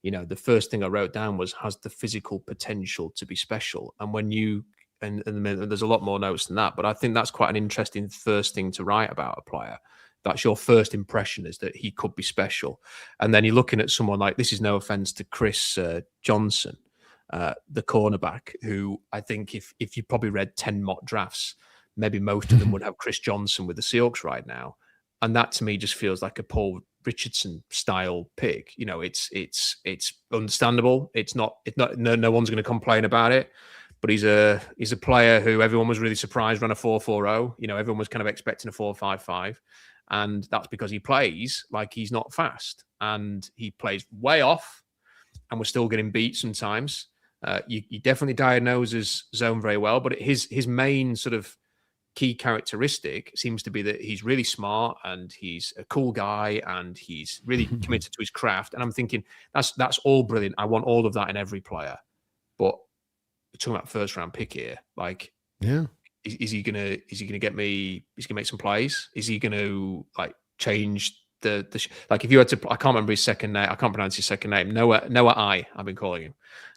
the first thing I wrote down was has the physical potential to be special. And when you and there's a lot more notes than that, but I think that's quite an interesting first thing to write about a player. That's your first impression, is that he could be special. And then you're looking at someone like, this is no offense to Chris Johnson, the cornerback, who I think if you probably read 10 mock drafts, maybe most of them would have Chris Johnson with the Seahawks right now. And that to me just feels like a Paul Richardson style pick. It's understandable. It's not no one's going to complain about it. But he's a player who everyone was really surprised ran a 4.40. Everyone was kind of expecting a 4.55. And that's because he plays like he's not fast. And he plays way off, and we're still getting beat sometimes. You definitely diagnose his zone very well, but his main sort of key characteristic seems to be that he's really smart and he's a cool guy and he's really committed to his craft. And I'm thinking that's all brilliant. I want all of that in every player. But we're talking about first round pick here. Like,
yeah.
Is he gonna get me? He's gonna make some plays. Is he gonna like change the like? If you had to, I can't remember his second name. I can't pronounce his second name. Noah I've been calling him.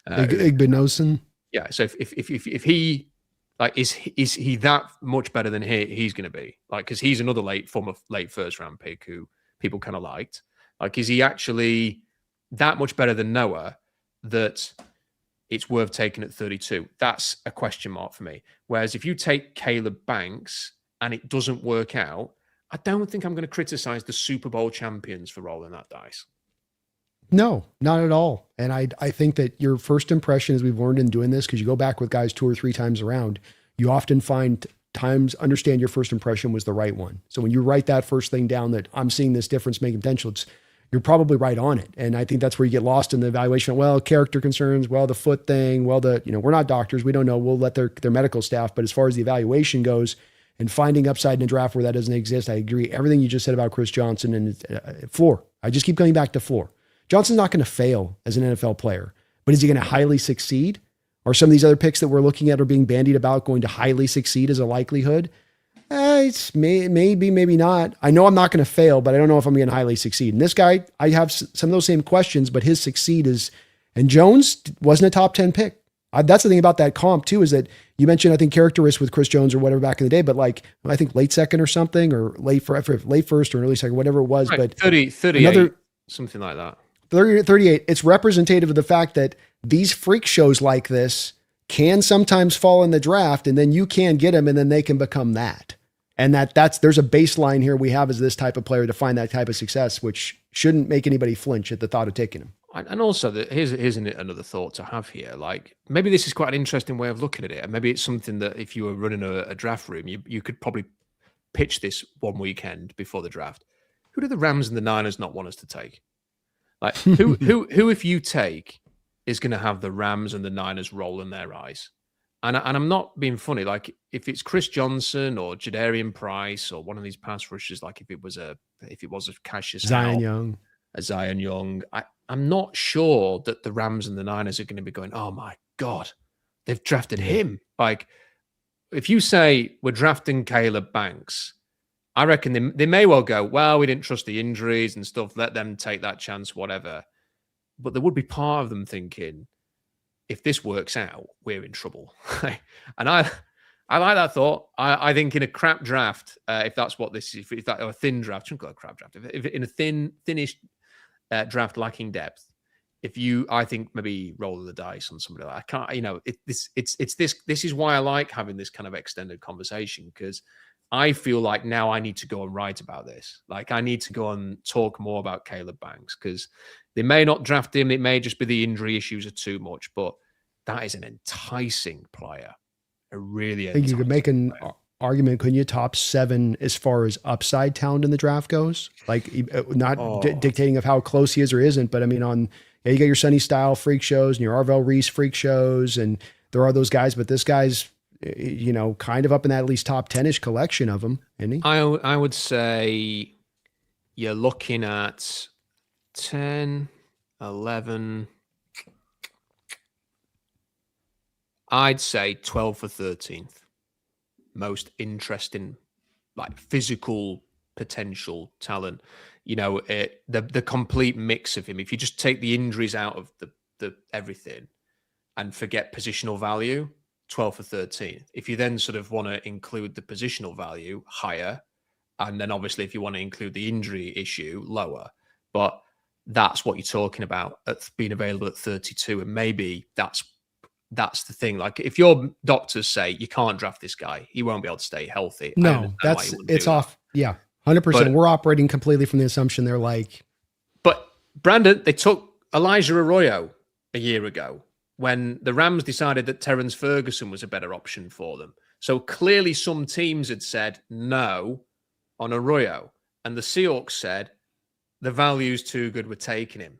Igbinosun.
Yeah. So if he like is he that much better than he's gonna be? Like, because he's another late first round pick who people kind of liked. Like, is he actually that much better than Noah that it's worth taking at 32? That's a question mark for me. Whereas if you take Caleb Banks and it doesn't work out, I don't think I'm going to criticize the Super Bowl champions for rolling that dice.
No, not at all. And I think that your first impression, as we've learned in doing this, because you go back with guys 2 or 3 times around, you often find understand your first impression was the right one. So when you write that first thing down, that I'm seeing this difference making potential, you're probably right on it. And I think that's where you get lost in the evaluation. Well, character concerns, well, the foot thing, well, we're not doctors. We don't know. We'll let their medical staff. But as far as the evaluation goes and finding upside in a draft where that doesn't exist, I agree. Everything you just said about Chris Johnson and floor. I just keep going back to floor. Johnson's not going to fail as an NFL player, but is he going to highly succeed? Are some of these other picks that we're looking at or being bandied about going to highly succeed as a likelihood? It's maybe, maybe not. I know I'm not going to fail, but I don't know if I'm going to highly succeed. And this guy, I have some of those same questions, but his succeed is, and Jones wasn't a top 10 pick. That's the thing about that comp too, is that you mentioned, I think, characteristics with Chris Jones or whatever back in the day, but like, I think late second or something, or late first or early second, whatever it was.
Right,
but
38, something like that.
38. It's representative of the fact that these freak shows like this can sometimes fall in the draft, and then you can get them and then they can become that. And there's a baseline here we have as this type of player to find that type of success, which shouldn't make anybody flinch at the thought of taking him.
And also, here's another thought to have here. Like, maybe this is quite an interesting way of looking at it. And maybe it's something that if you were running a draft room, you could probably pitch this one weekend before the draft. Who do the Rams and the Niners not want us to take? Like, who if you take is going to have the Rams and the Niners rolling their eyes? And I'm not being funny. Like, if it's Chris Johnson or Jadarian Price or one of these pass rushers, like if it was a Cassius
Zion
Young, I'm not sure that the Rams and the Niners are going to be going, oh my God, they've drafted him. Like, if you say we're drafting Caleb Banks, I reckon they may well go, well, we didn't trust the injuries and stuff. Let them take that chance, whatever. But there would be part of them thinking, if this works out, we're in trouble. And I I like that thought. I think in a crap draft, if that's what this is, if that or a thin draft, I shouldn't call it a crap draft. If in a thinnish draft lacking depth, I think maybe roll the dice on somebody like that. I can't, this is why I like having this kind of extended conversation, because I feel like now I need to go and write about this. Like I need to go and talk more about Caleb Banks, because they may not draft him. It may just be the injury issues are too much, but that is an enticing player. A really
I think you could make an argument. Couldn't you top 7 as far as upside talent in the draft goes? Like not dictating of how close he is or isn't, but I mean, you got your Sunny Style freak shows and your Arvell Reese freak shows, and there are those guys, but this guy's, kind of up in that at least top 10-ish collection of them, isn't he?
I would say you're looking at 10, 11. I'd say 12 for 13th. Most interesting, like physical potential talent. The complete mix of him. If you just take the injuries out of the everything and forget positional value, 12 for 13th. If you then sort of want to include the positional value, higher. And then obviously if you want to include the injury issue, lower. But that's what you're talking about at being available at 32. And maybe that's the thing. Like if your doctors say you can't draft this guy, he won't be able to stay healthy.
No, it's off. Yeah, 100%. We're operating completely from the assumption they're like.
But Brandon, they took Elijah Arroyo a year ago when the Rams decided that Terrence Ferguson was a better option for them. So clearly some teams had said no on Arroyo, and the Seahawks said the value's too good, we're taking him.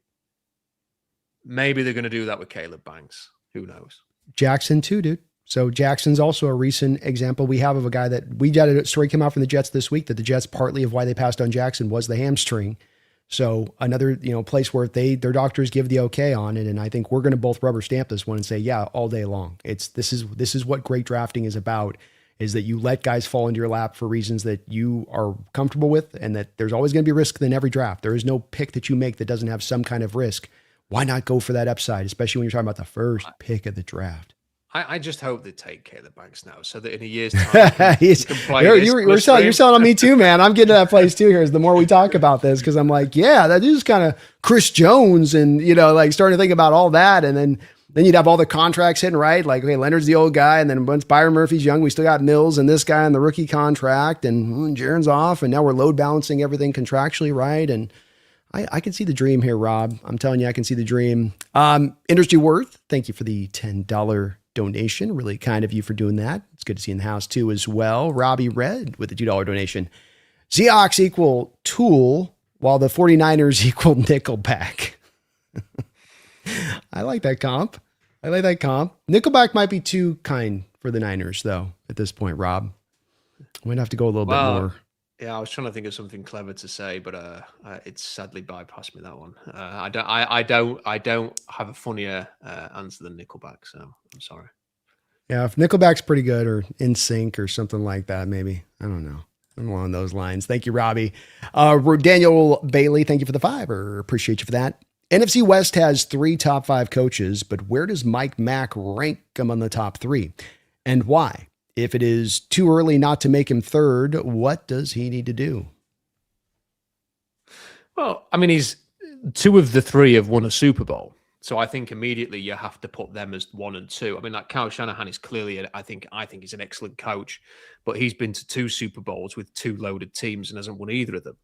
Maybe they're going to do that with Caleb Banks. Who knows?
Jackson too, dude. So Jackson's also a recent example we have of a guy that we got a story came out from the Jets this week that the Jets, partly of why they passed on Jackson was the hamstring. So another, place where their doctors give the okay on it. And I think we're going to both rubber stamp this one and say, yeah, all day long. This is what great drafting is about, is that you let guys fall into your lap for reasons that you are comfortable with, and that there's always going to be risk in every draft. There is no pick that you make that doesn't have some kind of risk. Why not go for that upside, especially when you're talking about the first pick of the draft?
I just hope they take Caleb Banks now, so that in a year's time, you can play
you're selling on me too, man. I'm getting to that place too here. As the more we talk about this, because I'm like, yeah, that is kind of Chris Jones, and like starting to think about all that, and then you'd have all the contracts hitting right. Like, okay, Leonard's the old guy, and then once Byron Murphy's young, we still got Mills and this guy on the rookie contract, and Jaron's off, and now we're load balancing everything contractually right, and I can see the dream here, Rob. I'm telling you, I can see the dream. Industry Worth, thank you for the $10 donation. Really kind of you for doing that. It's good to see you in the house too as well. Robbie Red with the $2 donation. Seahawks equal Tool, while the 49ers equal Nickelback. I like that comp. Nickelback might be too kind for the Niners, though, at this point, Rob. We'd have to go a little bit more.
Yeah, I was trying to think of something clever to say, but it's sadly bypassed me, that one. I don't have a funnier answer than Nickelback, so I'm sorry.
Yeah, if Nickelback's pretty good, or In Sync or something like that, maybe. I don't know. Along those lines. Thank you, Robbie. Daniel Bailey, thank you for the $5. Appreciate you for that. NFC West has 3 top 5 coaches, but where does Mike Mack rank among the top 3? And why? If it is too early not to make him third, what does he need to do?
Well, I mean, he's 2 of the 3 have won a Super Bowl. So I think immediately you have to put them as 1 and 2. I mean, like Kyle Shanahan is clearly, I think he's an excellent coach, but he's been to 2 Super Bowls with 2 loaded teams and hasn't won either of them.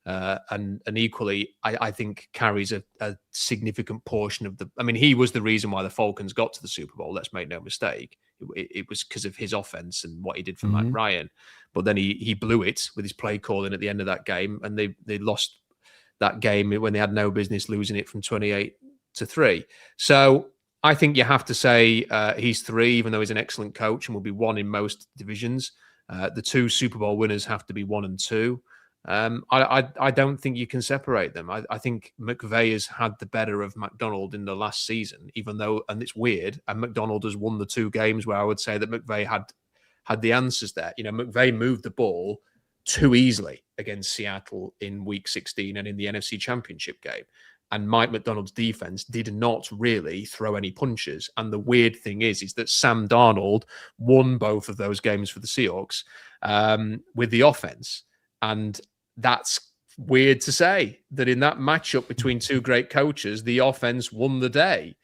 And equally, I think carries a significant portion of he was the reason why the Falcons got to the Super Bowl. Let's make no mistake. It was because of his offense and what he did for Matt Ryan. But then he blew it with his play calling at the end of that game, and they lost that game when they had no business losing it from 28-3. So I think you have to say he's 3, even though he's an excellent coach and will be 1 in most divisions. The 2 Super Bowl winners have to be 1 and 2. I don't think you can separate them. I think McVay has had the better of McDonald in the last season, even though, and it's weird, and McDonald has won the 2 games where I would say that McVay had the answers there. McVay moved the ball too easily against Seattle in week 16 and in the NFC Championship game. and Mike McDonald's defense did not really throw any punches. And the weird thing is that Sam Darnold won both of those games for the Seahawks with the offense. And that's weird to say, that in that matchup between two great coaches, the offense won the day.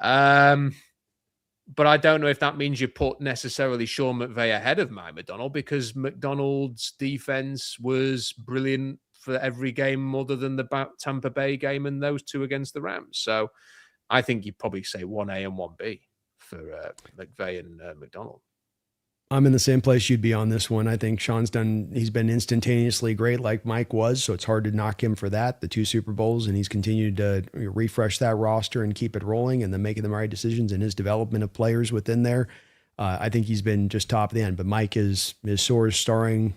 But I don't know if that means you put necessarily Sean McVay ahead of Mike McDonald, because McDonald's defense was brilliant for every game other than the Tampa Bay game and those two against the Rams. So I think you'd probably say 1A and 1B for McVay and McDonald.
I'm in the same place you'd be on this one. I think he's been instantaneously great like Mike was, so it's hard to knock him for that. The 2 Super Bowls, and he's continued to refresh that roster and keep it rolling, and then making the right decisions in his development of players within there. I think he's been just top of the end, but Mike his star is soaring,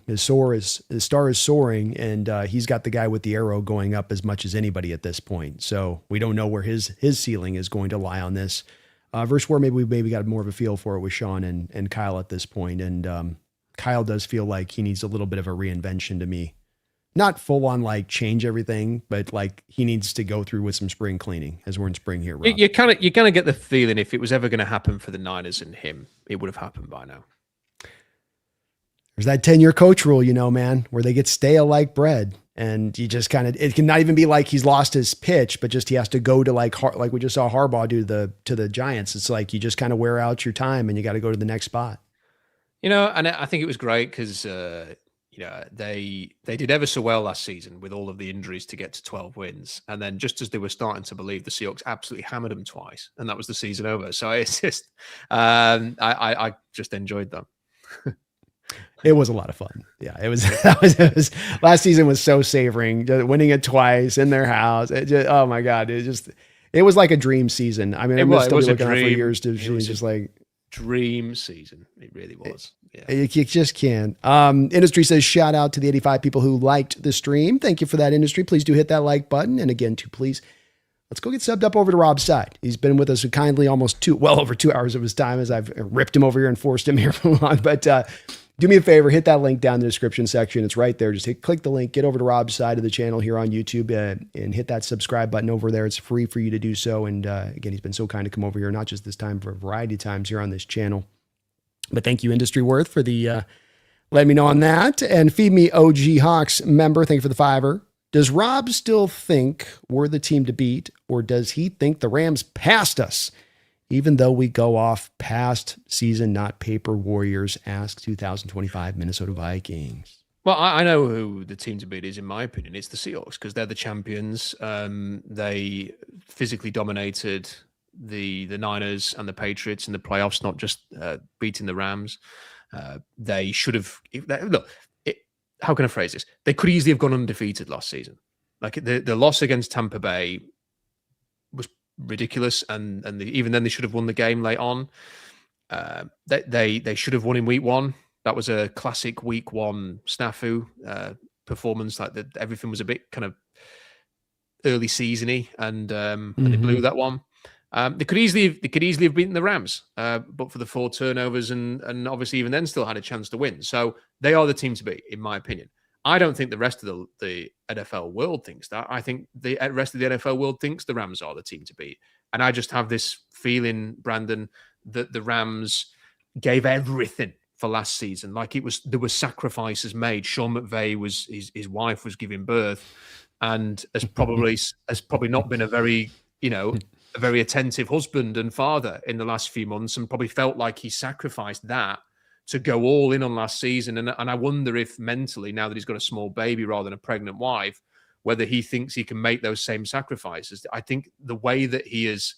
and he's got the guy with the arrow going up as much as anybody at this point. So we don't know where his ceiling is going to lie on this. Versus where maybe got more of a feel for it with Sean and Kyle at this point. And Kyle does feel like he needs a little bit of a reinvention to me. Not full on like change everything, but like he needs to go through with some spring cleaning, as we're in spring here, Rob.
You're kind of get the feeling if it was ever going to happen for the Niners and him, it would have happened by now.
There's that 10-year coach rule, man, where they get stale like bread. And you just it can not even be like he's lost his pitch, but just he has to go to like we just saw Harbaugh do to the Giants. It's like you just kind of wear out your time and you got to go to the next spot.
And I think it was great because, they did ever so well last season with all of the injuries to get to 12 wins. And then just as they were starting to believe, the Seahawks absolutely hammered them twice. And that was the season over. So it's just, I just enjoyed them.
It was a lot of fun. Yeah, it was, it was last season was so savoring, winning it twice in their house. Oh my God. It was like a dream season. I mean, I'm still looking out for years to just like
dream season. It really was. Yeah.
You just can. Industry says, shout out to the 85 people who liked the stream. Thank you for that, Industry. Please do hit that like button. And again, let's go get subbed up over to Rob's side. He's been with us kindly well over 2 hours of his time as I've ripped him over here and forced him here for long. But, do me a favor, hit that link down in the description section. It's right there. Just click the link, get over to Rob's side of the channel here on YouTube and hit that subscribe button over there. It's free for you to do so. And again, he's been so kind to come over here, not just this time, for a variety of times here on this channel. But thank you, Industry Worth, for the let me know on that. And Feed Me OG Hawks member, thank you for the $5. Does Rob still think we're the team to beat, or does he think the Rams passed us? Even though we go off past season, not paper warriors, ask 2025 Minnesota Vikings.
Well, I know who the team to beat is, in my opinion. It's the Seahawks, because they're the champions. They physically dominated the Niners and the Patriots in the playoffs, not just beating the Rams. They should have... how can I phrase this? They could easily have gone undefeated last season. Like the loss against Tampa Bay was ridiculous, and even then they should have won the game late on. They should have won in week 1. That was a classic week 1 snafu performance. Like everything was a bit kind of early seasony, and they blew that one. They could easily have beaten the Rams, but for the 4 turnovers, and obviously even then still had a chance to win. So they are the team to beat, in my opinion. I don't think the rest of the NFL world thinks that. I think the rest of the NFL world thinks the Rams are the team to beat. And I just have this feeling, Brandon, that the Rams gave everything for last season. Like there were sacrifices made. Sean McVay his wife was giving birth, and has probably not been a very attentive husband and father in the last few months, and probably felt like he sacrificed that to go all in on last season. And I wonder if mentally, now that he's got a small baby rather than a pregnant wife, whether he thinks he can make those same sacrifices. I think the way that he has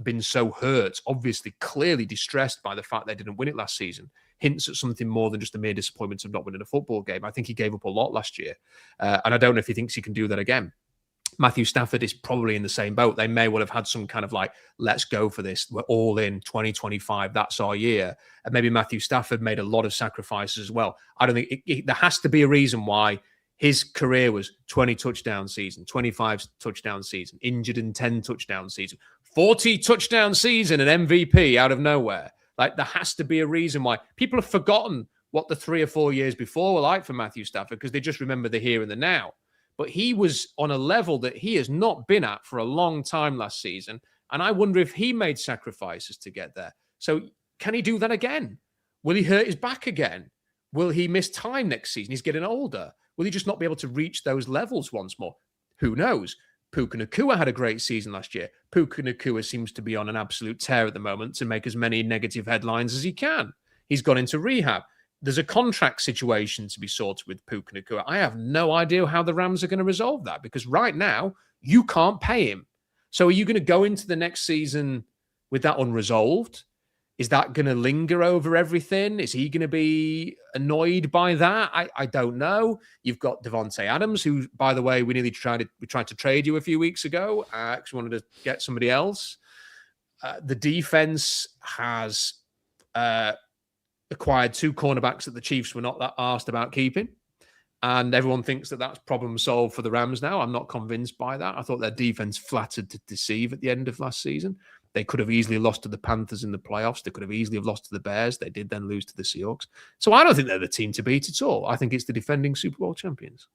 been so hurt, obviously clearly distressed by the fact they didn't win it last season, hints at something more than just a mere disappointment of not winning a football game. I think he gave up a lot last year. And I don't know if he thinks he can do that again. Matthew Stafford is probably in the same boat. They may well have had some kind of like, let's go for this. We're all in 2025. That's our year. And maybe Matthew Stafford made a lot of sacrifices as well. I don't think there has to be a reason why his career was 20 touchdown season, 25 touchdown season, injured in 10 touchdown season, 40 touchdown season, and MVP out of nowhere. Like there has to be a reason why people have forgotten what the 3 or 4 years before were like for Matthew Stafford, because they just remember the here and the now. but he was on a level that he has not been at for a long time last season. And I wonder if he made sacrifices to get there. So can he do that again? Will he hurt his back again? Will he miss time next season? He's getting older. Will he just not be able to reach those levels once more? Who knows? Puka Nacua had a great season last year. Puka Nacua seems to be on an absolute tear at the moment to make as many negative headlines as he can. He's gone into rehab. There's a contract situation to be sorted with Puka Nacua. I have no idea how the Rams are going to resolve that, because right now you can't pay him. So are you going to go into the next season with that unresolved? Is that going to linger over everything? Is he going to be annoyed by that? I don't know. You've got Devontae Adams, who, by the way, we tried to trade you a few weeks ago. I actually wanted to get somebody else. The defense has acquired 2 cornerbacks that the Chiefs were not that arsed about keeping. And everyone thinks that that's problem solved for the Rams now. I'm not convinced by that. I thought their defense flattered to deceive at the end of last season. They could have easily lost to the Panthers in the playoffs. They could have easily have lost to the Bears. They did then lose to the Seahawks. So I don't think they're the team to beat at all. I think it's the defending Super Bowl champions.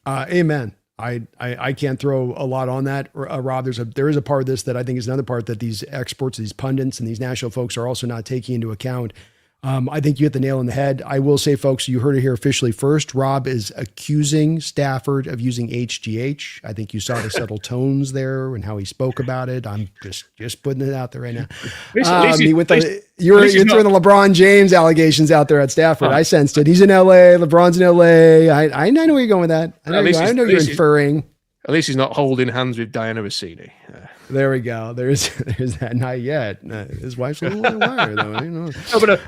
Amen. I can't throw a lot on that, Rob. There is a part of this that I think is another part that these experts, these pundits, and these national folks are also not taking into account. I think you hit the nail on the head. I will say, folks, you heard it here officially first. Rob is accusing Stafford of using HGH. I think you saw the subtle tones there and how he spoke about it. I'm just putting it out there right now. You're throwing the LeBron James allegations out there at Stafford. I sensed it. He's in LA. LeBron's in LA. I know where you're going with that. I know you're inferring.
At least he's not holding hands with Diana Rossini.
There we go. There's that. Not yet. His wife's a little wire, though. I don't know.
No, but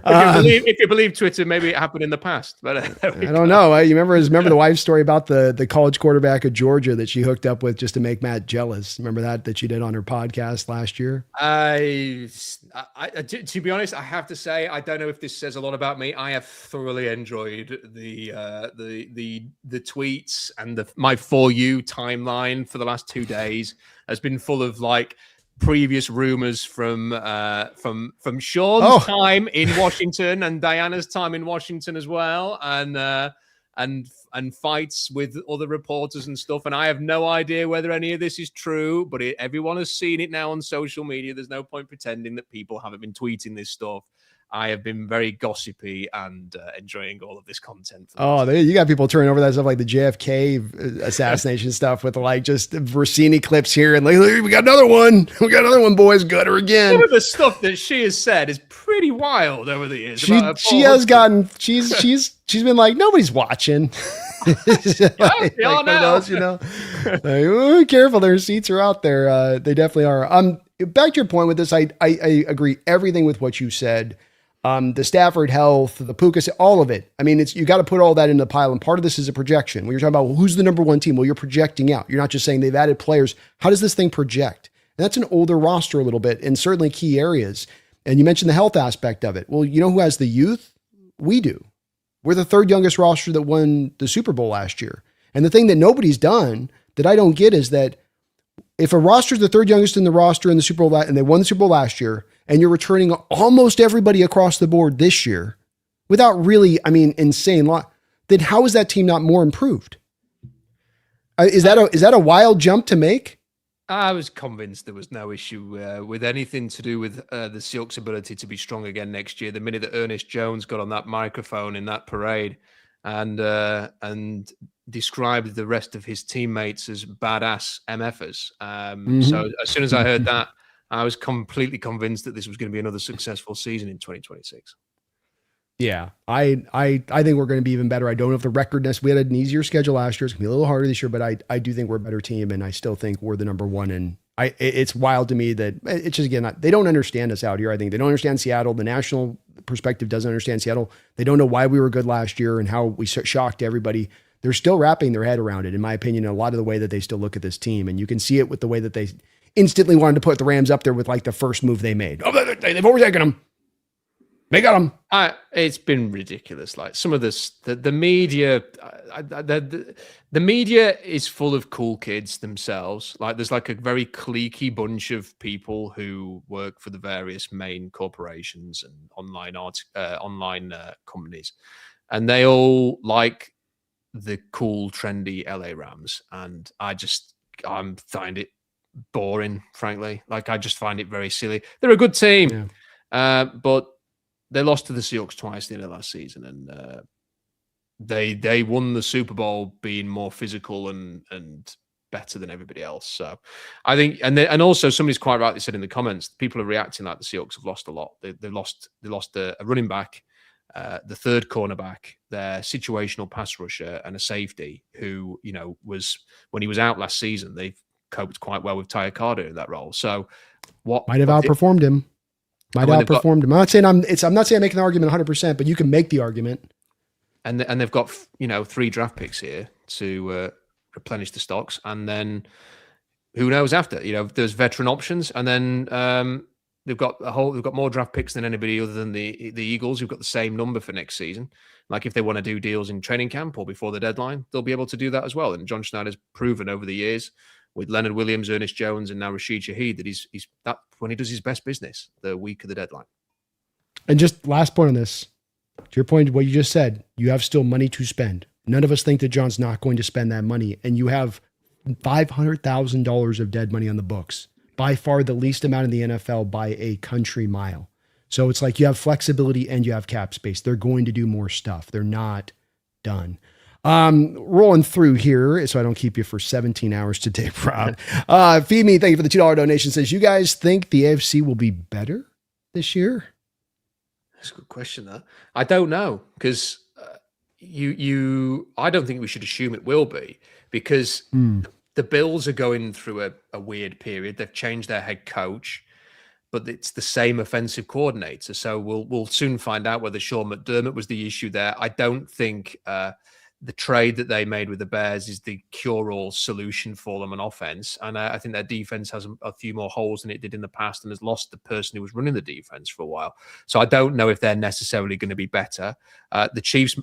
if you believe Twitter, maybe it happened in the past. But
I don't know. You remember the wife's story about the college quarterback of Georgia that she hooked up with just to make Matt jealous? Remember that she did on her podcast last year?
To be honest, I have to say, I don't know if this says a lot about me. I have thoroughly enjoyed the tweets and my For You timeline for the last 2 days has been full of like previous rumors from Sean's time in Washington and Diana's time in Washington as well, and fights with other reporters and stuff. And I have no idea whether any of this is true, but everyone has seen it now on social media. There's no point pretending that people haven't been tweeting this stuff. I have been very gossipy and enjoying all of this content.
You got people turning over that stuff like the JFK assassination stuff with like just Rossini clips here and like, we got another one. We got another one, boys. Got her again.
Some of the stuff that she has said is pretty wild over the years.
She's been like, nobody's watching. Careful, their receipts are out there. They definitely are. Back to your point with this, I agree everything with what you said. The Stafford health, the Puka, all of it. I mean, you got to put all that in the pile. And part of this is a projection. When you're talking about who's the number one team, well, you're projecting out. You're not just saying they've added players. How does this thing project? And that's an older roster a little bit in certainly key areas. And you mentioned the health aspect of it. Well, you know who has the youth? We do. We're the 3rd youngest roster that won the Super Bowl last year. And the thing that nobody's done that I don't get is that if a roster is the 3rd youngest in the roster in the Super Bowl and they won the Super Bowl last year, and you're returning almost everybody across the board this year without really, insane lot, then how is that team not more improved? Is that a wild jump to make?
I was convinced there was no issue with anything to do with the Seahawks' ability to be strong again next year. The minute that Ernest Jones got on that microphone in that parade and described the rest of his teammates as badass MFers. So as soon as I heard that, I was completely convinced that this was going to be another successful season in 2026.
Yeah, I think we're going to be even better. I don't know if the recordness, we had an easier schedule last year. It's going to be a little harder this year, but I do think we're a better team, and I still think we're the number one. And it's wild to me that it's just, again, they don't understand us out here. I think they don't understand Seattle. The national perspective doesn't understand Seattle. They don't know why we were good last year and how we shocked everybody. They're still wrapping their head around it, in my opinion, a lot of the way that they still look at this team. And you can see it with the way that they instantly wanted to put the Rams up there with like the first move they made. Oh, they've overtaken them. They got them.
It's been ridiculous. Like some of this, the media, the media is full of cool kids themselves. Like there's like a very cliquey bunch of people who work for the various main corporations and online companies, and they all like the cool, trendy LA Rams, and I find it boring, frankly. Like, I just find it very silly. They're a good team, but they lost to the Seahawks twice at the end of last season, and they won the Super Bowl being more physical and better than everybody else. So I think, and also somebody's quite rightly said in the comments, people are reacting like the Seahawks have lost a lot. They lost a running back, the third cornerback, their situational pass rusher, and a safety who, was, when he was out last season, they coped quite well with Tyler Carter in that role. So
might have outperformed him. I'm not saying I'm not saying I'm making the argument 100%, but you can make the argument.
And they've got 3 draft picks here to replenish the stocks, and then who knows after? There's veteran options, and then they've got more draft picks than anybody other than the Eagles, who've got the same number for next season. Like, if they want to do deals in training camp or before the deadline, they'll be able to do that as well. And John Schneider's proven over the years with Leonard Williams, Ernest Jones, and now Rashid Shaheed that he's that when he does his best business the week of the deadline. And
just last point on this, to your point, what you just said, you have still money to spend. None of us think that John's not going to spend that money, and you have $500,000 of dead money on the books, by far the least amount in the NFL by a country mile. So it's like you have flexibility and you have cap space. They're going to do more stuff. They're not done. Rolling through here so I don't keep you for 17 hours today, Rob. Feed Me, thank you for the $2 donation, says, you guys think the AFC will be better this year?
That's a good question, though. I don't know, because I don't think we should assume it will be, because the Bills are going through a weird period. They've changed their head coach, but it's the same offensive coordinator. So we'll soon find out whether Sean McDermott was the issue there. I don't think the trade that they made with the Bears is the cure-all solution for them on offense. And I think their defense has a few more holes than it did in the past and has lost the person who was running the defense for a while. So I don't know if they're necessarily going to be better. The Chiefs,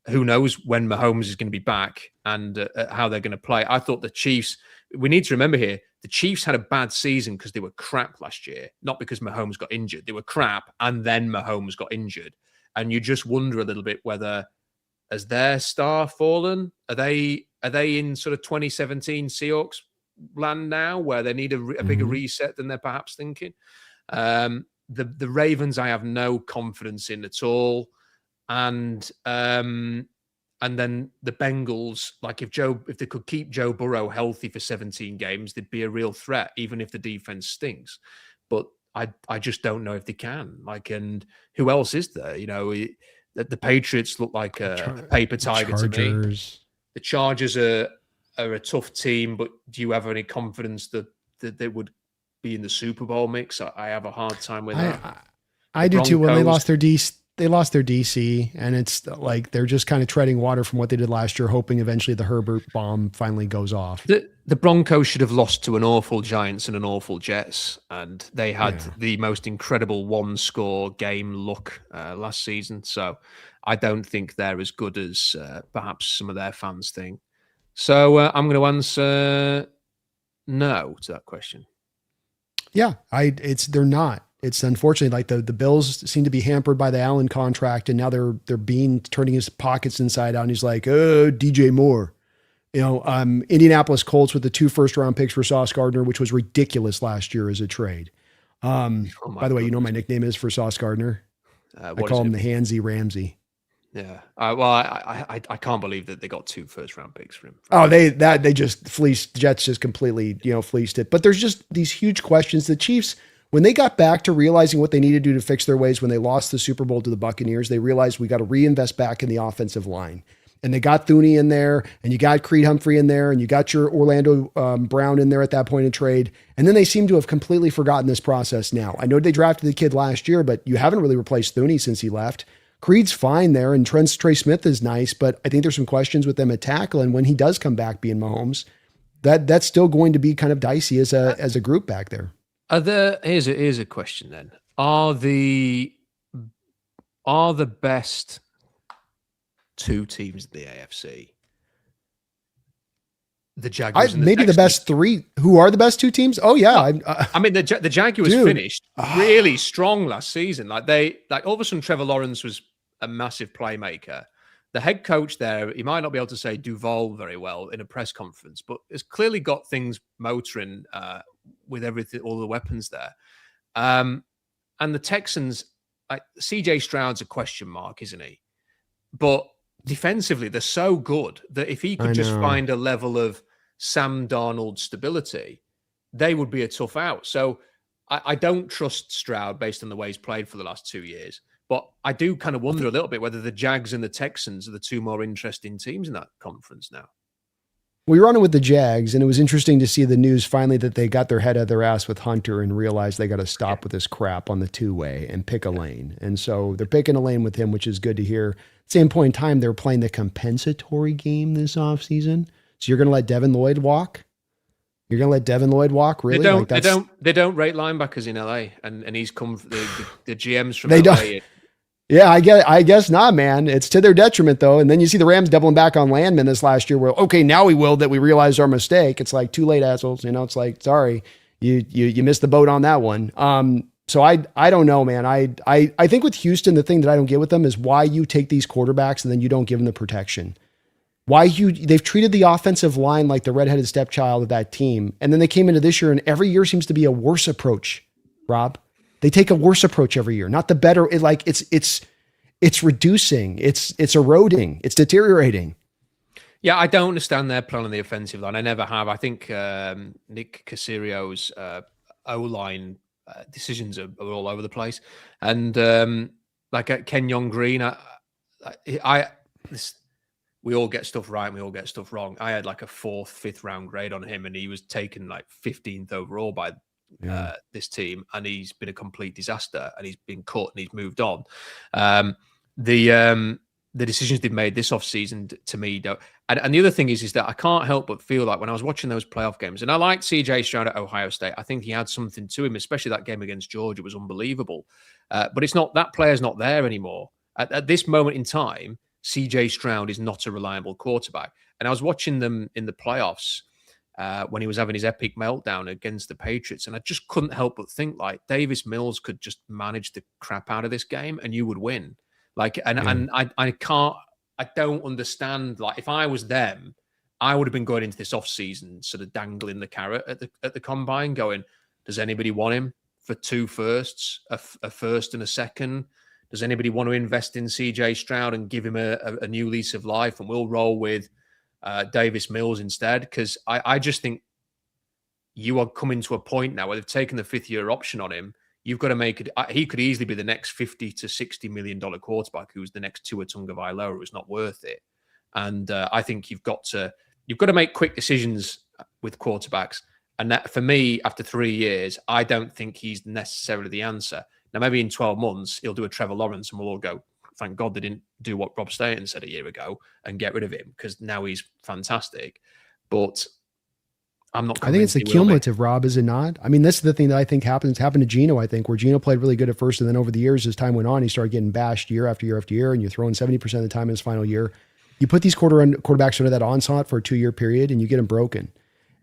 who knows when Mahomes is going to be back and how they're going to play. I thought the Chiefs, we need to remember here, the Chiefs had a bad season because they were crap last year, not because Mahomes got injured. They were crap and then Mahomes got injured. And you just wonder a little bit whether, has their star fallen? Are they in sort of 2017 Seahawks land now, where they need a bigger reset than they're perhaps thinking? The Ravens, I have no confidence in at all, and then the Bengals, like if they could keep Joe Burrow healthy for 17 games, they'd be a real threat, even if the defense stinks. But I just don't know if they can. Like, and who else is there? The Patriots look like a paper tiger to me. The Chargers are a tough team, but do you have any confidence that they would be in the Super Bowl mix? I have a hard time with that.
I do too. When they lost their DC, and it's like they're just kind of treading water from what they did last year, hoping eventually the Herbert bomb finally goes off.
The Broncos should have lost to an awful Giants and an awful Jets, and they had the most incredible one-score game luck last season. So I don't think they're as good as perhaps some of their fans think. So I'm going to answer no to that question.
Yeah, they're not. It's unfortunately like the Bills seem to be hampered by the Allen contract, and now they're turning his pockets inside out. And he's like, oh, DJ Moore, Indianapolis Colts with the 2 first-round picks for Sauce Gardner, which was ridiculous last year as a trade. By the way, my nickname is for Sauce Gardner. I call him the Handsy Ramsey.
Yeah. I can't believe that they got 2 first-round picks for him.
Oh, they just fleeced. The Jets just completely, fleeced it. But there's just these huge questions. The Chiefs, when they got back to realizing what they needed to do to fix their ways, when they lost the Super Bowl to the Buccaneers, they realized we got to reinvest back in the offensive line. And they got Thuney in there, and you got Creed Humphrey in there, and you got your Orlando Brown in there at that point in trade. And then they seem to have completely forgotten this process now. I know they drafted the kid last year, but you haven't really replaced Thuney since he left. Creed's fine there, and Trey Smith is nice, but I think there's some questions with them at tackle. And when he does come back being Mahomes, that's still going to be kind of dicey as a group back there.
Here's a question then. Are the best 2 teams in the AFC the Jaguars?
Maybe the best 3. Who are the best 2 teams? Oh yeah,
I mean the Jaguars finished really strong last season. Like all of a sudden, Trevor Lawrence was a massive playmaker, the head coach there, he might not be able to say Duval very well in a press conference, but has clearly got things motoring with everything, all the weapons there. And the Texans, like CJ Stroud's a question mark, isn't he? But defensively, they're so good that if he could just find a level of Sam Darnold stability, they would be a tough out. So I don't trust Stroud based on the way he's played for the last 2 years. But I do kind of wonder a little bit whether the Jags and the Texans are the two more interesting teams in that conference now.
We were on it with the Jags, and it was interesting to see the news finally that they got their head out of their ass with Hunter and realized they got to stop with this crap on the two-way and pick a lane. And so they're picking a lane with him, which is good to hear. Same point in time, they're playing the compensatory game this offseason. So you're going to let Devin Lloyd walk? You're going to let Devin Lloyd walk? Really?
They don't rate linebackers in LA, and he's come the GMs from LA.
Don't. Yeah, I guess not, man. It's to their detriment, though. And then you see the Rams doubling back on Landman this last year. Where okay, now we will that we realized our mistake. It's like too late, assholes. It's like sorry, you missed the boat on that one. So I don't know, man. I think with Houston, the thing that I don't get with them is why you take these quarterbacks and then you don't give them the protection. They've treated the offensive line like the redheaded stepchild of that team. And then they came into this year and every year seems to be a worse approach, Rob. They take a worse approach every year, not the better. It's reducing, it's eroding, it's deteriorating.
Yeah, I don't understand their plan on the offensive line. I never have. I think Nick Casirio's O-line decisions are all over the place. And like at Kenyon Green, we all get stuff right and we all get stuff wrong. I had like a 4th, 5th round grade on him, and he was taken like 15th overall by this team, and he's been a complete disaster, and he's been cut and he's moved on. The decisions they've made this offseason to me don't. And the other thing is that I can't help but feel like when I was watching those playoff games, and I liked CJ Stroud at Ohio State, I think he had something to him, especially that game against Georgia was unbelievable. But it's not, that player's not there anymore. At this moment in time, CJ Stroud is not a reliable quarterback. And I was watching them in the playoffs when he was having his epic meltdown against the Patriots, and I just couldn't help but think like Davis Mills could just manage the crap out of this game and you would win. Like, and I don't understand. Like, if I was them, I would have been going into this offseason sort of dangling the carrot at the combine, going, does anybody want him for 2 firsts, a first and a second? Does anybody want to invest in CJ Stroud and give him a new lease of life? And we'll roll with Davis Mills instead. Because I just think you are coming to a point now where they've taken the 5th-year option on him. You've got to make it. He could easily be the next $50 to $60 million quarterback who's the next Tua Tagovailoa, who's not worth it. And I think you've got to make quick decisions with quarterbacks. And that, for me, after 3 years, I don't think he's necessarily the answer. Now, maybe in 12 months, he'll do a Trevor Lawrence and we'll all go, thank God they didn't do what Rob Staton said a year ago and get rid of him, because now he's fantastic. But I'm not convinced.
I think it's the cumulative, Rob, is it not? I mean, this is the thing that I think happened to Geno, I think, where Geno played really good at first, and then over the years, as time went on, he started getting bashed year after year after year, and you're throwing 70% of the time in his final year. You put these quarterbacks under that onslaught for a 2-year period, and you get them broken.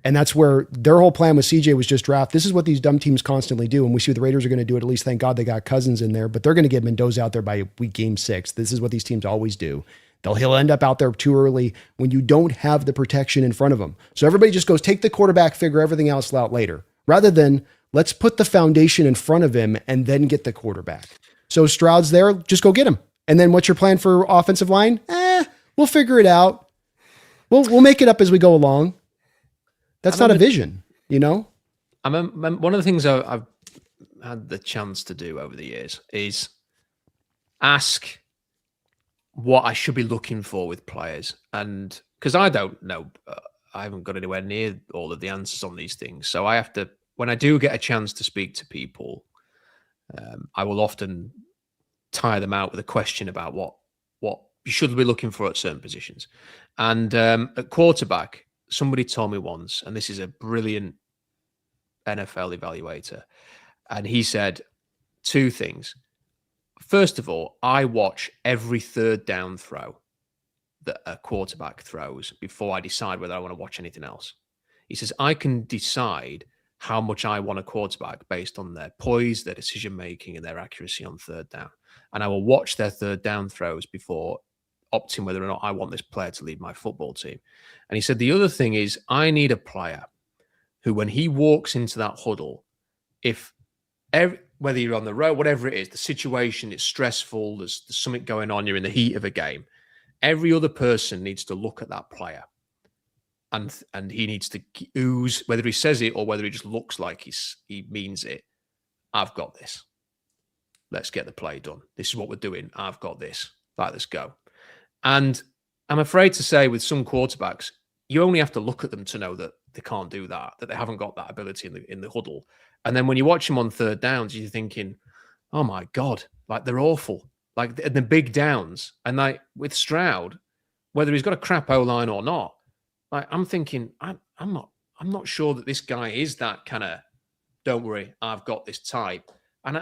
And that's where their whole plan with CJ was just draft. This is what these dumb teams constantly do. And we see what the Raiders are going to do it. At least thank God they got Cousins in there, but they're going to get Mendoza out there by game 6. This is what these teams always do. He'll end up out there too early when you don't have the protection in front of him. So everybody just goes, take the quarterback, figure everything else out later, rather than let's put the foundation in front of him and then get the quarterback. So Stroud's there, just go get him. And then what's your plan for offensive line? We'll figure it out. We'll make it up as we go along. That's not a vision, you know?
One of the things I've had the chance to do over the years is ask what I should be looking for with players. And because I don't know, I haven't got anywhere near all of the answers on these things. So I have to, when I do get a chance to speak to people, I will often tire them out with a question about what you should be looking for at certain positions. And at quarterback, somebody told me once, and this is a brilliant NFL evaluator, and he said 2 things. First of all, I watch every 3rd down throw that a quarterback throws before I decide whether I want to watch anything else. He says, I can decide how much I want a quarterback based on their poise, their decision-making, and their accuracy on 3rd down. And I will watch their 3rd down throws before opting whether or not I want this player to lead my football team. And he said, the other thing is I need a player who, when he walks into that huddle, whether you're on the road, whatever it is, the situation is stressful, there's something going on, you're in the heat of a game, every other person needs to look at that player and he needs to ooze, whether he says it or whether he just looks like he means it. I've got this. Let's get the play done. This is what we're doing. I've got this. Right, let's go. And I'm afraid to say with some quarterbacks, you only have to look at them to know that they can't do that they haven't got that ability in the huddle. And then when you watch them on third downs, you're thinking, oh my God, like they're awful. Like the big downs. And like with Stroud, whether he's got a crap O-line or not, like I'm thinking, I'm not sure that this guy is that kind of, don't worry, I've got this type. And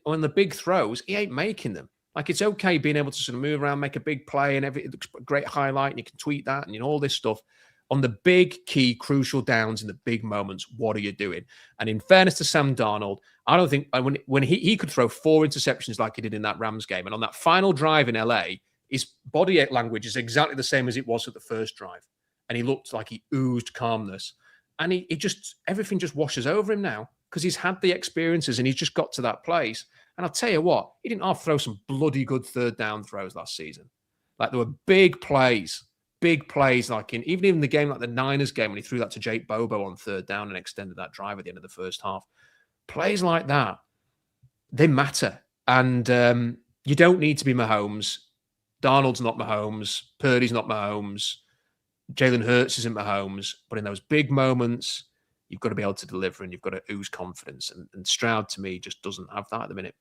on the big throws, he ain't making them. Like it's okay being able to sort of move around, make a big play, and it looks a great highlight, and you can tweet that and all this stuff. On the big, key, crucial downs in the big moments, what are you doing? And in fairness to Sam Darnold, I don't think when he could throw 4 interceptions like he did in that Rams game, and on that final drive in LA, his body language is exactly the same as it was at the first drive, and he looked like he oozed calmness, and he just everything just washes over him now because he's had the experiences and he's just got to that place. And I'll tell you what, he didn't half throw some bloody good third down throws last season. Like there were big plays, like even in the game, like the Niners game, when he threw that to Jake Bobo on third down and extended that drive at the end of the first half. Plays like that, they matter. And you don't need to be Mahomes. Darnold's not Mahomes. Purdy's not Mahomes. Jalen Hurts isn't Mahomes. But in those big moments, you've got to be able to deliver and you've got to ooze confidence. And Stroud, to me, just doesn't have that at the minute.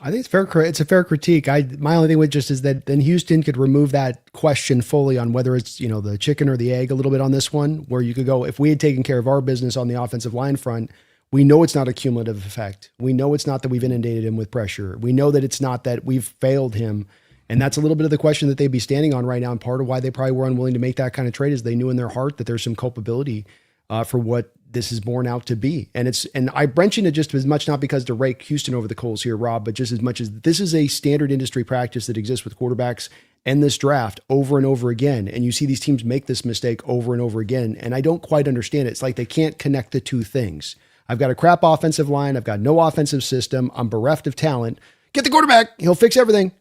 I think it's fair. It's a fair critique. My only thing with just is that then Houston could remove that question fully on whether it's, the chicken or the egg a little bit on this one, where you could go, if we had taken care of our business on the offensive line front, we know it's not a cumulative effect. We know it's not that we've inundated him with pressure. We know that it's not that we've failed him. And that's a little bit of the question that they'd be standing on right now. And part of why they probably were unwilling to make that kind of trade is they knew in their heart that there's some culpability for what this is borne out to be. And I mention it just as much, not because to rake Houston over the coals here, Rob, but just as much as this is a standard industry practice that exists with quarterbacks and this draft over and over again. And you see these teams make this mistake over and over again. And I don't quite understand it. It's like they can't connect the two things. I've got a crap offensive line. I've got no offensive system. I'm bereft of talent. Get the quarterback. He'll fix everything.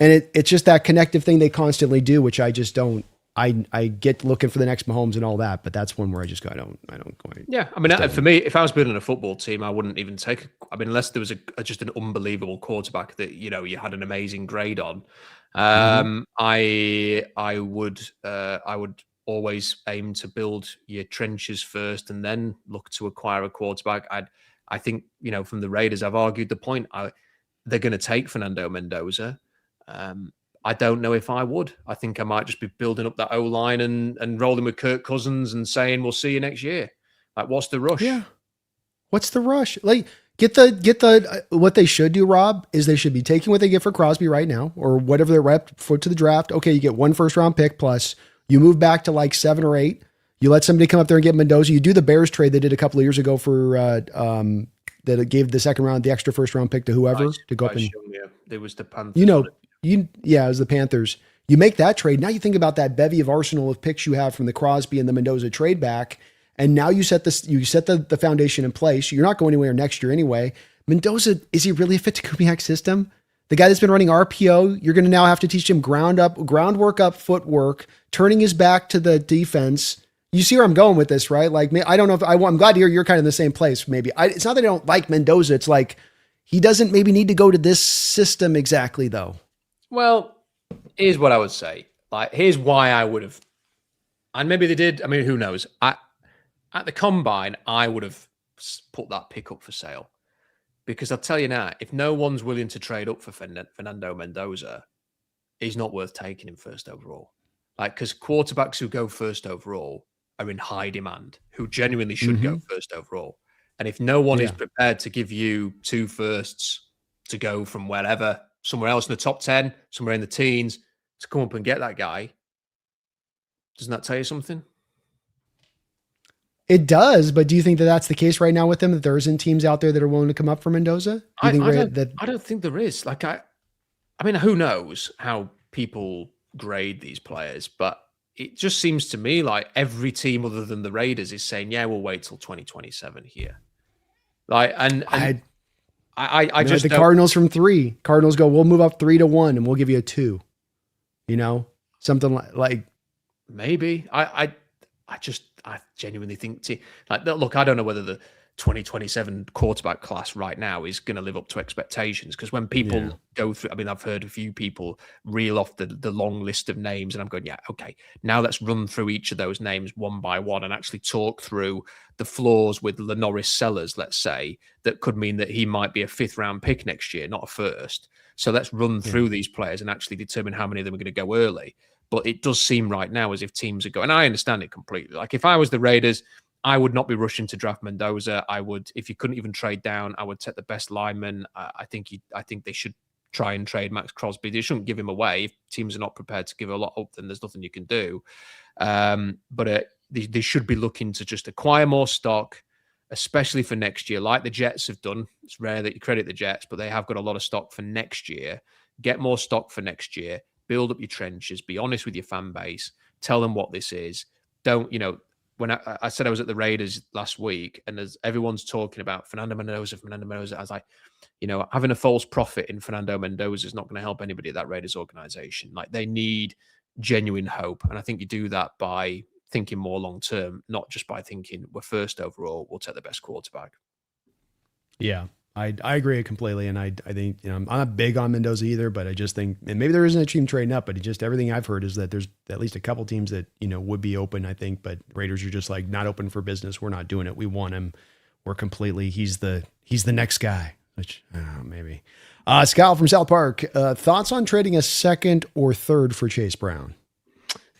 And it's just that connective thing they constantly do, which I just don't. I get looking for the next Mahomes and all that, but that's one where I just go, I don't quite.
Yeah, I mean, for me, if I was building a football team, I wouldn't even take. Unless there was just an unbelievable quarterback that you had an amazing grade on. I would always aim to build your trenches first and then look to acquire a quarterback. I think from the Raiders, I've argued the point. They're going to take Fernando Mendoza. I don't know if I would. I think I might just be building up that O-line and rolling with Kirk Cousins and saying, we'll see you next year. Like, what's the rush?
Yeah. What's the rush? Like, get the what they should do, Rob, is they should be taking what they get for Crosby right now, or whatever they're rep for to the draft. Okay, you get 1 first-round pick plus. You move back to like 7 or 8. You let somebody come up there and get Mendoza. You do the Bears trade they did a couple of years ago for that gave the second round, the extra first-round pick to whoever to go up and.
It was the Panthers.
It was the Panthers. You make that trade. Now you think about that bevy of arsenal of picks you have from the Crosby and the Mendoza trade back. And now you set the foundation in place. You're not going anywhere next year anyway. Mendoza, is he really a fit to Kubiak's system? The guy that's been running RPO, you're going to now have to teach him groundwork up, footwork, turning his back to the defense. You see where I'm going with this, right? Like, I don't know if I'm glad to hear you're kind of in the same place. Maybe it's not that I don't like Mendoza. It's like, he doesn't maybe need to go to this system exactly though.
Well, here's what I would say. Like, here's why I would have, and maybe they did. I mean, who knows? At the combine, I would have put that pick up for sale, because I'll tell you now, if no one's willing to trade up for Fernando Mendoza, he's not worth taking him first overall. Like, because quarterbacks who go first overall are in high demand, who genuinely should go first overall. And if no one is prepared to give you 2 firsts to go from wherever, somewhere else in the top 10, somewhere in the teens, to come up and get that guy, doesn't that tell you something?
It does, but do you think that that's the case right now with them, that there isn't teams out there that are willing to come up for Mendoza?
I don't think there is. Like, I mean, who knows how people grade these players, but it just seems to me like every team other than the Raiders is saying, yeah, we'll wait till 2027 here. Like, and I just
the Cardinals from 3. Cardinals go, we'll move up 3-1 and we'll give you a 2. Something like
maybe. I genuinely think look, I don't know whether the 2027 quarterback class right now is going to live up to expectations, because when people go through, I mean, I've heard a few people reel off the long list of names, and I'm going, yeah, okay, now let's run through each of those names one by one and actually talk through the flaws with Lenoris Sellers, let's say, that could mean that he might be a 5th round pick next year, not a 1st. So let's run through these players and actually determine how many of them are going to go early. But it does seem right now as if teams are going, and I understand it completely. Like, if I was the Raiders, I would not be rushing to draft Mendoza. I would, if you couldn't even trade down, I would take the best lineman. I think they should try and trade Max Crosby. They shouldn't give him away. If teams are not prepared to give a lot up, then there's nothing you can do. But they should be looking to just acquire more stock, especially for next year, like the Jets have done. It's rare that you credit the Jets, but they have got a lot of stock for next year. Get more stock for next year. Build up your trenches. Be honest with your fan base. Tell them what this is. Don't, when I said I was at the Raiders last week, and as everyone's talking about Fernando Mendoza, I was like, having a false prophet in Fernando Mendoza is not going to help anybody at that Raiders organization. Like, they need genuine hope. And I think you do that by thinking more long term, not just by thinking we're first overall, we'll take the best quarterback.
Yeah, I agree completely. And I think, I'm not big on Mendoza either, but I just think, and maybe there isn't a team trading up, but just everything I've heard is that there's at least a couple teams that, would be open, I think, but Raiders are just like, not open for business. We're not doing it. We want him. We're completely, he's the next guy, which maybe. Scott from South Park, thoughts on trading a 2nd or 3rd for Chase Brown?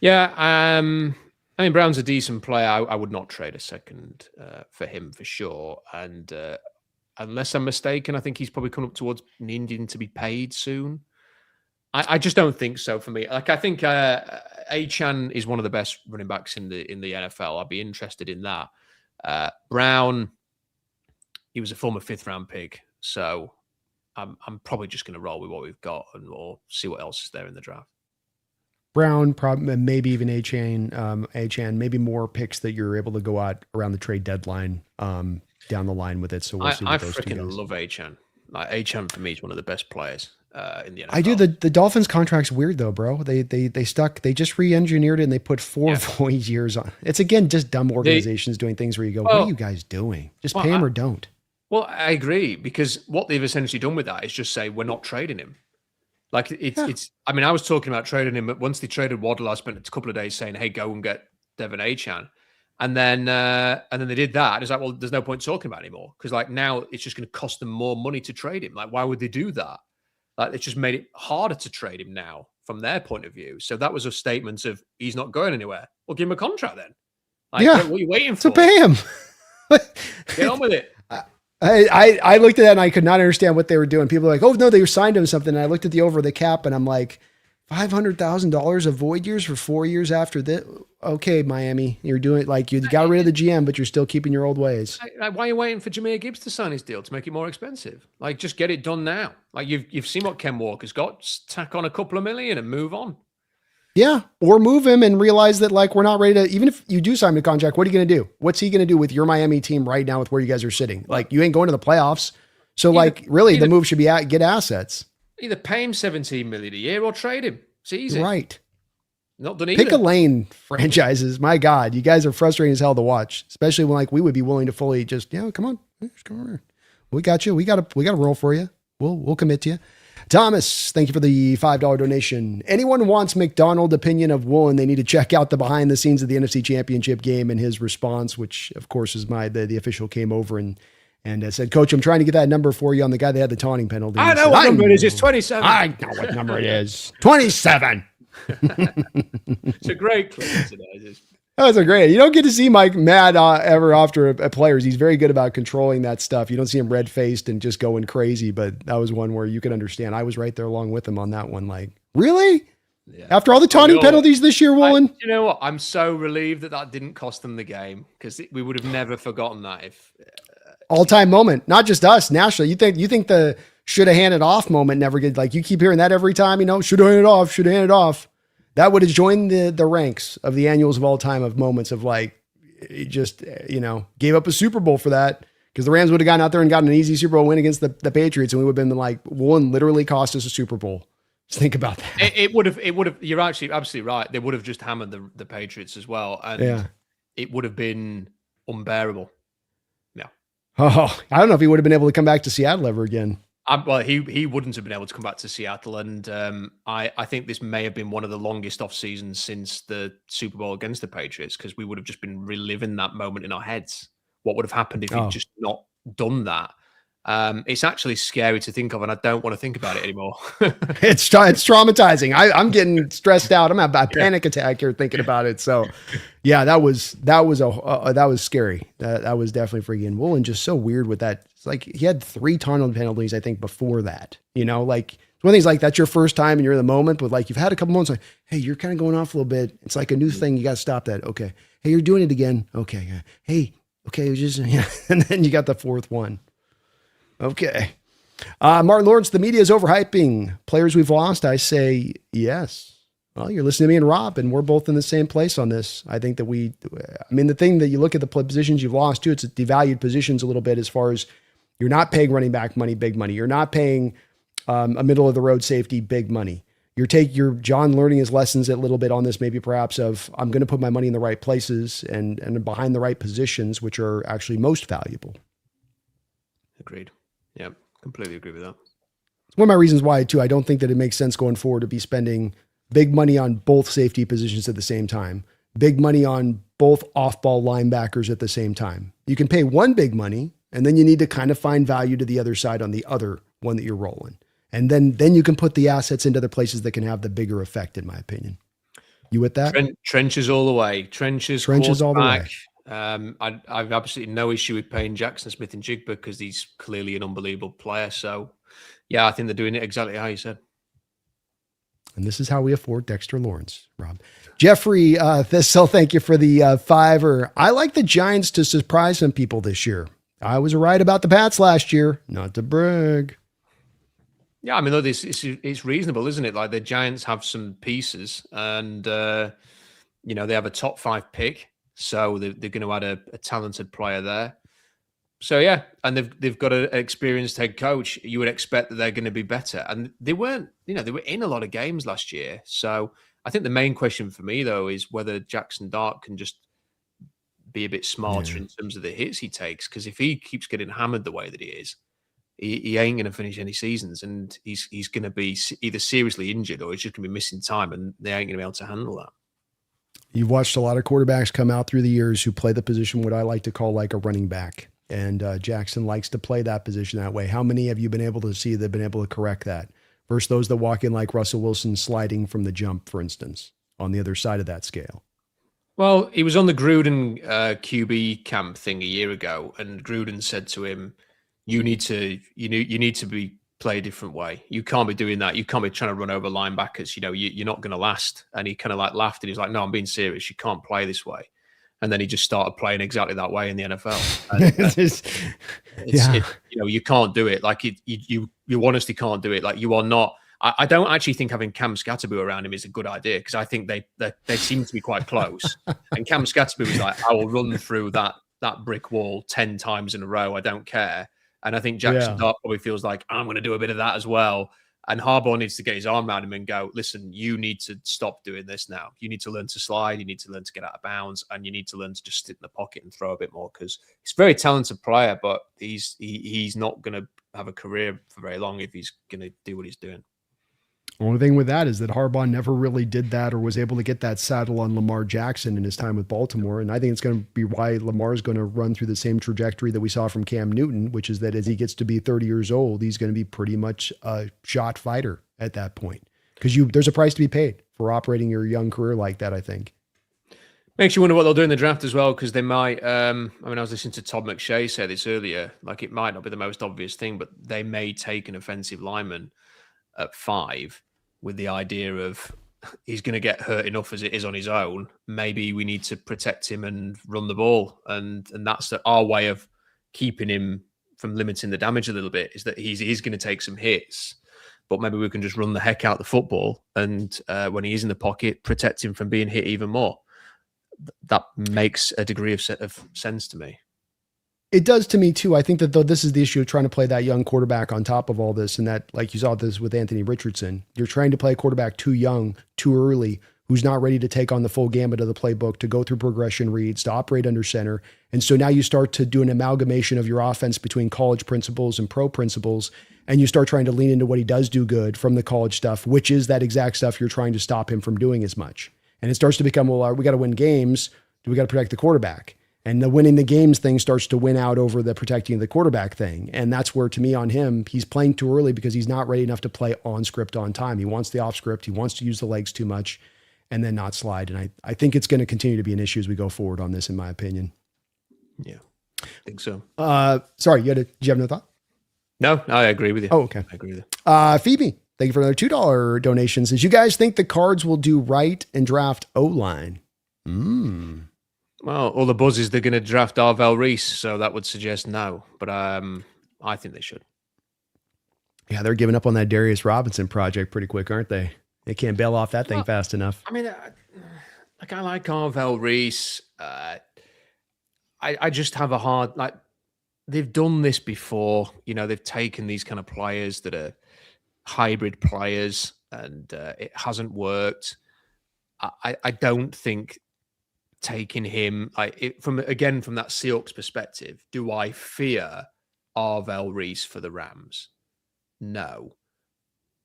Yeah. I mean, Brown's a decent player. I would not trade a 2nd for him for sure. And, unless I'm mistaken, I think he's probably coming up towards needing to be paid soon. I just don't think so for me. Like, I think Achane is one of the best running backs in the NFL. I'd be interested in that. Brown, he was a former 5th round pick, so I'm probably just going to roll with what we've got or see what else is there in the draft.
Brown, probably, maybe even Achane, maybe more picks that you're able to go out around the trade deadline down the line with it. So we'll see what those two guys. I freaking
love Achane. Like, Achane for me is one of the best players in the NFL.
I do. The Dolphins contract's weird though, bro. They just re-engineered it and they put 4 void years on. It's again just dumb organizations doing things where you go, what are you guys doing? Just pay him or don't.
Well, I agree, because what they've essentially done with that is just say we're not trading him. Like, it's. I mean, I was talking about trading him, but once they traded Waddle, I spent a couple of days saying, "Hey, go and get Devon Achane," and then they did that. It's like, well, there's no point talking about it anymore, because like now it's just going to cost them more money to trade him. Like, why would they do that? Like, it's just made it harder to trade him now from their point of view. So that was a statement of he's not going anywhere. Well, give him a contract then. Like, what are you waiting for?
To pay him.
Get on with it.
I looked at that and I could not understand what they were doing. People are like, oh no, they signed him something. And I looked at the over the cap and I'm like, $500,000 of void years for 4 years after this. Okay, Miami, you're doing it like you got rid of the GM, but you're still keeping your old ways.
Why are you waiting for Jahmyr Gibbs to sign his deal to make it more expensive? Like, just get it done now. Like, you've seen what Ken Walker's got. Just tack on a couple of million and move on.
Yeah, or move him and realize that, like, we're not ready to, even if you do sign the contract, what are you going to do? What's he going to do with your Miami team right now with where you guys are sitting? Like, you ain't going to the playoffs. So, the move should be get assets.
Either pay him $17 million a year or trade him. It's easy.
Right.
Not done either.
Pick a lane, franchises. My God, you guys are frustrating as hell to watch, especially when, like, we would be willing to fully just, come on. Just come over. We got you. We got to roll for you. We'll commit to you. Thomas, thank you for the $5 donation. Anyone wants McDonald opinion of Woolen, they need to check out the behind the scenes of the NFC Championship game and his response, which of course is the official came over and said, Coach, I'm trying to get that number for you on the guy that had the taunting penalty.
I know what number it is. It's 27.
I know what number it is. 27.
It's a great clip today.
That was a great. You don't get to see Mike mad ever after players. He's very good about controlling that stuff. You don't see him red faced and just going crazy, but that was one where you could understand. I was right there along with him on that one. Like, really? Yeah. After all the taunting penalties this year, Woolen?
You know what? I'm so relieved that didn't cost them the game, because we would have never forgotten that. If
all-time moment, not just us nationally. You think the should have handed off moment never get, like you keep hearing that every time, should have handed off, should have handed off. That would have joined the ranks of the annuals of all time of moments of like, it just, gave up a Super Bowl for that because the Rams would have gotten out there and gotten an easy Super Bowl win against the Patriots. And we would have been like, one literally cost us a Super Bowl. Just think about that.
It would have, you're actually absolutely right. They would have just hammered the Patriots as well. And it would have been unbearable. Yeah.
Oh, I don't know if he would have been able to come back to Seattle ever again.
Well, he wouldn't have been able to come back to Seattle. And I think this may have been one of the longest off seasons since the Super Bowl against the Patriots, because we would have just been reliving that moment in our heads. What would have happened if he'd just not done that? It's actually scary to think of, and I don't want to think about it anymore.
It's traumatizing. I'm getting stressed out. I'm having a panic attack here thinking about it. So, yeah, that was scary. That was definitely freaky. And Woolen just so weird with that. It's like he had 3 tunnel penalties, I think, before that. Like one of these, like that's your first time and you're in the moment, but like you've had a couple months. Like, hey, you're kind of going off a little bit. It's like a new thing. You got to stop that. Okay. Hey, you're doing it again. Okay. Yeah. Hey. Okay. And then you got the 4th one. Okay. Martin Lawrence, the media is overhyping players we've lost. I say yes. Well, you're listening to me and Rob, and we're both in the same place on this. I think that the thing that you look at the positions you've lost too, it's devalued positions a little bit as far as you're not paying running back money, big money. You're not paying a middle of the road safety, big money. You're John learning his lessons a little bit on this, maybe perhaps of I'm going to put my money in the right places and behind the right positions, which are actually most valuable.
Agreed. Yeah, completely agree with that.
It's one of my reasons why, too, I don't think that it makes sense going forward to be spending big money on both safety positions at the same time, big money on both off-ball linebackers at the same time. You can pay one big money, and then you need to kind of find value to the other side on the other one that you're rolling. And then you can put the assets into other places that can have the bigger effect, in my opinion. You with that?
Trenches all the way. Trenches all the way. I've absolutely no issue with paying Jackson Smith-Njigba because he's clearly an unbelievable player. So, yeah, I think they're doing it exactly how you said.
And this is how we afford Dexter Lawrence, Rob. Jeffrey Thistle, thank you for the $5. I like the Giants to surprise some people this year. I was right about the Pats last year, not to brag.
Yeah, I mean, look, it's reasonable, isn't it? Like the Giants have some pieces and, they have a top 5 pick. So they're going to add a talented player there. So yeah, and they've got an experienced head coach. You would expect that they're going to be better, and they weren't. They were in a lot of games last year. So I think the main question for me though is whether Jackson Dart can just be a bit smarter in terms of the hits he takes. Because if he keeps getting hammered the way that he is, he ain't going to finish any seasons, and he's going to be either seriously injured or he's just going to be missing time, and they ain't going to be able to handle that.
You've watched a lot of quarterbacks come out through the years who play the position, what I like to call like a running back. And Jackson likes to play that position that way. How many have you been able to see that have been able to correct that versus those that walk in like Russell Wilson sliding from the jump, for instance, on the other side of that scale?
Well, he was on the Gruden QB camp thing a year ago, and Gruden said to him, you need to play a different way. You can't be doing that. You can't be trying to run over linebackers. You're not going to last. And he kind of like laughed and he's like, no, I'm being serious. You can't play this way. And then he just started playing exactly that way in the NFL. And you can't do it. Like you honestly can't do it. Like you are not. I don't actually think having Cam Scatterby around him is a good idea because I think they seem to be quite close. And Cam Scatterby was like, I will run through that brick wall 10 times in a row. I don't care. And I think Jackson Dart probably feels like I'm going to do a bit of that as well. And Harbaugh needs to get his arm around him and go, listen, you need to stop doing this now. You need to learn to slide. You need to learn to get out of bounds. And you need to learn to just sit in the pocket and throw a bit more because he's a very talented player, but he's not going to have a career for very long if he's going to do what he's doing.
The only thing with that is that Harbaugh never really did that or was able to get that saddle on Lamar Jackson in his time with Baltimore. And I think it's going to be why Lamar is going to run through the same trajectory that we saw from Cam Newton, which is that as he gets to be 30 years old, he's going to be pretty much a shot fighter at that point. Because there's a price to be paid for operating your young career like that, I think.
Makes you wonder what they'll do in the draft as well, because they might, I was listening to Todd McShay say this earlier, like it might not be the most obvious thing, but they may take an offensive lineman at 5 with the idea of he's going to get hurt enough as it is on his own. Maybe we need to protect him and run the ball. And that's our way of keeping him from limiting the damage a little bit is that he's going to take some hits, but maybe we can just run the heck out the football, and when he is in the pocket, protect him from being hit even more. That makes a degree of sense to me.
It does to me too. I think that though this is the issue of trying to play that young quarterback on top of all this, and that, like you saw this with Anthony Richardson, you're trying to play a quarterback too young, too early, who's not ready to take on the full gambit of the playbook, to go through progression reads, to operate under center. And so now you start to do an amalgamation of your offense between college principles and pro principles, and you start trying to lean into what he does do good from the college stuff, which is that exact stuff you're trying to stop him from doing as much. And it starts to become, well, we got to win games. Do we got to protect the quarterback? And the winning the games thing starts to win out over the protecting the quarterback thing. And that's where, to me, on him, he's playing too early because he's not ready enough to play on script on time. He wants the off script. He wants to use the legs too much and then not slide. And I think it's going to continue to be an issue as we go forward on this, in my opinion.
Yeah, I think so.
Sorry, did you have no thought?
No, I agree with you.
Oh, okay.
I agree with you.
Phoebe, thank you for another $2 donation. Says, you guys think the Cards will do right and draft O-line?
Well, all the buzz is they're going to draft Arvell Reese, so that would suggest no. But I think they should.
Yeah, they're giving up on that Darius Robinson project pretty quick, aren't they? They can't bail off that thing fast enough.
I mean, I like Arvell Reese. I just have a hard, they've done this before. You know, they've taken these kind of players that are hybrid players, and it hasn't worked. I don't think taking him from that Seahawks perspective, do I fear Arvell Reese for the Rams? No.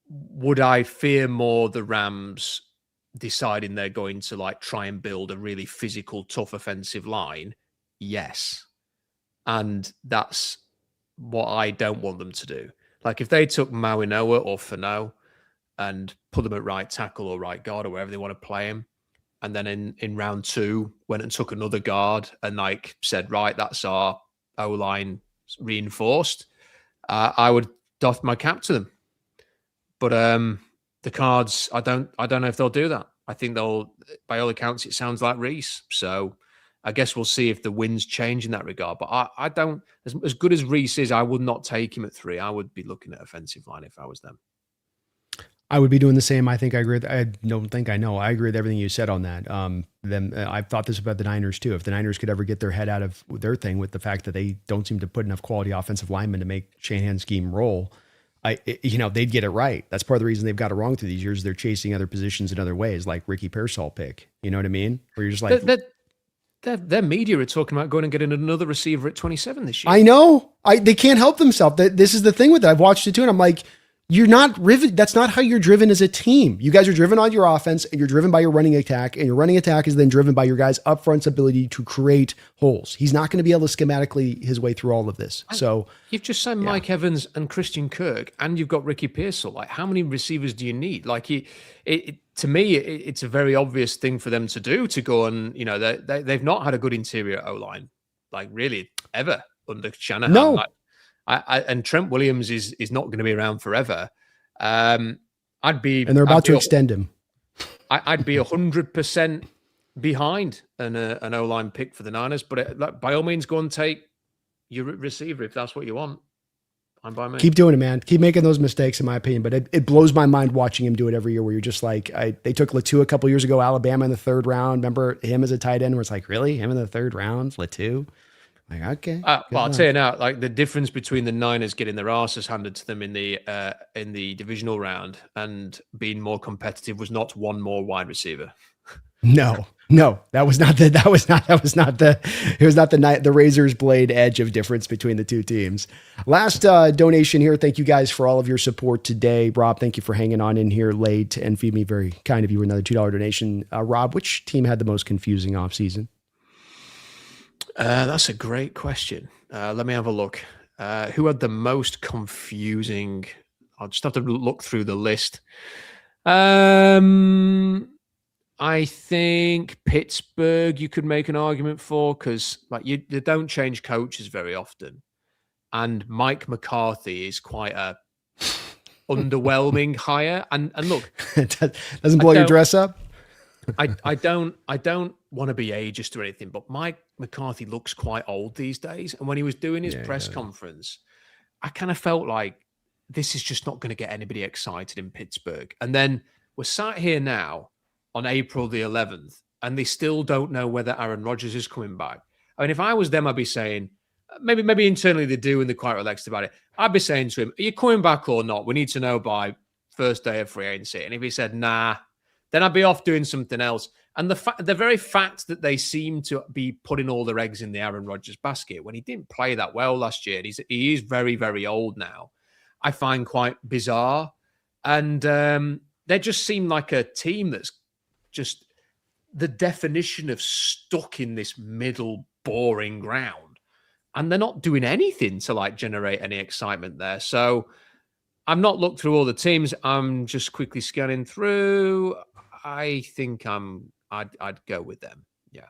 Would I fear more the Rams deciding they're going to try and build a really physical, tough offensive line? Yes. And that's what I don't want them to do. If they took Mawinoa or Fano and put them at right tackle or right guard or wherever they want to play him, and then in round 2 went and took another guard and said, right, that's our O-line reinforced, I would doff my cap to them. But the Cards, I don't know if they'll do that. I think they'll, by all accounts, it sounds like Reese. So I guess we'll see if the winds change in that regard. But I don't, as good as Reese is, I would not take him at 3. I would be looking at offensive line if I was them.
I would be doing the same. I think I agree. I don't think I know. I agree with everything you said on that. I've thought this about the Niners too. If the Niners could ever get their head out of their thing with the fact that they don't seem to put enough quality offensive linemen to make Shanahan's scheme roll, they'd get it right. That's part of the reason they've got it wrong through these years. They're chasing other positions in other ways, like Ricky Pearsall pick. You know what I mean? Where you're just like,
their media are talking about going and getting another receiver at 27 this year.
I know. They can't help themselves. This is the thing with it. I've watched it too, and I'm like, you're not driven. That's not how you're driven as a team. You guys are driven on your offense, and you're driven by your running attack, and your running attack is then driven by your guys' upfront's ability to create holes. He's not going to be able to schematically his way through all of this. So
you've just signed Mike Evans and Christian Kirk, and you've got Ricky Pearsall. How many receivers do you need? To me, it's a very obvious thing for them to do, to go and, they've not had a good interior O-line, really ever under Shanahan.
No.
And Trent Williams is not going to be around forever. And
they're about to extend him.
I'd be 100% behind an O-line pick for the Niners, but by all means, go and take your receiver if that's what you want. I'm by me.
Keep doing it, man. Keep making those mistakes, in my opinion. But it blows my mind watching him do it every year, where you're just like, they took Latu a couple years ago, Alabama in the 3rd round. Remember him as a tight end, where it's like, really? Him in the 3rd round? Latu? Okay.
Well, I'll tell you now, the difference between the Niners getting their asses handed to them in the divisional round and being more competitive was not one more wide receiver.
No, that was not the razor's blade edge of difference between the two teams. Last donation here. Thank you guys for all of your support today. Rob, thank you for hanging on in here late and feed me, very kind of you, another $2 donation. Rob, which team had the most confusing offseason?
That's a great question. Let me have a look. Who had the most confusing? I'll just have to look through the list. I think Pittsburgh you could make an argument for, because you don't change coaches very often. And Mike McCarthy is quite a underwhelming hire. And look,
doesn't blow your dress up.
I don't want to be ageist or anything, but Mike McCarthy looks quite old these days. And when he was doing his press conference, I kind of felt like this is just not going to get anybody excited in Pittsburgh. And then we're sat here now on April the 11th, and they still don't know whether Aaron Rodgers is coming back. I mean, if I was them, I'd be saying, maybe internally they do and they're quite relaxed about it. I'd be saying to him, are you coming back or not? We need to know by first day of free agency. And if he said, nah, then I'd be off doing something else. And the very fact that they seem to be putting all their eggs in the Aaron Rodgers basket when he didn't play that well last year, and he is very, very old now, I find quite bizarre. And they just seem like a team that's just the definition of stuck in this middle, boring ground. And they're not doing anything to like generate any excitement there. So I'm not looked through all the teams. I'm just quickly scanning through. I think I'd go with them. Yeah.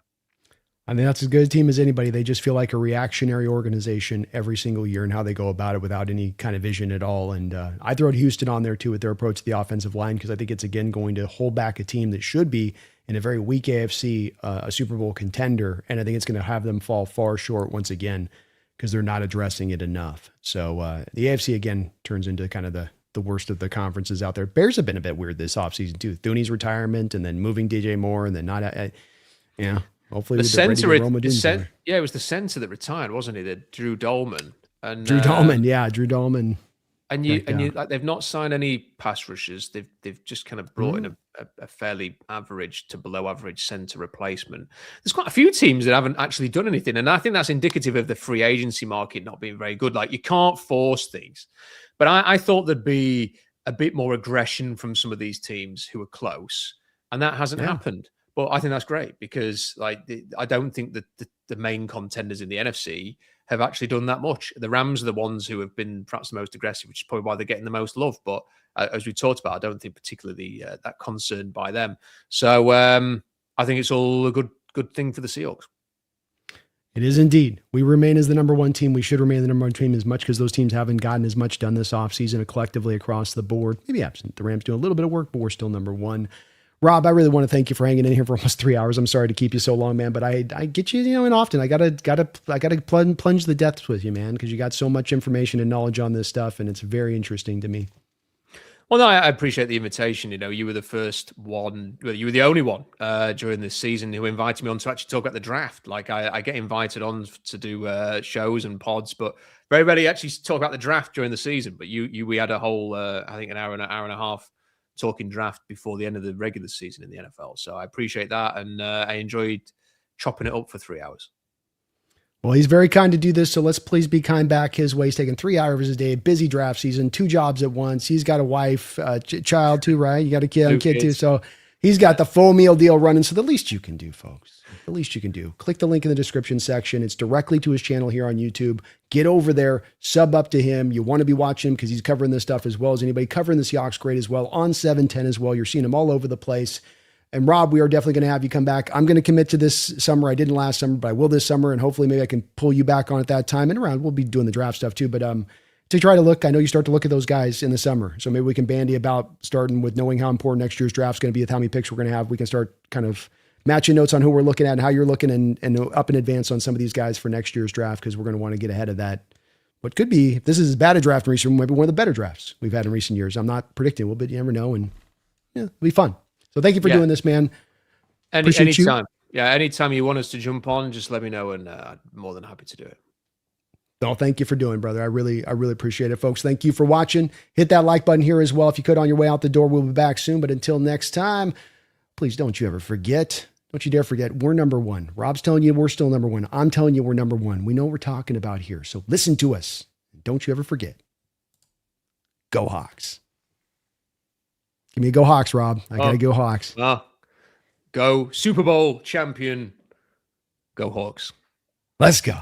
I mean, that's as good a team as anybody. They just feel like a reactionary organization every single year and how they go about it without any kind of vision at all. And I throw Houston on there too with their approach to the offensive line, because I think it's again going to hold back a team that should be in a very weak AFC, a Super Bowl contender. And I think it's going to have them fall far short once again because they're not addressing it enough. So the AFC again turns into kind of the worst of the conferences out there. Bears have been a bit weird this offseason too. Thuney's retirement and then moving DJ Moore and then not, hopefully
the center,
it
was the center that retired, wasn't he? Drew Dolman. And
Drew Dolman.
And you like they've not signed any pass rushers. They've just kind of brought in a fairly average to below average center replacement. There's quite a few teams that haven't actually done anything, and I think that's indicative of the free agency market not being very good. Like you can't force things, but I thought there'd be a bit more aggression from some of these teams who are close, and that hasn't happened. But I think that's great because I don't think that the main contenders in the NFC have actually done that much. The Rams are the ones who have been perhaps the most aggressive, which is probably why they're getting the most love. But as we talked about, I don't think particularly that concerned by them. So I think it's all a good thing for the Seahawks.
It is indeed. We remain as the number one team. We should remain the number one team as much because those teams haven't gotten as much done this offseason collectively across the board. Maybe absent the Rams doing a little bit of work, but we're still number one. Rob, I really want to thank you for hanging in here for almost 3 hours. I'm sorry to keep you so long, man, but I get you, and often I gotta plunge the depths with you, man, because you got so much information and knowledge on this stuff, and it's very interesting to me.
Well, no, I appreciate the invitation. You were the first one, you were the only one during this season who invited me on to actually talk about the draft. Like I get invited on to do shows and pods, but very rarely actually talk about the draft during the season. But we had a whole, I think an hour and a half talking draft before the end of the regular season in the NFL. So I appreciate that. And I enjoyed chopping it up for 3 hours.
Well, he's very kind to do this. So let's please be kind back his way. He's taking 3 hours a day, busy draft season, 2 jobs at once. He's got a wife, child too, right? You got a kid too. So he's got the full meal deal running. So the least you can do, folks, the least you can do, click the link in the description section. It's directly to his channel here on YouTube. Get over there, sub up to him. You want to be watching him because he's covering this stuff as well as anybody, covering the Seahawks great as well on 710 as well. You're seeing him all over the place. And Rob, we are definitely going to have you come back. I'm going to commit to this summer. I didn't last summer, but I will this summer. And hopefully maybe I can pull you back on at that time and around. We'll be doing the draft stuff too. But to try to look, I know you start to look at those guys in the summer. So maybe we can bandy about starting with knowing how important next year's draft is going to be with how many picks we're going to have. We can start kind of matching notes on who we're looking at and how you're looking and up in advance on some of these guys for next year's draft, because we're going to want to get ahead of that. What could be, if this is as bad a draft in recent, maybe one of the better drafts we've had in recent years. I'm not predicting, but you never know. And it'll be fun. So thank you for doing this, man.
Anytime. Yeah, anytime you want us to jump on, just let me know, and I'm more than happy to do it.
Well, thank you for doing, brother. I really appreciate it, folks. Thank you for watching. Hit that like button here as well if you could on your way out the door. We'll be back soon. But until next time, please don't you ever forget. Don't you dare forget. We're number one. Rob's telling you we're still number one. I'm telling you we're number one. We know what we're talking about here. So listen to us. Don't you ever forget. Go Hawks. Give me a go Hawks, Rob. I got to go Hawks.
Go Super Bowl champion. Go Hawks.
Let's go.